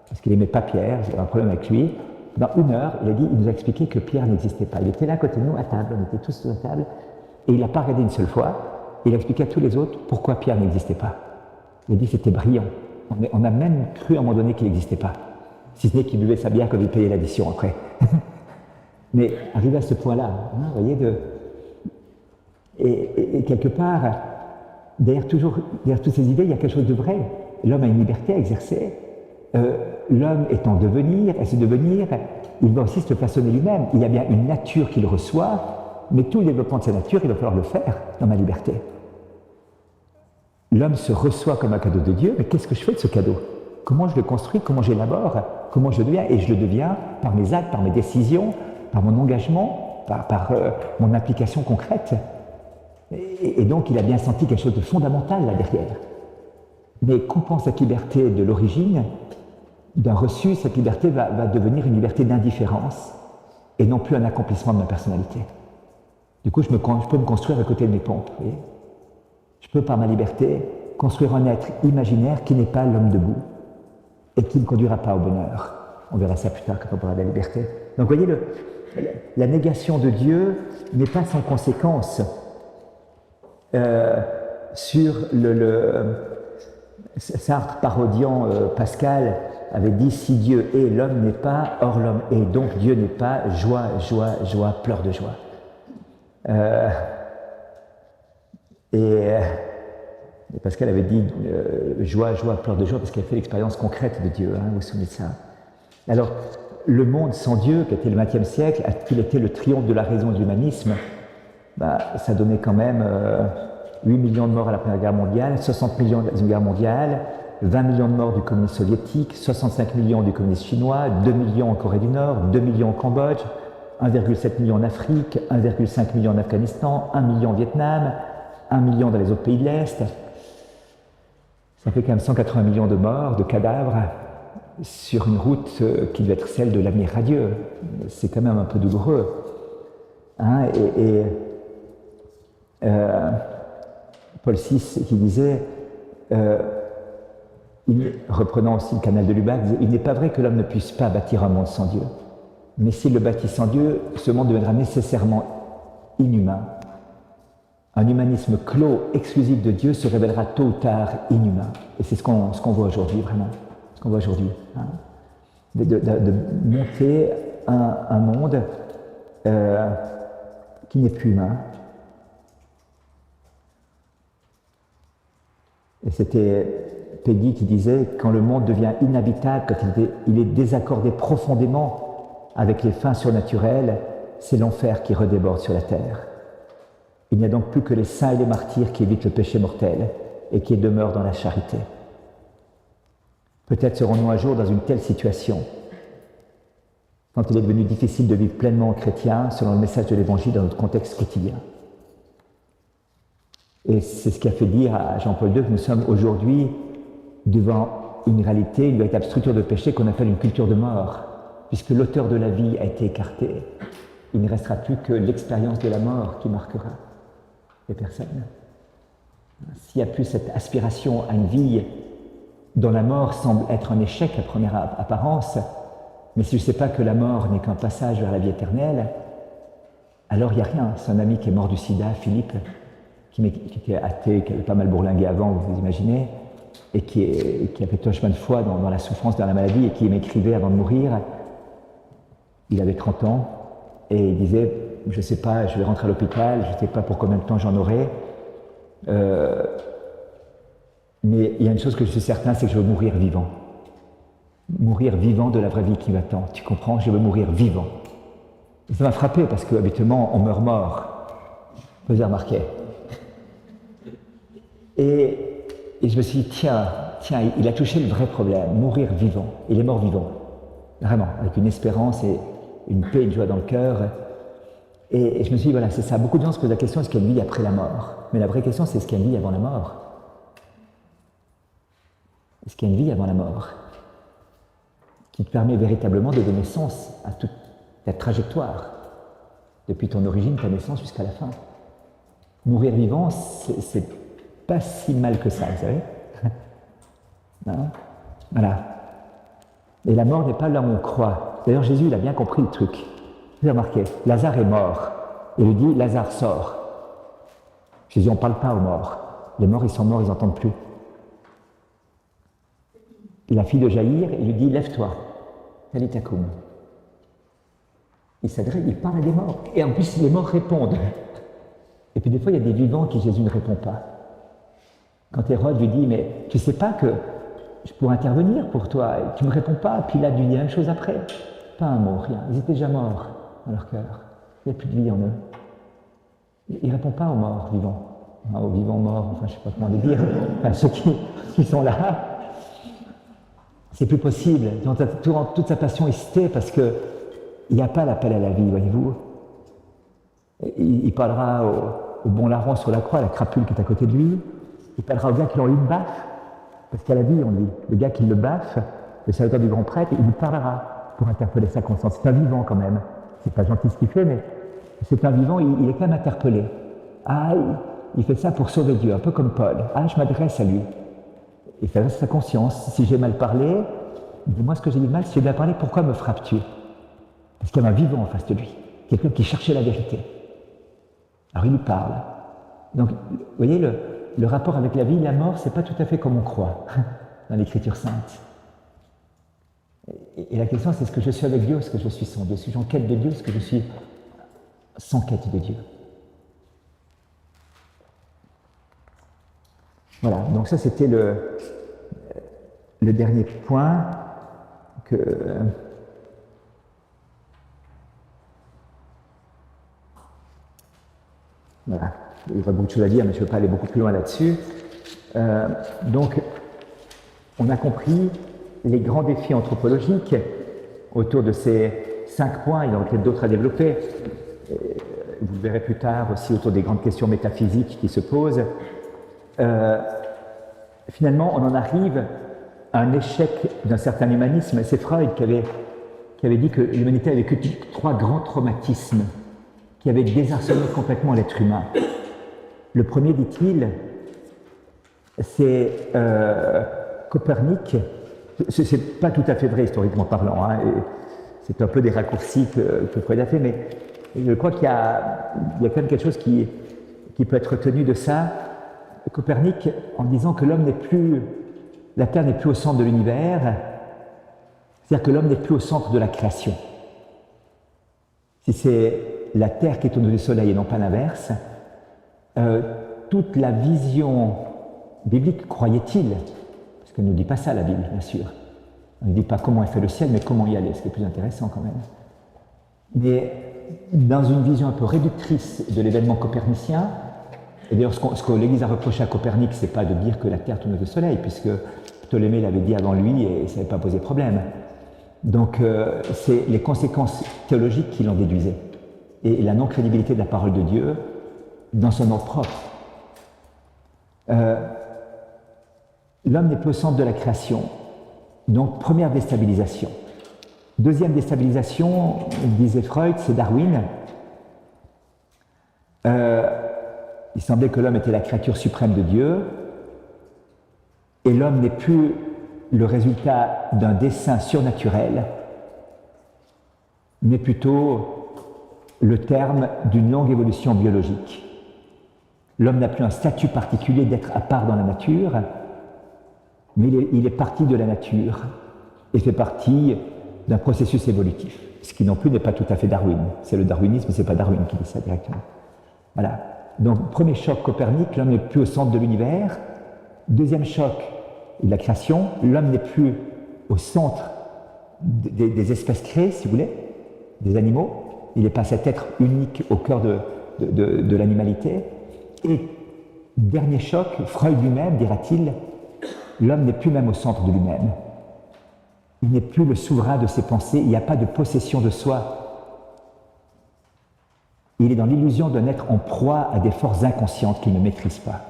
Parce qu'il n'aimait pas Pierre, il avait un problème avec lui. Pendant 1 heure, il nous a expliqué que Pierre n'existait pas. Il était là à côté de nous à table, on était tous sur la table, Et il n'a pas regardé une seule fois, il a expliqué à tous les autres pourquoi Pierre n'existait pas. Il a dit que c'était brillant. On a même cru à un moment donné qu'il n'existait pas. Si ce n'est qu'il buvait sa bière quand il payait l'addition après. Mais arrivé à ce point-là, hein, vous voyez, et quelque part, derrière toutes ces idées, il y a quelque chose de vrai. L'homme a une liberté à exercer. L'homme est en devenir, et ce devenir, il va aussi se façonner lui-même. Il y a bien une nature qu'il reçoit, mais tout le développement de sa nature, il va falloir le faire dans ma liberté. L'homme se reçoit comme un cadeau de Dieu, mais qu'est-ce que je fais de ce cadeau? Comment je le construis? Comment j'élabore? Comment je le deviens? Et je le deviens par mes actes, par mes décisions, par mon engagement, par mon application concrète. Et donc, il a bien senti quelque chose de fondamental là derrière. Mais coupant cette liberté de l'origine, d'un reçu, cette liberté va devenir une liberté d'indifférence et non plus un accomplissement de ma personnalité. Du coup, je peux me construire à côté de mes pompes. Vous voyez, je peux, par ma liberté, construire un être imaginaire qui n'est pas l'homme debout et qui ne conduira pas au bonheur. On verra ça plus tard quand on parlera de la liberté. Donc, vous voyez, la négation de Dieu n'est pas sans conséquence sur Sartre, parodiant Pascal, avait dit « Si Dieu est, l'homme n'est pas, or l'homme est. Donc Dieu n'est pas, joie, joie, joie, pleurs de joie. » Et Pascal avait dit joie, joie, pleurs de joie, parce qu'il a fait l'expérience concrète de Dieu, hein, vous vous souvenez de ça. Alors, le monde sans Dieu, qui était le XXe siècle, a-t-il été le triomphe de la raison de l'humanisme? Ça donnait quand même 8 millions de morts à la Première Guerre mondiale, 60 millions à la Deuxième Guerre mondiale, 20 millions de morts du communisme soviétique, 65 millions du communisme chinois, 2 millions en Corée du Nord, 2 millions au Cambodge, 1,7 million en Afrique, 1,5 million en Afghanistan, 1 million au Vietnam, 1 million dans les autres pays de l'Est. Ça fait quand même 180 millions de morts, de cadavres, sur une route qui devait être celle de l'avenir radieux. C'est quand même un peu douloureux. Hein, Paul VI qui disait, reprenant aussi le canal de Lubac, il n'est pas vrai que l'homme ne puisse pas bâtir un monde sans Dieu. Mais s'il le bâtit sans Dieu, ce monde deviendra nécessairement inhumain. Un humanisme clos, exclusif de Dieu, se révélera tôt ou tard inhumain. Et c'est ce qu'on voit aujourd'hui, vraiment. Ce qu'on voit aujourd'hui. Hein. De monter un monde qui n'est plus humain. Et c'était Peggy qui disait « Quand le monde devient inhabitable, quand il est désaccordé profondément avec les fins surnaturelles, c'est l'enfer qui redéborde sur la terre. Il n'y a donc plus que les saints et les martyrs qui évitent le péché mortel et qui demeurent dans la charité. Peut-être serons-nous un jour dans une telle situation, quand il est devenu difficile de vivre pleinement chrétien selon le message de l'Évangile dans notre contexte quotidien. » Et c'est ce qui a fait dire à Jean-Paul II que nous sommes aujourd'hui devant une réalité, une véritable structure de péché qu'on appelle une culture de mort, puisque l'auteur de la vie a été écarté. Il ne restera plus que l'expérience de la mort qui marquera les personnes. S'il n'y a plus cette aspiration à une vie dont la mort semble être un échec à première apparence, mais si je ne sais pas que la mort n'est qu'un passage vers la vie éternelle, alors il n'y a rien. C'est un ami qui est mort du sida, Philippe, qui était athée, qui avait pas mal bourlingué avant, vous imaginez, et qui a fait un chemin de foi dans la souffrance de la maladie et qui m'écrivait avant de mourir. Il avait 30 ans et il disait « Je ne sais pas, je vais rentrer à l'hôpital, je ne sais pas pour combien de temps j'en aurai, mais il y a une chose que je suis certain, c'est que je veux mourir vivant. Mourir vivant de la vraie vie qui m'attend. Tu comprends? Je veux mourir vivant. » Et ça m'a frappé parce qu'habituellement, on meurt mort. Vous avez remarqué. Et je me suis dit, tiens, il a touché le vrai problème, mourir vivant. Il est mort vivant, vraiment, avec une espérance et une paix et une joie dans le cœur. Et je me suis dit, voilà, c'est ça. Beaucoup de gens se posent la question, est-ce qu'il y a une vie après la mort? Mais la vraie question, c'est est-ce qu'il y a une vie avant la mort? Est-ce qu'il y a une vie avant la mort qui te permet véritablement de donner sens à toute ta trajectoire, depuis ton origine, ta naissance jusqu'à la fin? Mourir vivant, c'est pas si mal que ça, vous savez. Non, voilà. Et la mort n'est pas là où on croit. D'ailleurs, Jésus, il a bien compris le truc. Vous avez remarqué, Lazare est mort. Et il lui dit, Lazare sort. Jésus n'en parle pas aux morts. Les morts, ils sont morts, ils n'entendent plus. Et la fille de Jaïr, il lui dit, lève-toi, talitakum. Il s'adresse, il parle à des morts. Et en plus, les morts répondent. Et puis des fois, il y a des vivants qui Jésus ne répond pas. Quand Hérode lui dit, mais tu ne sais pas que je pourrais intervenir pour toi, et tu ne me réponds pas, puis là, lui dit la même chose après. Pas un mot, rien. Ils étaient déjà morts dans leur cœur. Il n'y a plus de vie en eux. Il ne répond pas aux morts vivants. Aux vivants morts, enfin, je ne sais pas comment les dire. Enfin, ceux qui sont là, c'est plus possible. Toute sa passion est citée parce qu'il n'y a pas l'appel à la vie, voyez-vous. Il parlera au bon larron sur la croix, à la crapule qui est à côté de lui. Il parlera au gars qui a eu une baffe, parce qu'il y a la vie en lui. Le gars qui le baffe, le serviteur du grand prêtre, il lui parlera pour interpeller sa conscience. C'est un vivant quand même. C'est pas gentil ce qu'il fait, mais c'est un vivant, il est quand même interpellé. Ah, il fait ça pour sauver Dieu, un peu comme Paul. Ah, je m'adresse à lui. Il fait sa conscience. Si j'ai mal parlé, dis-moi ce que j'ai dit de mal. Si j'ai bien parlé, pourquoi me frappes-tu? Parce qu'il y a un vivant en face de lui. Quelqu'un qui cherchait la vérité. Alors il lui parle. Donc, vous voyez, le rapport avec la vie et la mort, c'est pas tout à fait comme on croit dans l'Écriture sainte. Et la question, c'est est-ce que je suis avec Dieu ou est-ce que je suis sans Dieu? Suis-je en quête de Dieu ou est-ce que je suis sans quête de Dieu? Voilà, donc ça c'était le dernier point que... Voilà, il y aura beaucoup de choses à dire, mais je ne veux pas aller beaucoup plus loin là-dessus. Donc, on a compris les grands défis anthropologiques autour de ces 5 points. Il y en aura peut-être d'autres à développer. Vous le verrez plus tard aussi autour des grandes questions métaphysiques qui se posent. Finalement, on en arrive à un échec d'un certain humanisme. C'est Freud qui avait dit que l'humanité avait vécu 3 grands traumatismes qui avaient désarçonné complètement l'être humain. Le premier, dit-il, c'est Copernic. C'est pas tout à fait vrai historiquement parlant, hein, c'est un peu des raccourcis que Freud a fait, mais je crois qu'il y a quand même quelque chose qui peut être retenu de ça. Copernic, en disant que la Terre n'est plus au centre de l'univers, c'est-à-dire que l'homme n'est plus au centre de la création. Si c'est la Terre qui est au-dessus du Soleil et non pas l'inverse, toute la vision biblique, croyait-il, parce qu'elle ne nous dit pas ça la Bible, bien sûr, elle ne dit pas comment est fait le ciel, mais comment y aller, ce qui est plus intéressant quand même. Mais dans une vision un peu réductrice de l'événement copernicien, et d'ailleurs ce que l'Église a reproché à Copernic, c'est pas de dire que la Terre tourne autour du Soleil, puisque Ptolémée l'avait dit avant lui et ça n'avait pas posé problème. Donc c'est les conséquences théologiques qui l'en déduisaient, et la non-crédibilité de la parole de Dieu dans son ordre propre. L'homme n'est plus au centre de la création, donc première déstabilisation. Deuxième déstabilisation, disait Freud, c'est Darwin. Il semblait que l'homme était la créature suprême de Dieu, et l'homme n'est plus le résultat d'un dessein surnaturel, mais plutôt le terme d'une longue évolution biologique. L'homme n'a plus un statut particulier d'être à part dans la nature, mais il est parti de la nature et fait partie d'un processus évolutif, ce qui non plus n'est pas tout à fait Darwin. C'est le darwinisme, mais ce n'est pas Darwin qui dit ça directement. Voilà. Donc, premier choc Copernic, l'homme n'est plus au centre de l'univers. Deuxième choc, la création, l'homme n'est plus au centre des espèces créées, si vous voulez, des animaux. Il n'est pas cet être unique au cœur de l'animalité. Et dernier choc, Freud lui-même, dira-t-il, l'homme n'est plus même au centre de lui-même. Il n'est plus le souverain de ses pensées, il n'y a pas de possession de soi. Il est dans l'illusion d'un être en proie à des forces inconscientes qu'il ne maîtrise pas.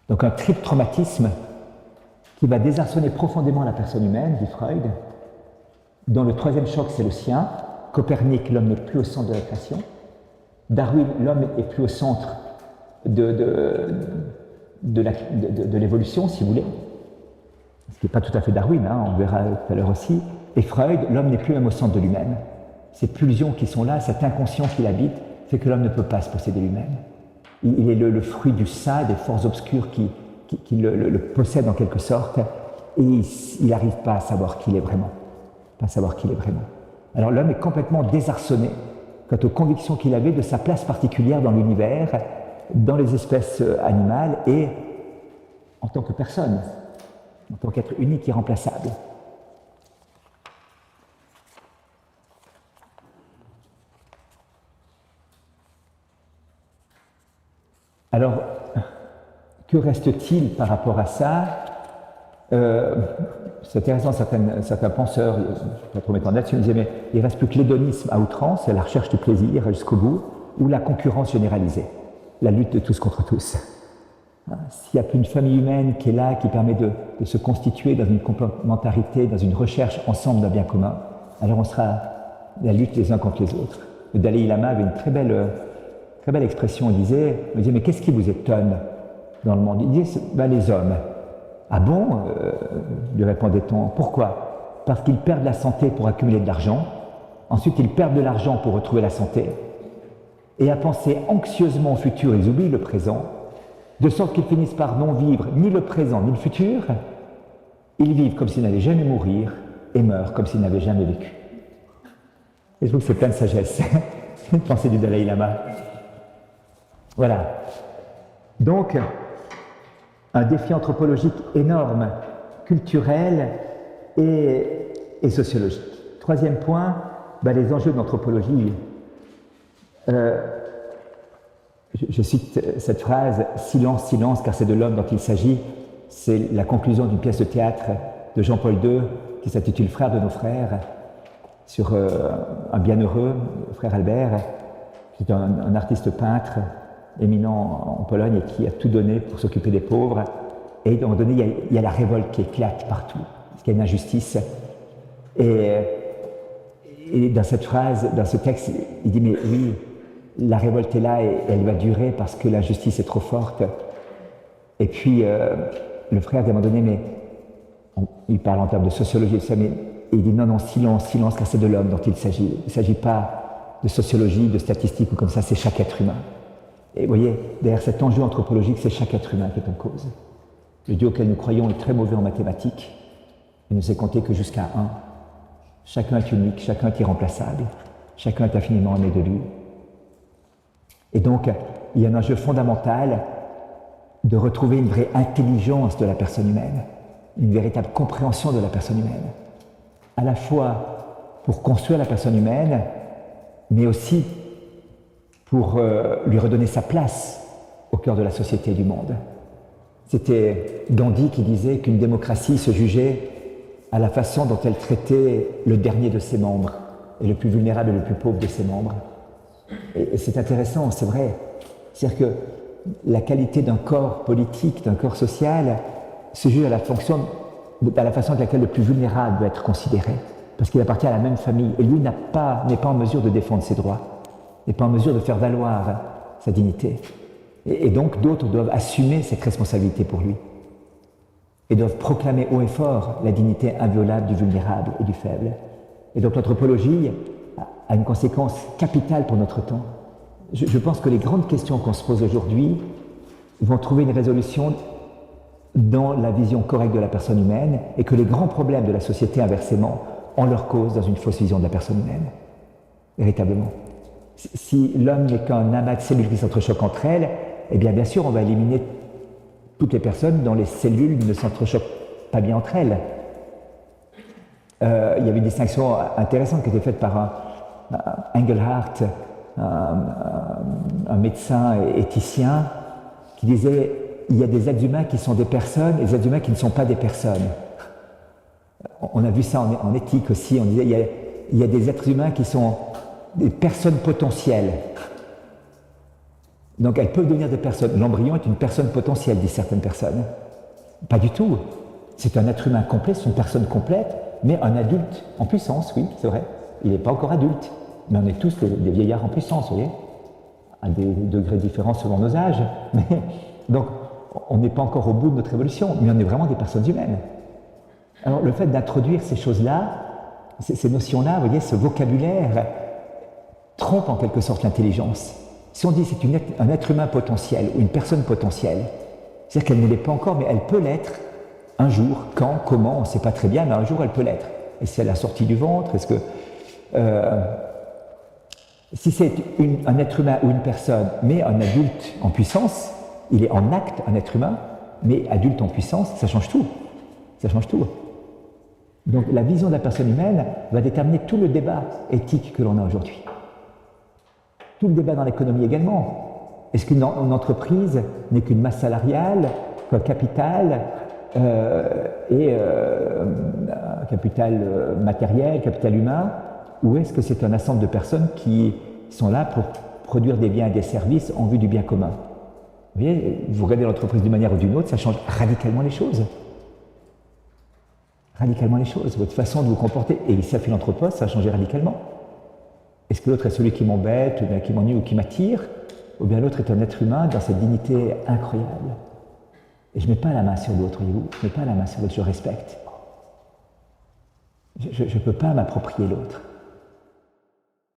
Donc un triple traumatisme qui va désarçonner profondément la personne humaine, dit Freud, dont le troisième choc c'est le sien. Copernic, l'homme n'est plus au centre de la création. Darwin, l'homme n'est plus au centre de l'évolution, si vous voulez. Ce qui n'est pas tout à fait Darwin, hein, on verra tout à l'heure aussi. Et Freud, l'homme n'est plus même au centre de lui-même. Ces pulsions qui sont là, cet inconscient qui l'habite, fait que l'homme ne peut pas se posséder lui-même. Il est le fruit du sein, des forces obscures qui le possèdent en quelque sorte, et il n'arrive pas à savoir qui il est vraiment. Pas à savoir qui il est vraiment. Alors l'homme est complètement désarçonné quant aux convictions qu'il avait de sa place particulière dans l'univers, dans les espèces animales et en tant que personne, en tant qu'être unique et irremplaçable. Alors, que reste-t-il par rapport à ça? C'est intéressant, certains penseurs, je ne vais pas trop mettre en là-dessus, me disaient, mais il ne reste plus que l'hédonisme à outrance, c'est la recherche du plaisir jusqu'au bout, ou la concurrence généralisée, la lutte de tous contre tous. S'il n'y a plus une famille humaine qui est là, qui permet de se constituer dans une complémentarité, dans une recherche ensemble d'un bien commun, alors on sera la lutte les uns contre les autres. Le Dalai Lama avait une très belle expression, il disait, mais qu'est-ce qui vous étonne dans le monde? Il disait, les hommes. Ah bon, lui répondait-on, pourquoi? Parce qu'ils perdent la santé pour accumuler de l'argent, ensuite ils perdent de l'argent pour retrouver la santé, et à penser anxieusement au futur, ils oublient le présent, de sorte qu'ils finissent par non vivre ni le présent ni le futur, ils vivent comme s'ils n'allaient jamais mourir, et meurent comme s'ils n'avaient jamais vécu. Et je trouve que c'est plein de sagesse, c'est une pensée du Dalai Lama. Voilà. Donc, un défi anthropologique énorme, culturel et sociologique. Troisième point, les enjeux de l'anthropologie. Je cite cette phrase, « Silence, silence, car c'est de l'homme dont il s'agit ». C'est la conclusion d'une pièce de théâtre de Jean-Paul II qui s'intitule « Frères de nos frères », sur un bienheureux, frère Albert, qui est un artiste peintre éminent en Pologne et qui a tout donné pour s'occuper des pauvres. Et à un moment donné, il y a la révolte qui éclate partout, parce qu'il y a une injustice. Et dans cette phrase, dans ce texte, il dit, mais oui, la révolte est là et elle va durer parce que l'injustice est trop forte. Et puis, le frère, à un moment donné, mais il parle en termes de sociologie et tout ça, mais il dit, non, silence, silence, car c'est de l'homme dont il s'agit. Il ne s'agit pas de sociologie, de statistiques ou comme ça, c'est chaque être humain. Et vous voyez, derrière cet enjeu anthropologique, c'est chaque être humain qui est en cause. Le Dieu auquel nous croyons est très mauvais en mathématiques. Il ne sait compter que jusqu'à 1. Chacun est unique, chacun est irremplaçable. Chacun est infiniment aimé de lui. Et donc, il y a un enjeu fondamental de retrouver une vraie intelligence de la personne humaine, une véritable compréhension de la personne humaine. À la fois pour construire la personne humaine, mais aussi pour lui redonner sa place au cœur de la société et du monde. C'était Gandhi qui disait qu'une démocratie se jugeait à la façon dont elle traitait le dernier de ses membres, et le plus vulnérable et le plus pauvre de ses membres. Et c'est intéressant, c'est vrai. C'est-à-dire que la qualité d'un corps politique, d'un corps social, se juge à la façon avec laquelle le plus vulnérable doit être considéré, parce qu'il appartient à la même famille, et lui n'est pas en mesure de défendre ses droits, n'est pas en mesure de faire valoir sa dignité. Et donc d'autres doivent assumer cette responsabilité pour lui, et doivent proclamer haut et fort la dignité inviolable du vulnérable et du faible. Et donc l'anthropologie a une conséquence capitale pour notre temps. Je pense que les grandes questions qu'on se pose aujourd'hui vont trouver une résolution dans la vision correcte de la personne humaine, et que les grands problèmes de la société, inversement, ont leur cause dans une fausse vision de la personne humaine, véritablement. Si l'homme n'est qu'un amas de cellules qui s'entrechoquent entre elles, eh bien sûr, on va éliminer toutes les personnes dont les cellules ne s'entrechoquent pas bien entre elles. Il y avait une distinction intéressante qui était faite par Engelhardt, un médecin éthicien, qui disait il y a des êtres humains qui sont des personnes et des êtres humains qui ne sont pas des personnes. On a vu ça en éthique aussi, on disait il y a des êtres humains qui sont des personnes potentielles. Donc elles peuvent devenir des personnes. L'embryon est une personne potentielle, disent certaines personnes. Pas du tout. C'est un être humain complet, c'est une personne complète, mais un adulte en puissance, oui, c'est vrai. Il n'est pas encore adulte, mais on est tous des vieillards en puissance, vous voyez, à des degrés différents selon nos âges. Mais, donc, on n'est pas encore au bout de notre évolution, mais on est vraiment des personnes humaines. Alors, le fait d'introduire ces choses-là, ces notions-là, vous voyez, ce vocabulaire, trompe en quelque sorte l'intelligence. Si on dit c'est un être humain potentiel ou une personne potentielle, c'est-à-dire qu'elle ne l'est pas encore, mais elle peut l'être un jour, quand, comment, on ne sait pas très bien, mais un jour elle peut l'être. Et si elle a sorti du ventre, est-ce que... si c'est un être humain ou une personne, mais un adulte en puissance, il est en acte un être humain, mais adulte en puissance, ça change tout. Ça change tout. Donc la vision de la personne humaine va déterminer tout le débat éthique que l'on a aujourd'hui. Tout le débat dans l'économie également. Est-ce qu'une entreprise n'est qu'une masse salariale, qu'un capital, capital matériel, capital humain, ou est-ce que c'est un ensemble de personnes qui sont là pour produire des biens et des services en vue du bien commun? Vous voyez, vous regardez l'entreprise d'une manière ou d'une autre, ça change radicalement les choses. Radicalement les choses. Votre façon de vous comporter, et si ça fait l'anthropos, ça a changé radicalement. Est-ce que l'autre est celui qui m'embête, ou bien qui m'ennuie, ou qui m'attire, ou bien l'autre est un être humain dans cette dignité incroyable? Et je ne mets pas la main sur l'autre, voyez-vous. Je ne mets pas la main sur l'autre, je respecte. Je ne peux pas m'approprier l'autre.